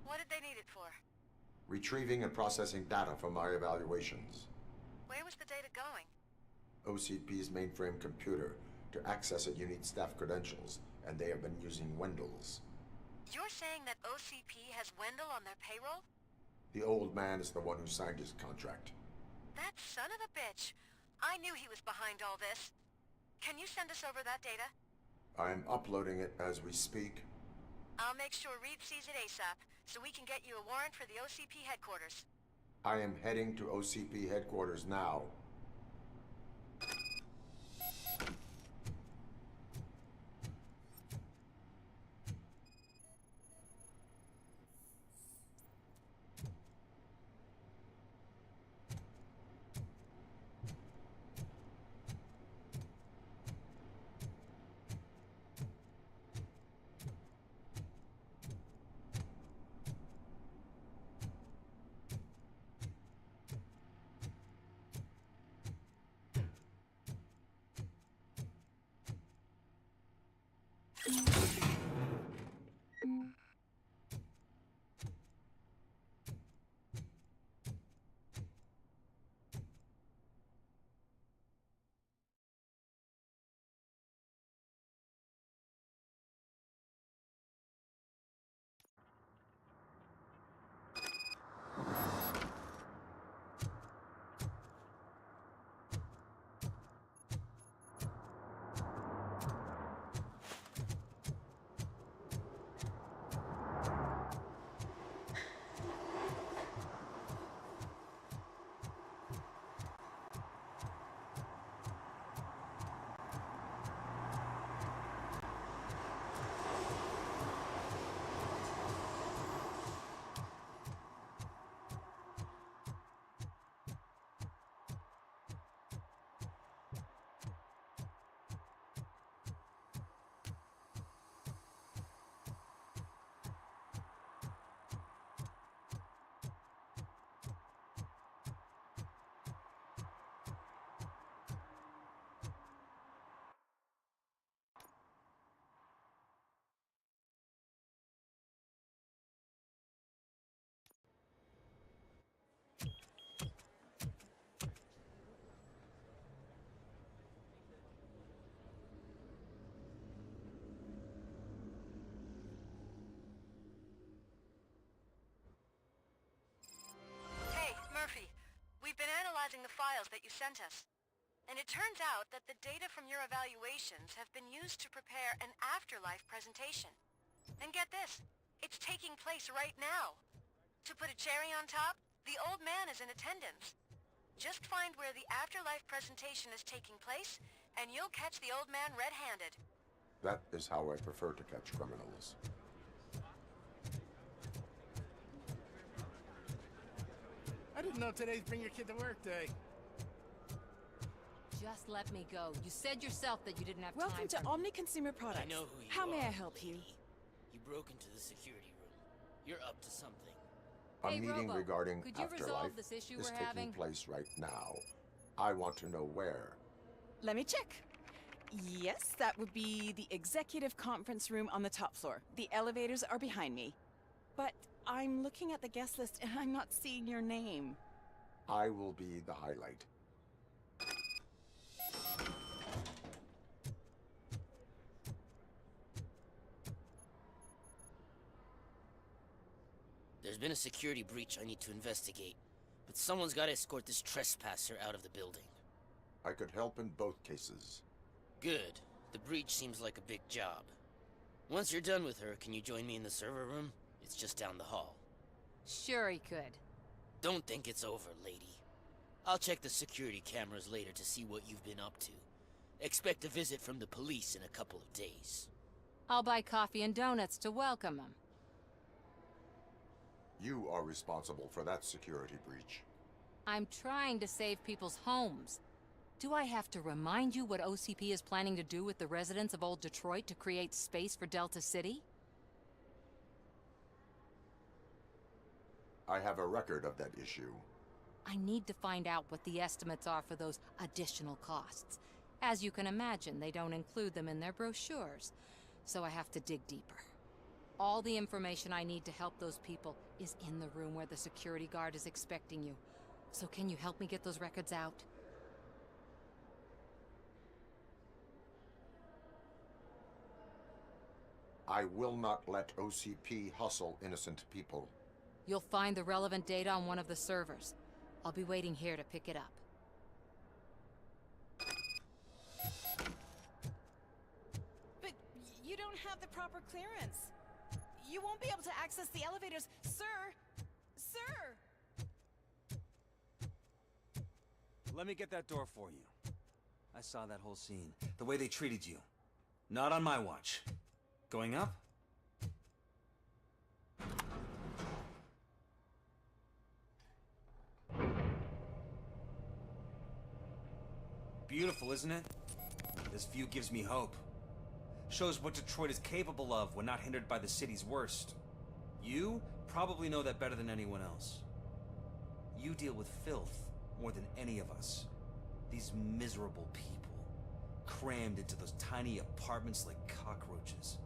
What did they need it for? Retrieving and processing data from our evaluations. Where was the data going? OCP's mainframe computer. To access it, you need staff credentials, and they have been using Wendell's. You're saying that OCP has Wendell on their payroll? The old man is the one who signed his contract. That son of a bitch. I knew he was behind all this. Can you send us over that data? I'm uploading it as we speak. I'll make sure Reed sees it ASAP, so we can get you a warrant for the OCP headquarters. I am heading to OCP headquarters now. We've been analyzing the files that you sent us. And it turns out that the data from your evaluations have been used to prepare an afterlife presentation. And get this, it's taking place right now. To put a cherry on top, the old man is in attendance. Just find where the afterlife presentation is taking place, and you'll catch the old man red-handed. That is how I prefer to catch criminals. I didn't know today's Bring Your Kid to Work Day. Just let me go. You said yourself that you didn't have Welcome time to Omni Consumer Products. I know who you How are, may I help you? You broke into the security room. You're up to something. A Hey, meeting Robo, regarding could you afterlife resolve this issue is we're taking having? place right now. I want to know where. Let me check. Yes, that would be the executive conference room on the top floor. The elevators are behind me. But I'm looking at the guest list and I'm not seeing your name. I will be the highlight. There's been a security breach I need to investigate, but someone's got to escort this trespasser out of the building. I could help in both cases. Good. The breach seems like a big job. Once you're done with her, can you join me in the server room? It's just down the hall. Sure he could. Don't think it's over, lady. I'll check the security cameras later to see what you've been up to. Expect a visit from the police in a couple of days. I'll buy coffee and donuts to welcome him. You are responsible for that security breach. I'm trying to save people's homes. Do I have to remind you what OCP is planning to do with the residents of Old Detroit to create space for Delta City? I have a record of that issue. I need to find out what the estimates are for those additional costs. As you can imagine, they don't include them in their brochures, so I have to dig deeper. All the information I need to help those people is in the room where the security guard is expecting you. So can you help me get those records out? I will not let OCP hustle innocent people. You'll find the relevant data on one of the servers. I'll be waiting here to pick it up. But you don't have the proper clearance. You won't be able to access the elevators, sir! Sir! Let me get that door for you. I saw that whole scene. The way they treated you. Not on my watch. Going up? Beautiful, isn't it? This view gives me hope. Shows what Detroit is capable of when not hindered by the city's worst. You probably know that better than anyone else. You deal with filth more than any of us. These miserable people, crammed into those tiny apartments like cockroaches.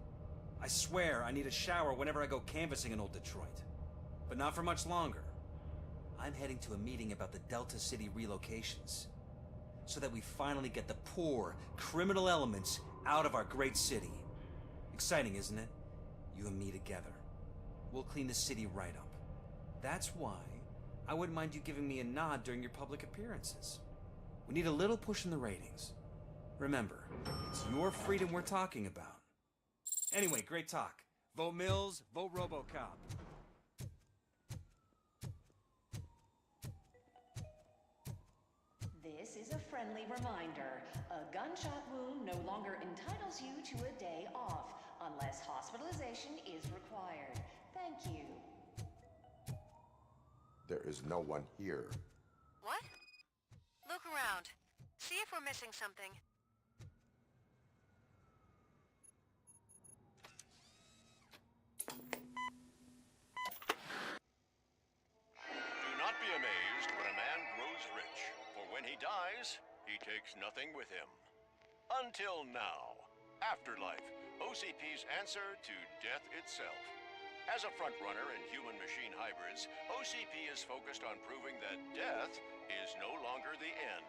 I swear I need a shower whenever I go canvassing in old Detroit. But not for much longer. I'm heading to a meeting about the Delta City relocations, so that we finally get the poor, criminal elements out of our great city. Exciting, isn't it? You and me together. We'll clean the city right up. That's why I wouldn't mind you giving me a nod during your public appearances. We need a little push in the ratings. Remember, it's your freedom we're talking about. Anyway, great talk. Vote Mills, vote Robocop. This is a friendly reminder. A gunshot wound no longer entitles you to a day off, unless hospitalization is required. Thank you. There is no one here. What? Look around. See if we're missing something. Do not be amazed when a man grows rich, for when he dies, he takes nothing with him. Until now. Afterlife, OCP's answer to death itself. As a frontrunner in human-machine hybrids, OCP is focused on proving that death is no longer the end.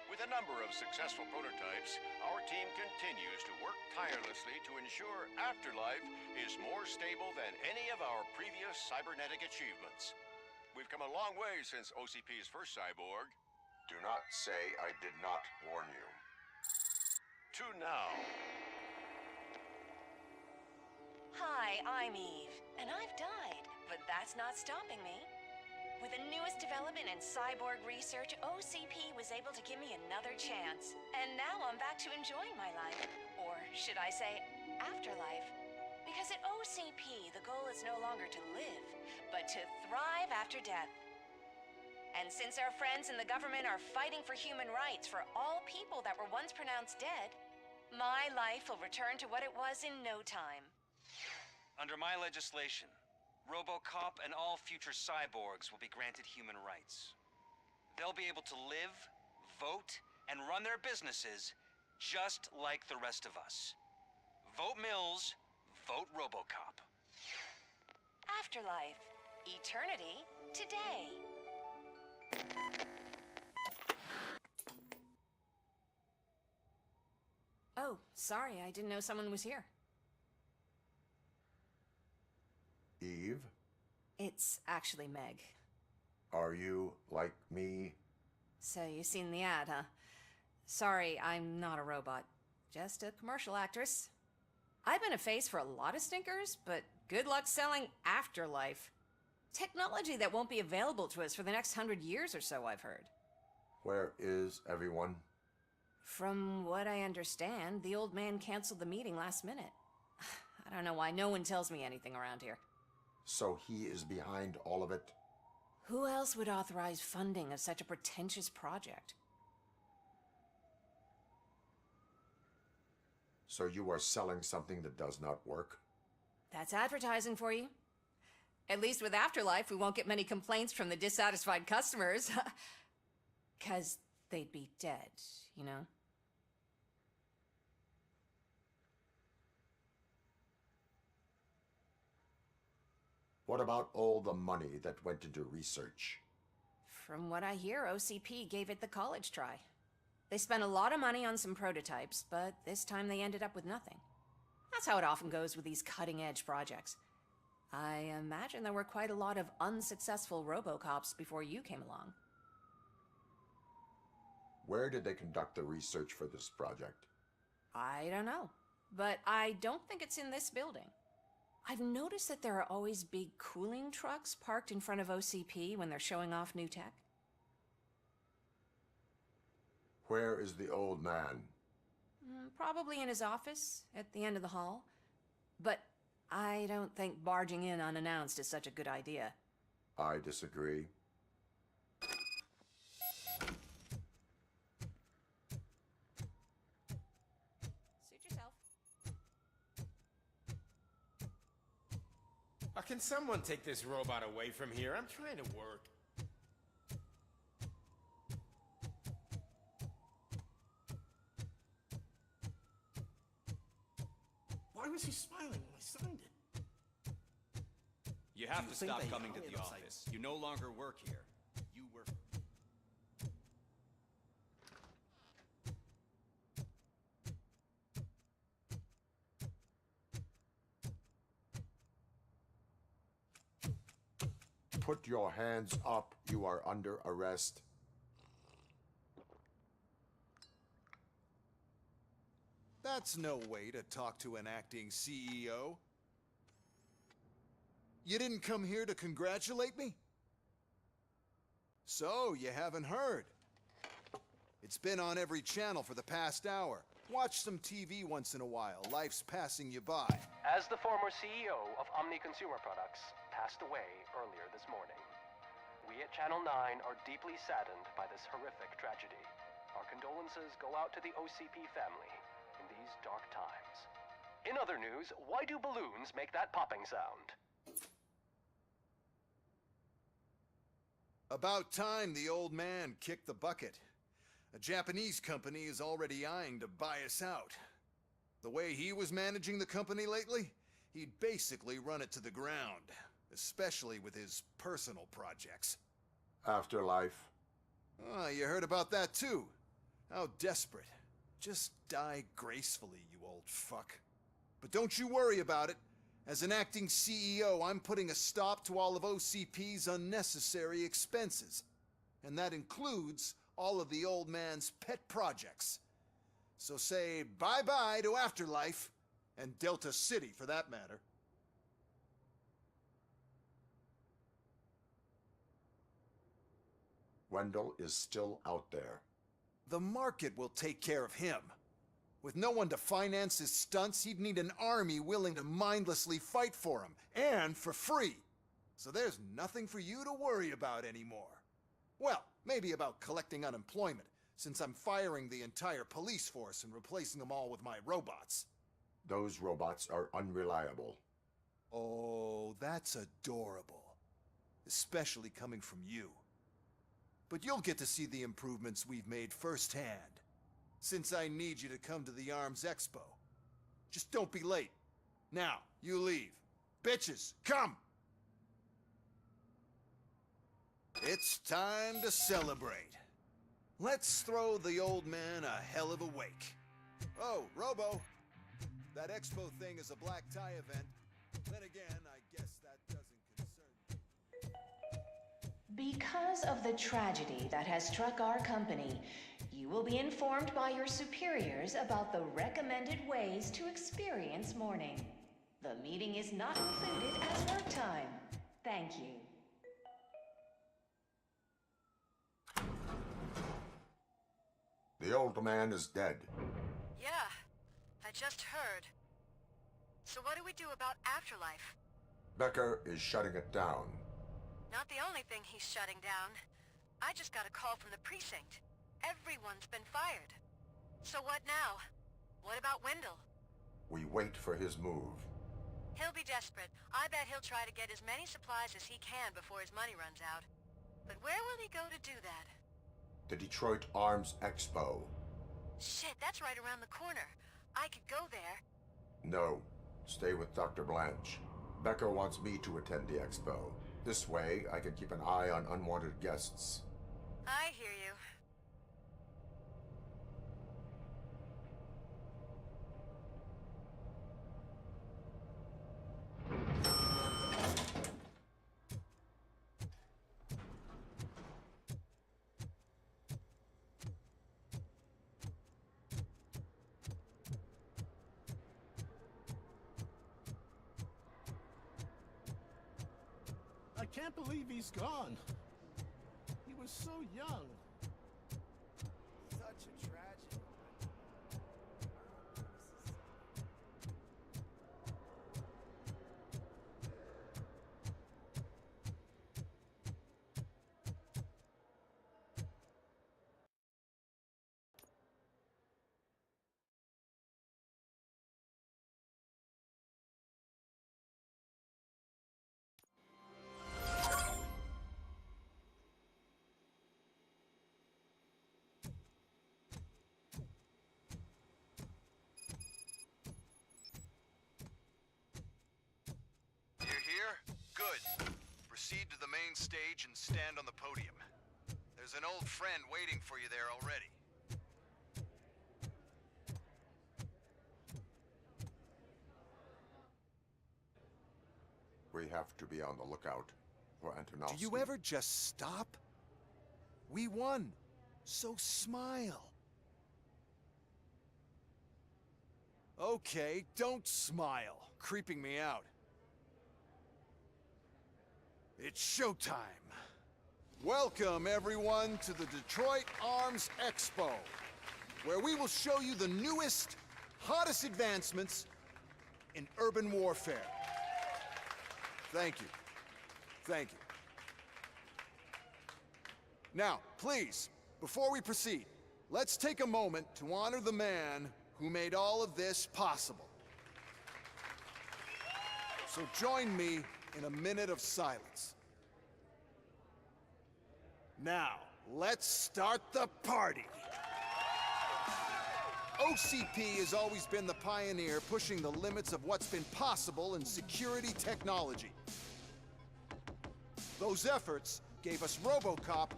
With a number of successful prototypes, our team continues to work tirelessly to ensure Afterlife is more stable than any of our previous cybernetic achievements. We've come a long way since OCP's first cyborg. Do not say I did not warn you. To now. Hi, I'm Eve, and I've died, but that's not stopping me. With the newest development in cyborg research, OCP was able to give me another chance. And now I'm back to enjoying my life. Or should I say, afterlife? Because at OCP, the goal is no longer to live, but to thrive after death. And since our friends in the government are fighting for human rights for all people that were once pronounced dead, my life will return to what it was in no time. Under my legislation, Robocop and all future cyborgs will be granted human rights. They'll be able to live, vote, and run their businesses just like the rest of us. Vote Mills, vote Robocop. Afterlife. Eternity today. Oh, sorry, I didn't know someone was here. Eve? It's actually Meg. Are you like me? So you've seen the ad, huh? Sorry, I'm not a robot. Just a commercial actress. I've been a face for a lot of stinkers, but good luck selling Afterlife. Technology that won't be available to us for the next 100 years or so, I've heard. Where is everyone? From what I understand, the old man canceled the meeting last minute. I don't know why no one tells me anything around here. So he is behind all of it? Who else would authorize funding of such a pretentious project? So you are selling something that does not work? That's advertising for you. At least with Afterlife, we won't get many complaints from the dissatisfied customers. 'Cause they'd be dead, you know? What about all the money that went into research? From what I hear, OCP gave it the college try. They spent a lot of money on some prototypes, but this time they ended up with nothing. That's how it often goes with these cutting-edge projects. I imagine there were quite a lot of unsuccessful Robocops before you came along. Where did they conduct the research for this project? I don't know, but I don't think it's in this building. I've noticed that there are always big cooling trucks parked in front of OCP when they're showing off new tech. Where is the old man? Probably in his office, at the end of the hall. But I don't think barging in unannounced is such a good idea. I disagree. Suit yourself. Can someone take this robot away from here? I'm trying to work. Why was he smiling when I signed it? You have to think stop they coming to hired the us, like- office. You no longer work here. You work. Put your hands up. You are under arrest. That's no way to talk to an acting CEO. You didn't come here to congratulate me? So, you haven't heard. It's been on every channel for the past hour. Watch some TV once in a while. Life's passing you by. As the former CEO of Omni Consumer Products passed away earlier this morning, we at Channel 9 are deeply saddened by this horrific tragedy. Our condolences go out to the OCP family in these dark times. In other news, why do balloons make that popping sound? About time the old man kicked the bucket. A Japanese company is already eyeing to buy us out. The way he was managing the company lately, he'd basically run it to the ground, especially with his personal projects. Afterlife. Ah, you heard about that too. How desperate. Just die gracefully, you old fuck. But don't you worry about it. As an acting CEO, I'm putting a stop to all of OCP's unnecessary expenses. And that includes all of the old man's pet projects. So say bye-bye to Afterlife, and Delta City for that matter. Wendell is still out there. The market will take care of him. With no one to finance his stunts, he'd need an army willing to mindlessly fight for him, and for free. So there's nothing for you to worry about anymore. Well, maybe about collecting unemployment, since I'm firing the entire police force and replacing them all with my robots. Those robots are unreliable. Oh, that's adorable. Especially coming from you. But you'll get to see the improvements we've made firsthand. Since I need you to come to the Arms Expo. Just don't be late. Now, you leave. Bitches, come! It's time to celebrate. Let's throw the old man a hell of a wake. Oh, Robo, that expo thing is a black tie event. Then again, I guess that doesn't concern me. Because of the tragedy that has struck our company, you will be informed by your superiors about the recommended ways to experience mourning. The meeting is not included as work time. Thank you. The old man is dead. Yeah, I just heard. So what do we do about Afterlife? Becker is shutting it down. Not the only thing he's shutting down. I just got a call from the precinct. Everyone's been fired. So what now? What about Wendell? We wait for his move. He'll be desperate. I bet he'll try to get as many supplies as he can before his money runs out. But where will he go to do that? The Detroit Arms Expo. Shit, that's right around the corner. I could go there. No. Stay with Dr. Blanche. Becca wants me to attend the expo. This way, I can keep an eye on unwanted guests. I hear you. I can't believe he's gone. He was so young. Such a tragedy. You're here? Good. Proceed to the main stage and stand on the podium. There's an old friend waiting for you there already. We have to be on the lookout for Antonovsky. Do you ever just stop? We won, so smile. Okay, don't smile. Creeping me out. It's showtime. Welcome, everyone, to the Detroit Arms Expo, where we will show you the newest, hottest advancements in urban warfare. Thank you. Thank you. Now, please, before we proceed, let's take a moment to honor the man who made all of this possible. So join me in a minute of silence. Now, let's start the party. OCP has always been the pioneer pushing the limits of what's been possible in security technology. Those efforts gave us Robocop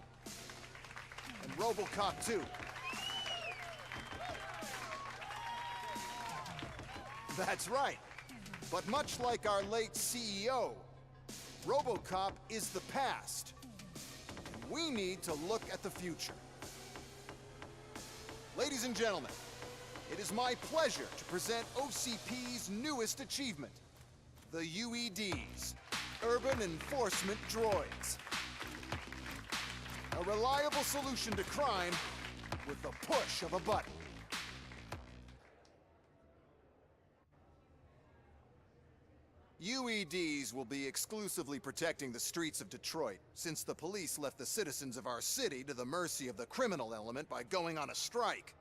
and Robocop 2. That's right. But much like our late CEO, Robocop is the past. We need to look at the future. Ladies and gentlemen, it is my pleasure to present OCP's newest achievement, the UEDs, Urban Enforcement Droids. A reliable solution to crime with the push of a button. UEDs will be exclusively protecting the streets of Detroit, since the police left the citizens of our city to the mercy of the criminal element by going on a strike.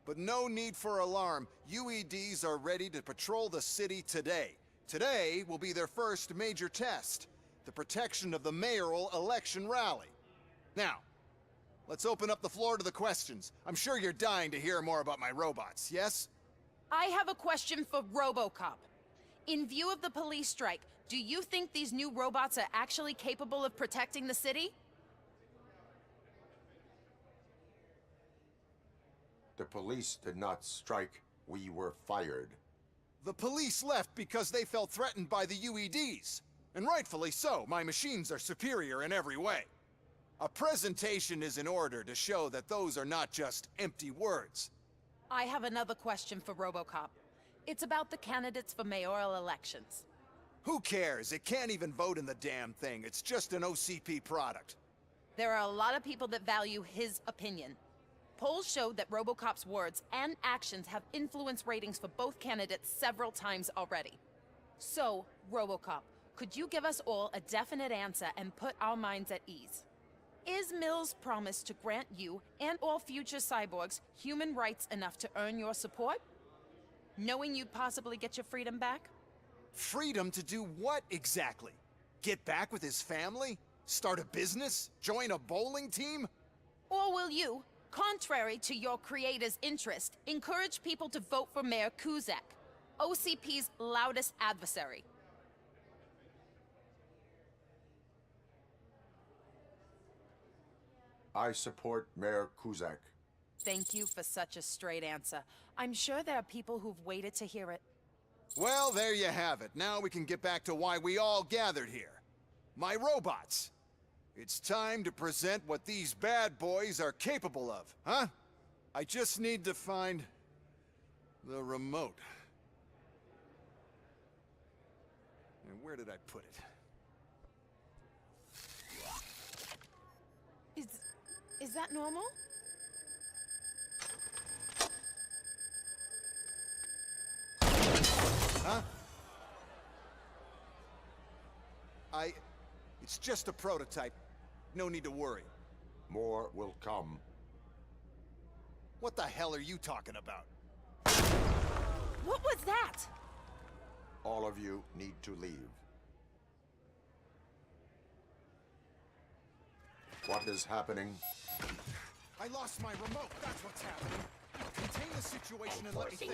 But no need for alarm. UEDs are ready to patrol the city today. Today will be their first major test, the protection of the mayoral election rally. Now, let's open up the floor to the questions. I'm sure you're dying to hear more about my robots, yes? I have a question for Robocop. In view of the police strike, do you think these new robots are actually capable of protecting the city? The police did not strike. We were fired. The police left because they felt threatened by the UEDs. And rightfully so. My machines are superior in every way. A presentation is in order to show that those are not just empty words. I have another question for Robocop. It's about the candidates for mayoral elections. Who cares? It can't even vote in the damn thing. It's just an OCP product. There are a lot of people that value his opinion. Polls showed that Robocop's words and actions have influenced ratings for both candidates several times already. So, Robocop, could you give us all a definite answer and put our minds at ease? Is Mills' promise to grant you and all future cyborgs human rights enough to earn your support? Knowing you'd possibly get your freedom back? Freedom to do what exactly? Get back with his family? Start a business? Join a bowling team? Or will you, contrary to your creator's interest, encourage people to vote for Mayor Kuzak, OCP's loudest adversary? I support Mayor Kuzak. Thank you for such a straight answer. I'm sure there are people who've waited to hear it. Well, there you have it. Now we can get back to why we all gathered here. My robots. It's time to present what these bad boys are capable of, huh? I just need to find the remote. And where did I put it? Is that normal? Huh? It's just a prototype. No need to worry. More will come. What the hell are you talking about? What was that? All of you need to leave. What is happening? I lost my remote. That's what's happening. Contain the situation and let me think.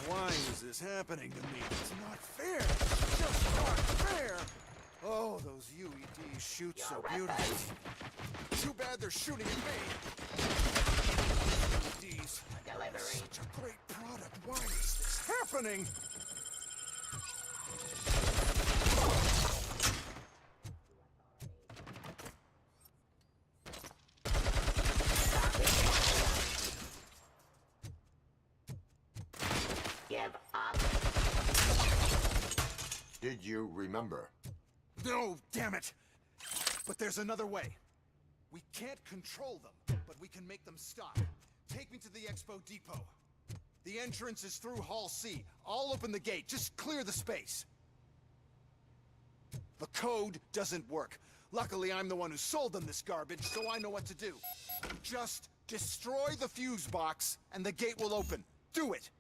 Why is this happening to me? It's not fair. It's just not fair. Oh, those UEDs shoot so beautifully. Too bad they're shooting at me. UEDs. Such a great product. Why is this happening? Did you remember? No, damn it! But there's another way. We can't control them, but we can make them stop. Take me to the Expo Depot. The entrance is through Hall C. I'll open the gate. Just clear the space. The code doesn't work. Luckily, I'm the one who sold them this garbage, so I know what to do. Just destroy the fuse box, and the gate will open. Do it!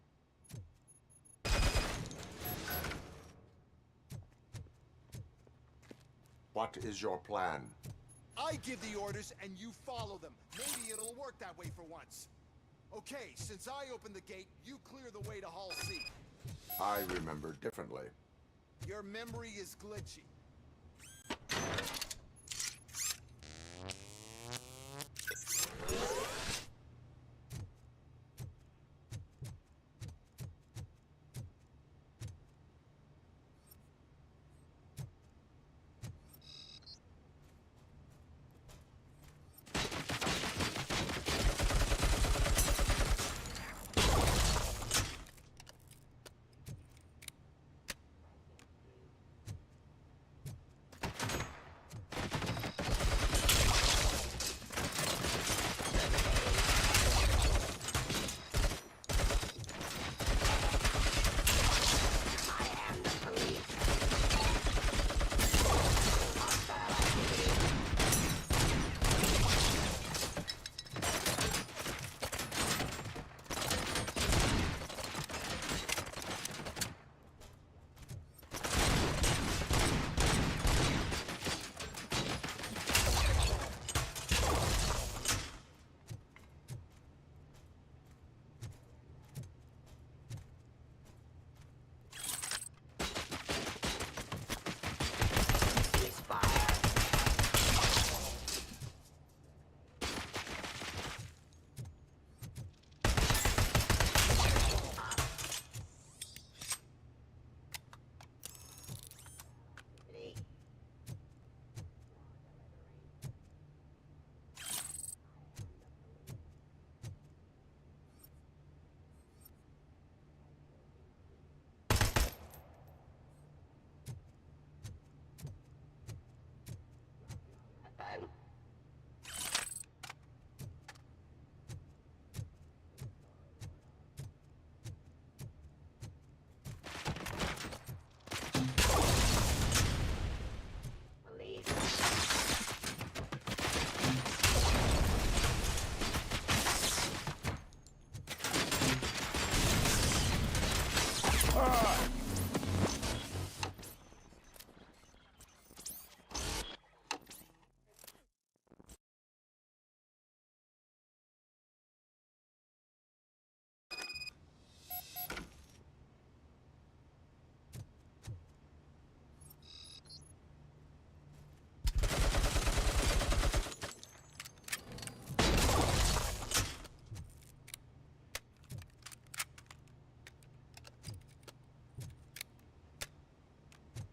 What is your plan? I give the orders, and you follow them. Maybe it'll work that way for once. Okay, since I opened the gate, you clear the way to Hall C. I remember differently. Your memory is glitchy.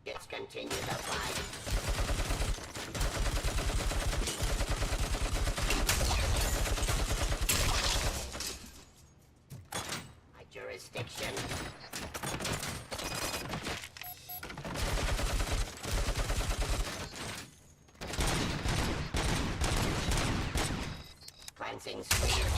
Let's continue the fight. My jurisdiction. Cleansing sphere.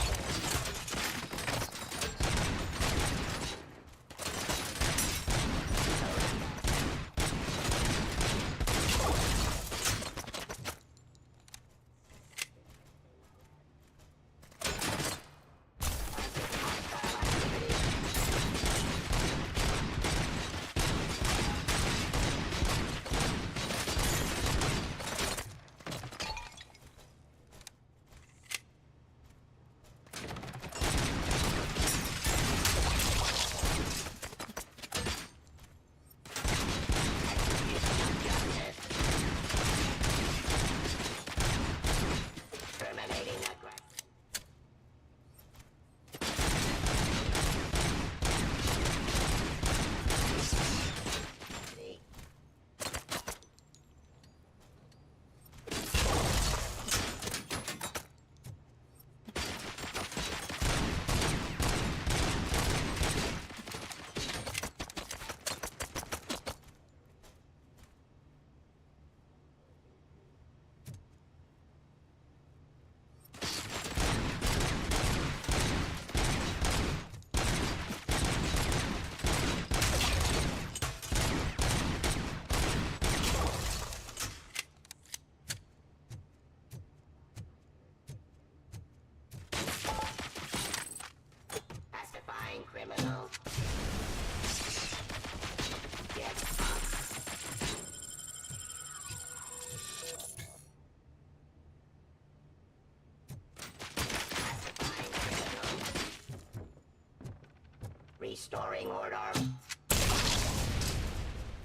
Restoring order.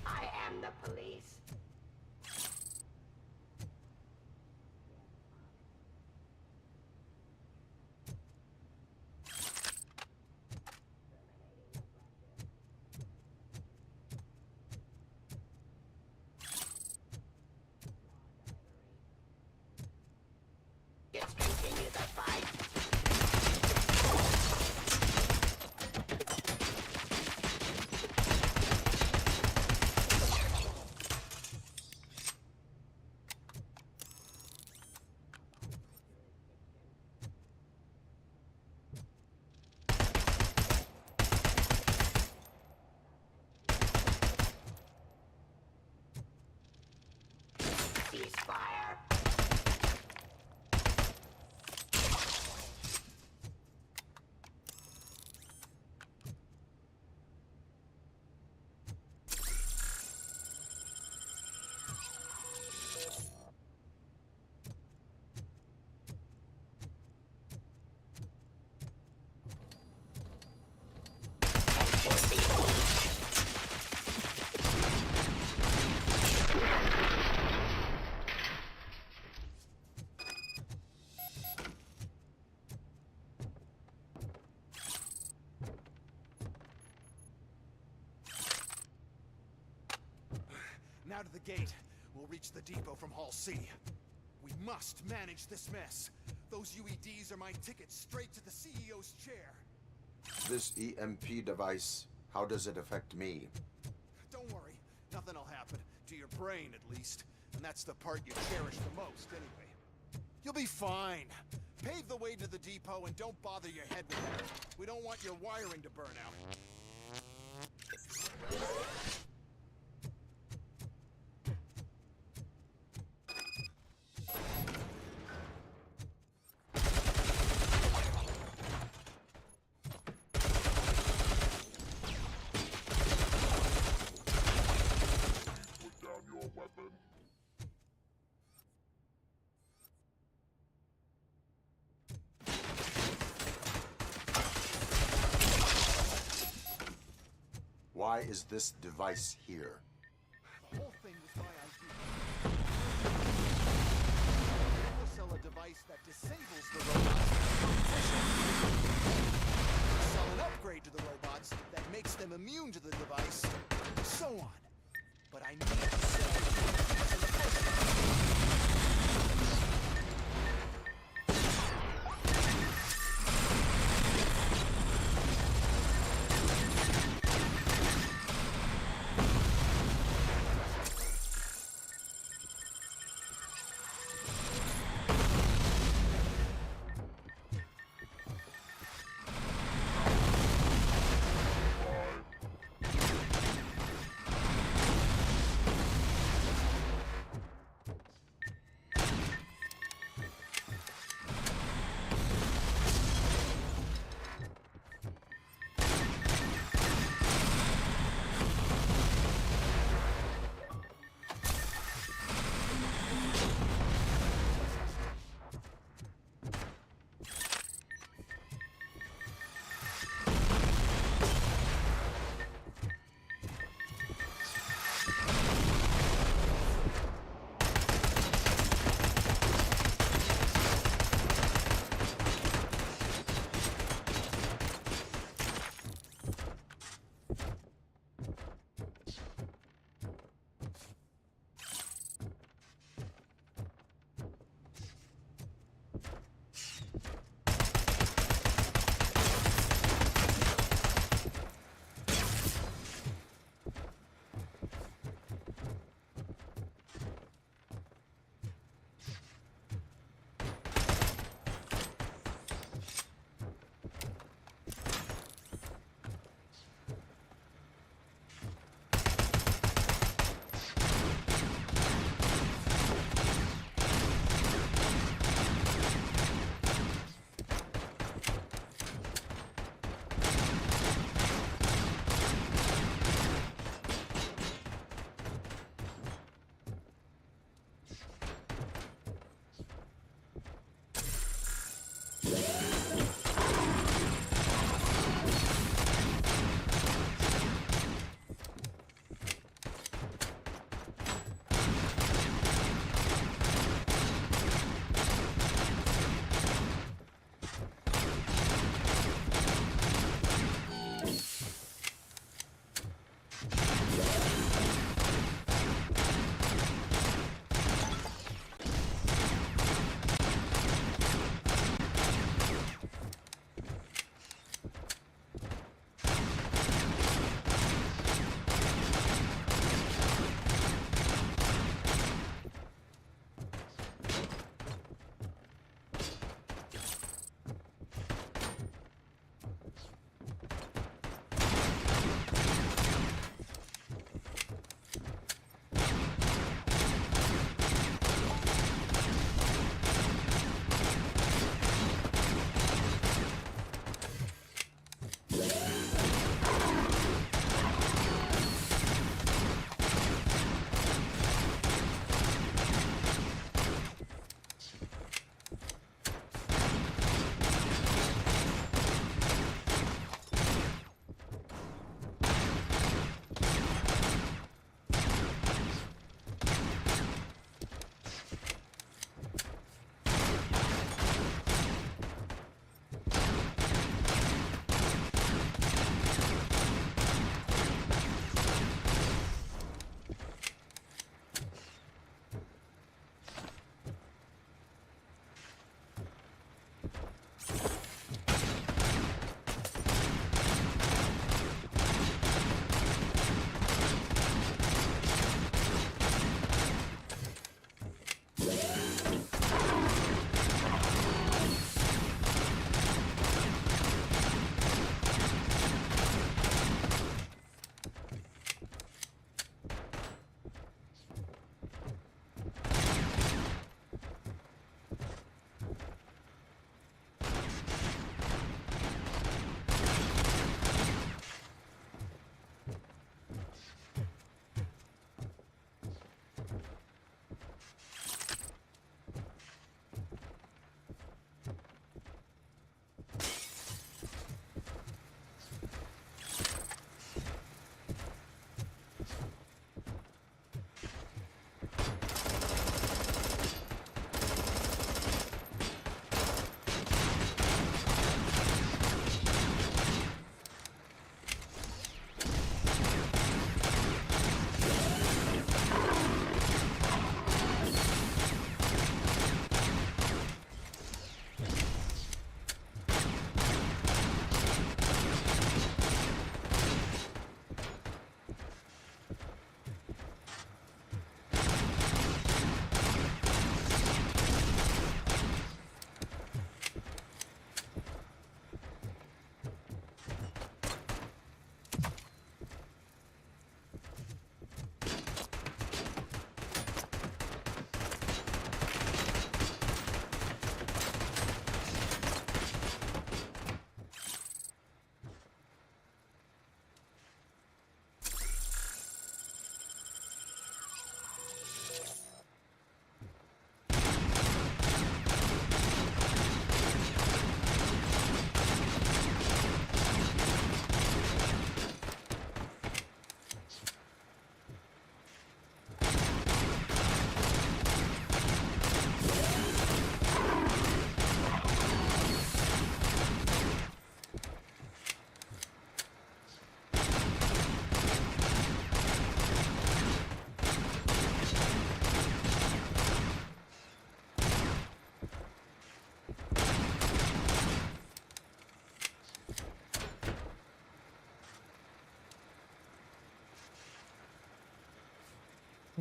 I am the police. Let's continue the fight. Ceasefire. Now to the gate. We'll reach the depot from Hall C. We must manage this mess. Those UEDs are my ticket straight to the CEO's chair. This EMP device, how does it affect me? Don't worry, nothing'll happen. To your brain, at least. And that's the part you cherish the most, anyway. You'll be fine. Pave the way to the depot and don't bother your head with that. We don't want your wiring to burn out. Why is this device here? The whole thing was my idea. We'll sell a device that disables the robots. Sell an upgrade to the robots that makes them immune to the device, and so on. But I need to sell UEDs in the first place.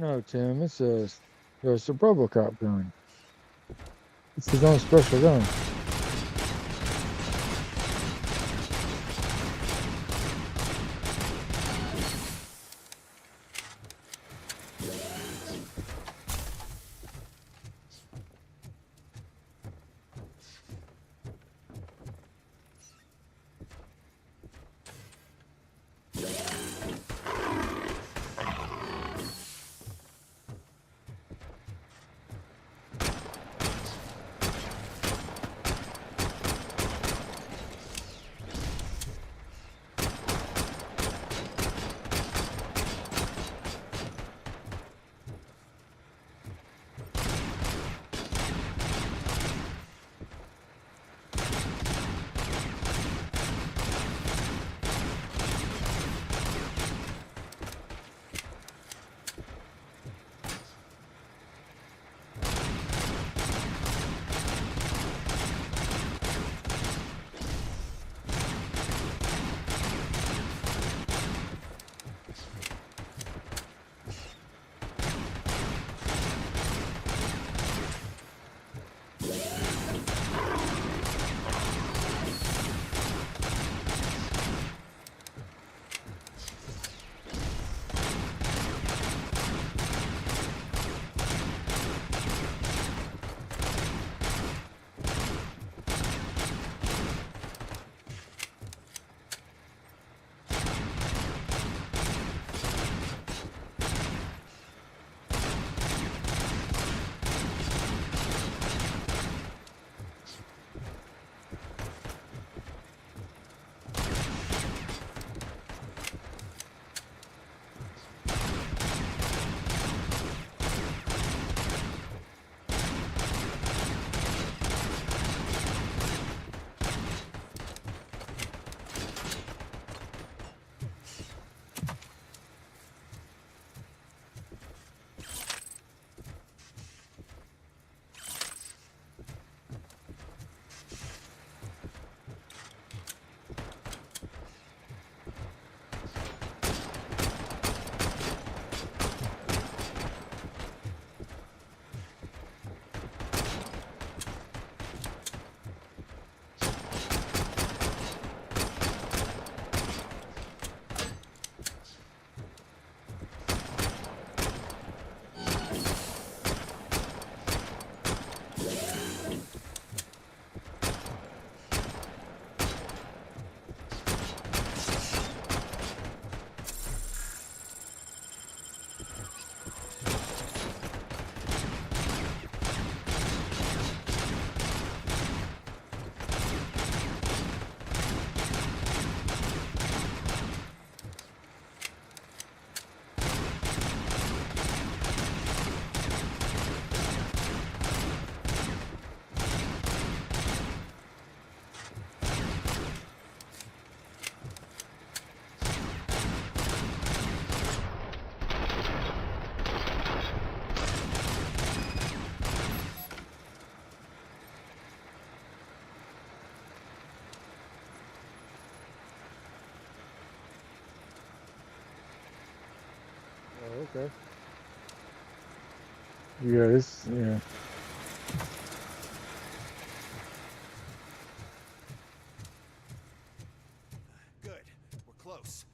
No, Tim, it's a Robocop gun. It's his own special gun. Oh, okay. Yeah. Good. We're close.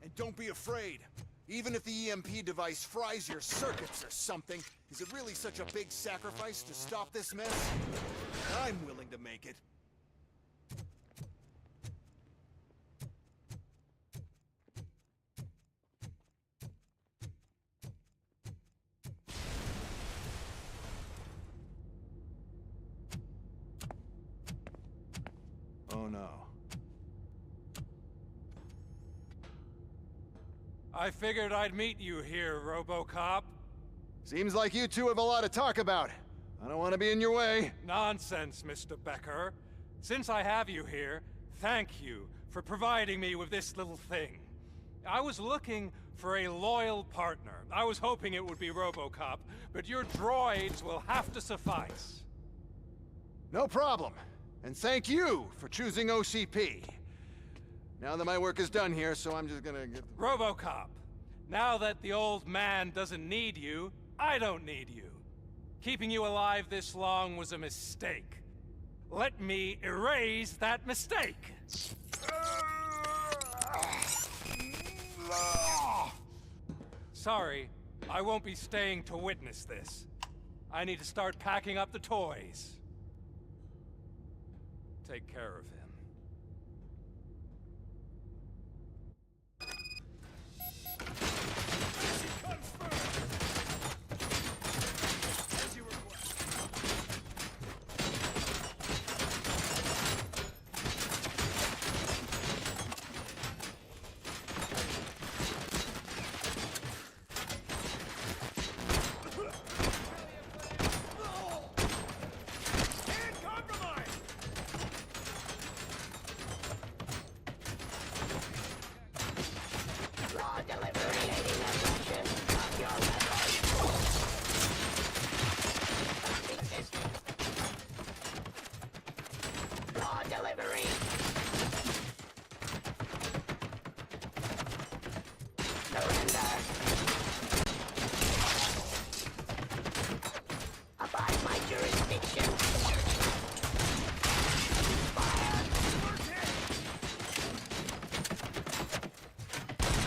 And don't be afraid. Even if the EMP device fries your circuits or something, is it really such a big sacrifice to stop this mess? I'm willing to make it. Oh no. I figured I'd meet you here, Robocop. Seems like you two have a lot to talk about. I don't want to be in your way. Nonsense, Mr. Becker. Since I have you here, thank you for providing me with this little thing. I was looking for a loyal partner. I was hoping it would be Robocop, but your droids will have to suffice. No problem. And thank you for choosing OCP. Now that my work is done here, so I'm just gonna get... Robocop, Now that the old man doesn't need you, I don't need you. Keeping you alive this long was a mistake. Let me erase that mistake! Sorry, I won't be staying to witness this. I need to start packing up the toys. Take care of him. Raw delivery, aiding aggression of your weapon. Raw delivery. Surrender. Abide my jurisdiction. Fire.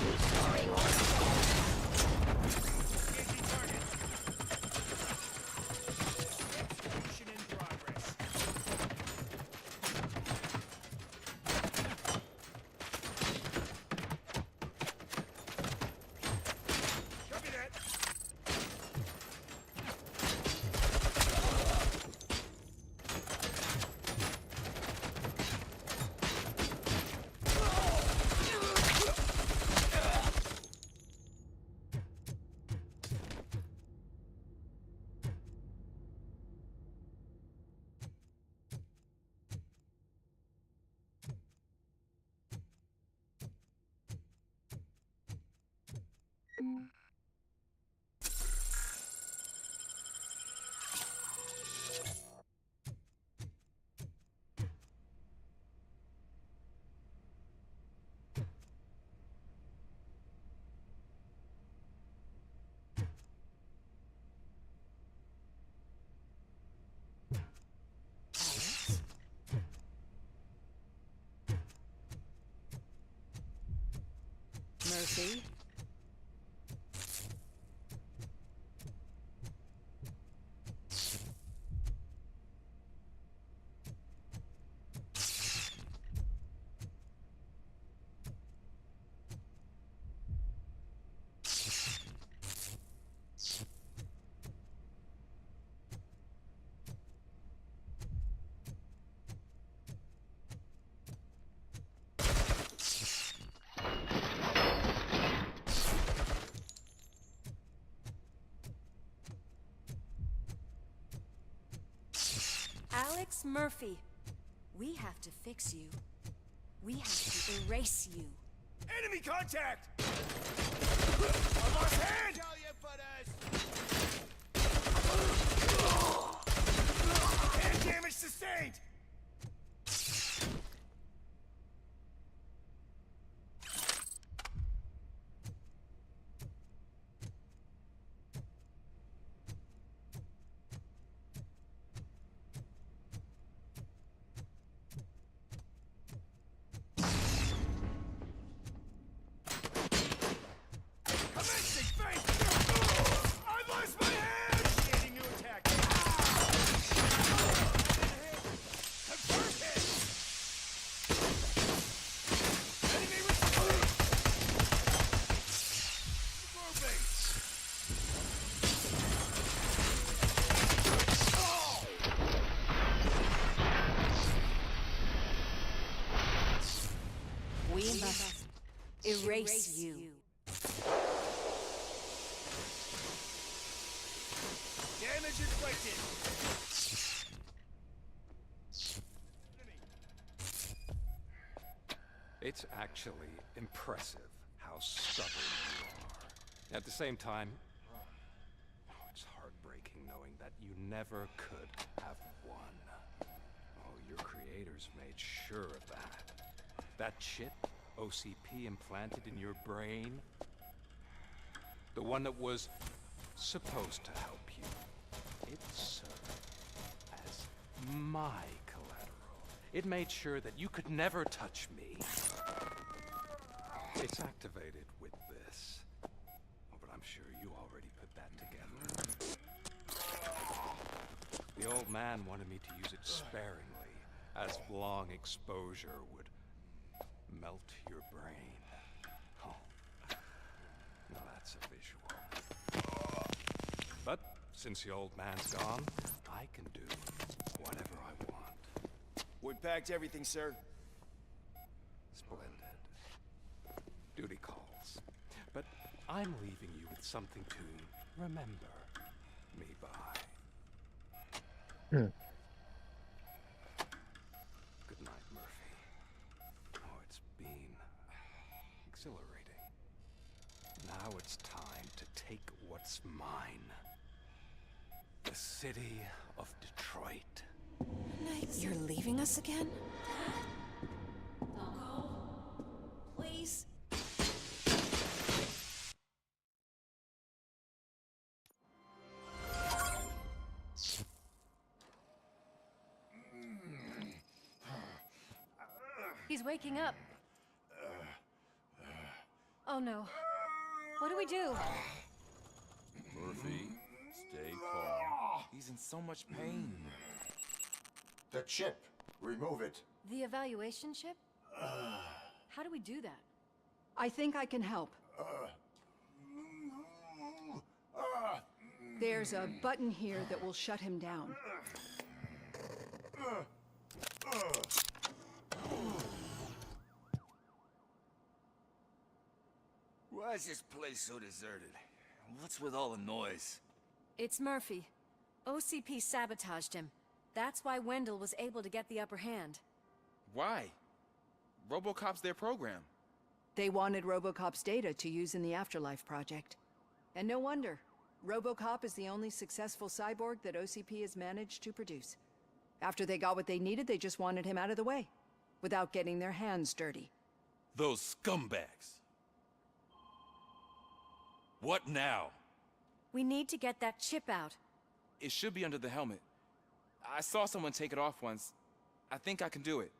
Restoring order. Execution in progress. Copy that. Murphy? Alex Murphy, we have to fix you. We have to erase you. Enemy contact! I lost hand! Hand damage sustained! Commencing faith! I lost my hand! Initiating new attack. Confirmed hit! Enemy with moving! We must erase you. Damage inflicted! It's actually impressive how stubborn you are. At the same time, it's heartbreaking knowing that you never could have won. Oh, your creators made sure of that. That chip OCP implanted in your brain, one that was supposed to help you. It served as my collateral. It made sure that you could never touch me. It's activated with this. Oh, but I'm sure you already put that together. The old man wanted me to use it sparingly, as long exposure would melt your brain. Oh, now that's a visual. But since the old man's gone, I can do whatever I want. We packed everything, sir. Splendid. Duty calls. But I'm leaving you with something to remember me by. Hmm. Good night, Murphy. Oh, it's been exhilarating. Now it's time to take what's mine. The city of Detroit. You're leaving us again? Don't go. Please. He's waking up. Oh no. What do we do? Murphy, stay calm. He's in so much pain. The chip. Remove it. The evaluation chip? How do we do that? I think I can help. There's a button here that will shut him down. Why is this place so deserted? What's with all the noise? It's Murphy. OCP sabotaged him. That's why Wendell was able to get the upper hand. Why? Robocop's their program. They wanted Robocop's data to use in the Afterlife project. And no wonder. Robocop is the only successful cyborg that OCP has managed to produce. After they got what they needed, they just wanted him out of the way, without getting their hands dirty. Those scumbags. What now? We need to get that chip out. It should be under the helmet. I saw someone take it off once. I think I can do it.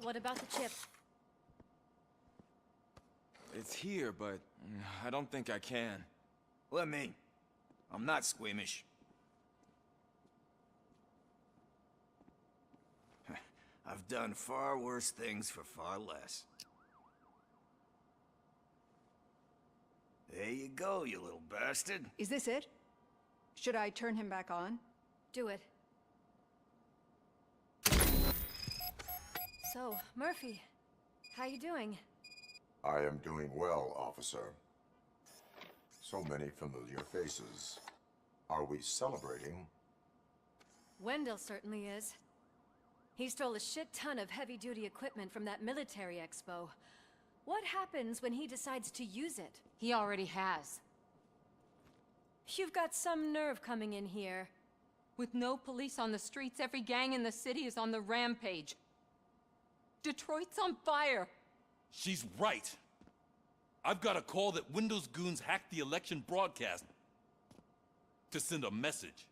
What about the chip? It's here, but I don't think I can. Let me. I'm not squeamish. I've done far worse things for far less. There you go, you little bastard. Is this it? Should I turn him back on? Do it. So, Murphy, how you doing? I am doing well, officer. So many familiar faces. Are we celebrating? Wendell certainly is. He stole a shit ton of heavy-duty equipment from that military expo. What happens when he decides to use it? He already has. You've got some nerve coming in here. With no police on the streets, every gang in the city is on the rampage. Detroit's on fire. She's right. I've got a call that Windows goons hacked the election broadcast to send a message.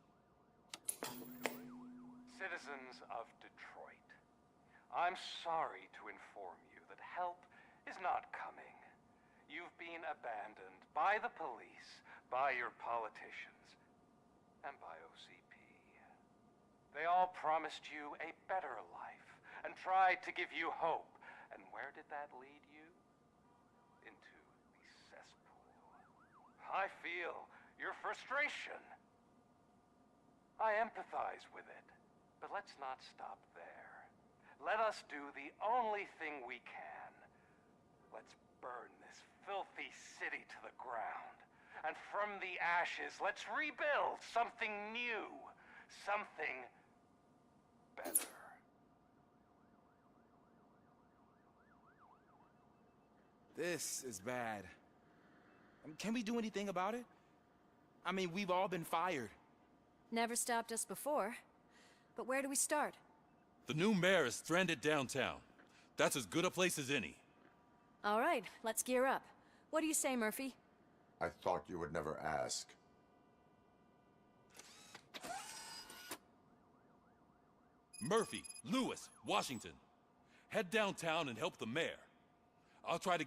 Citizens of Detroit, I'm sorry to inform you that help is not coming. You've been abandoned by the police, by your politicians, and by OCP. They all promised you a better life and tried to give you hope. And where did that lead you? Into the cesspool. I feel your frustration. I empathize with it, but let's not stop there. Let us do the only thing we can. Let's burn this filthy city to the ground. And from the ashes, let's rebuild something new. Something better. This is bad. Can we do anything about it? I mean, we've all been fired. Never stopped us before. But where do we start? The new mayor is stranded downtown. That's as good a place as any. All right, let's gear up. What do you say, Murphy? I thought you would never ask. Murphy, Lewis, Washington. Head downtown and help the mayor. I'll try to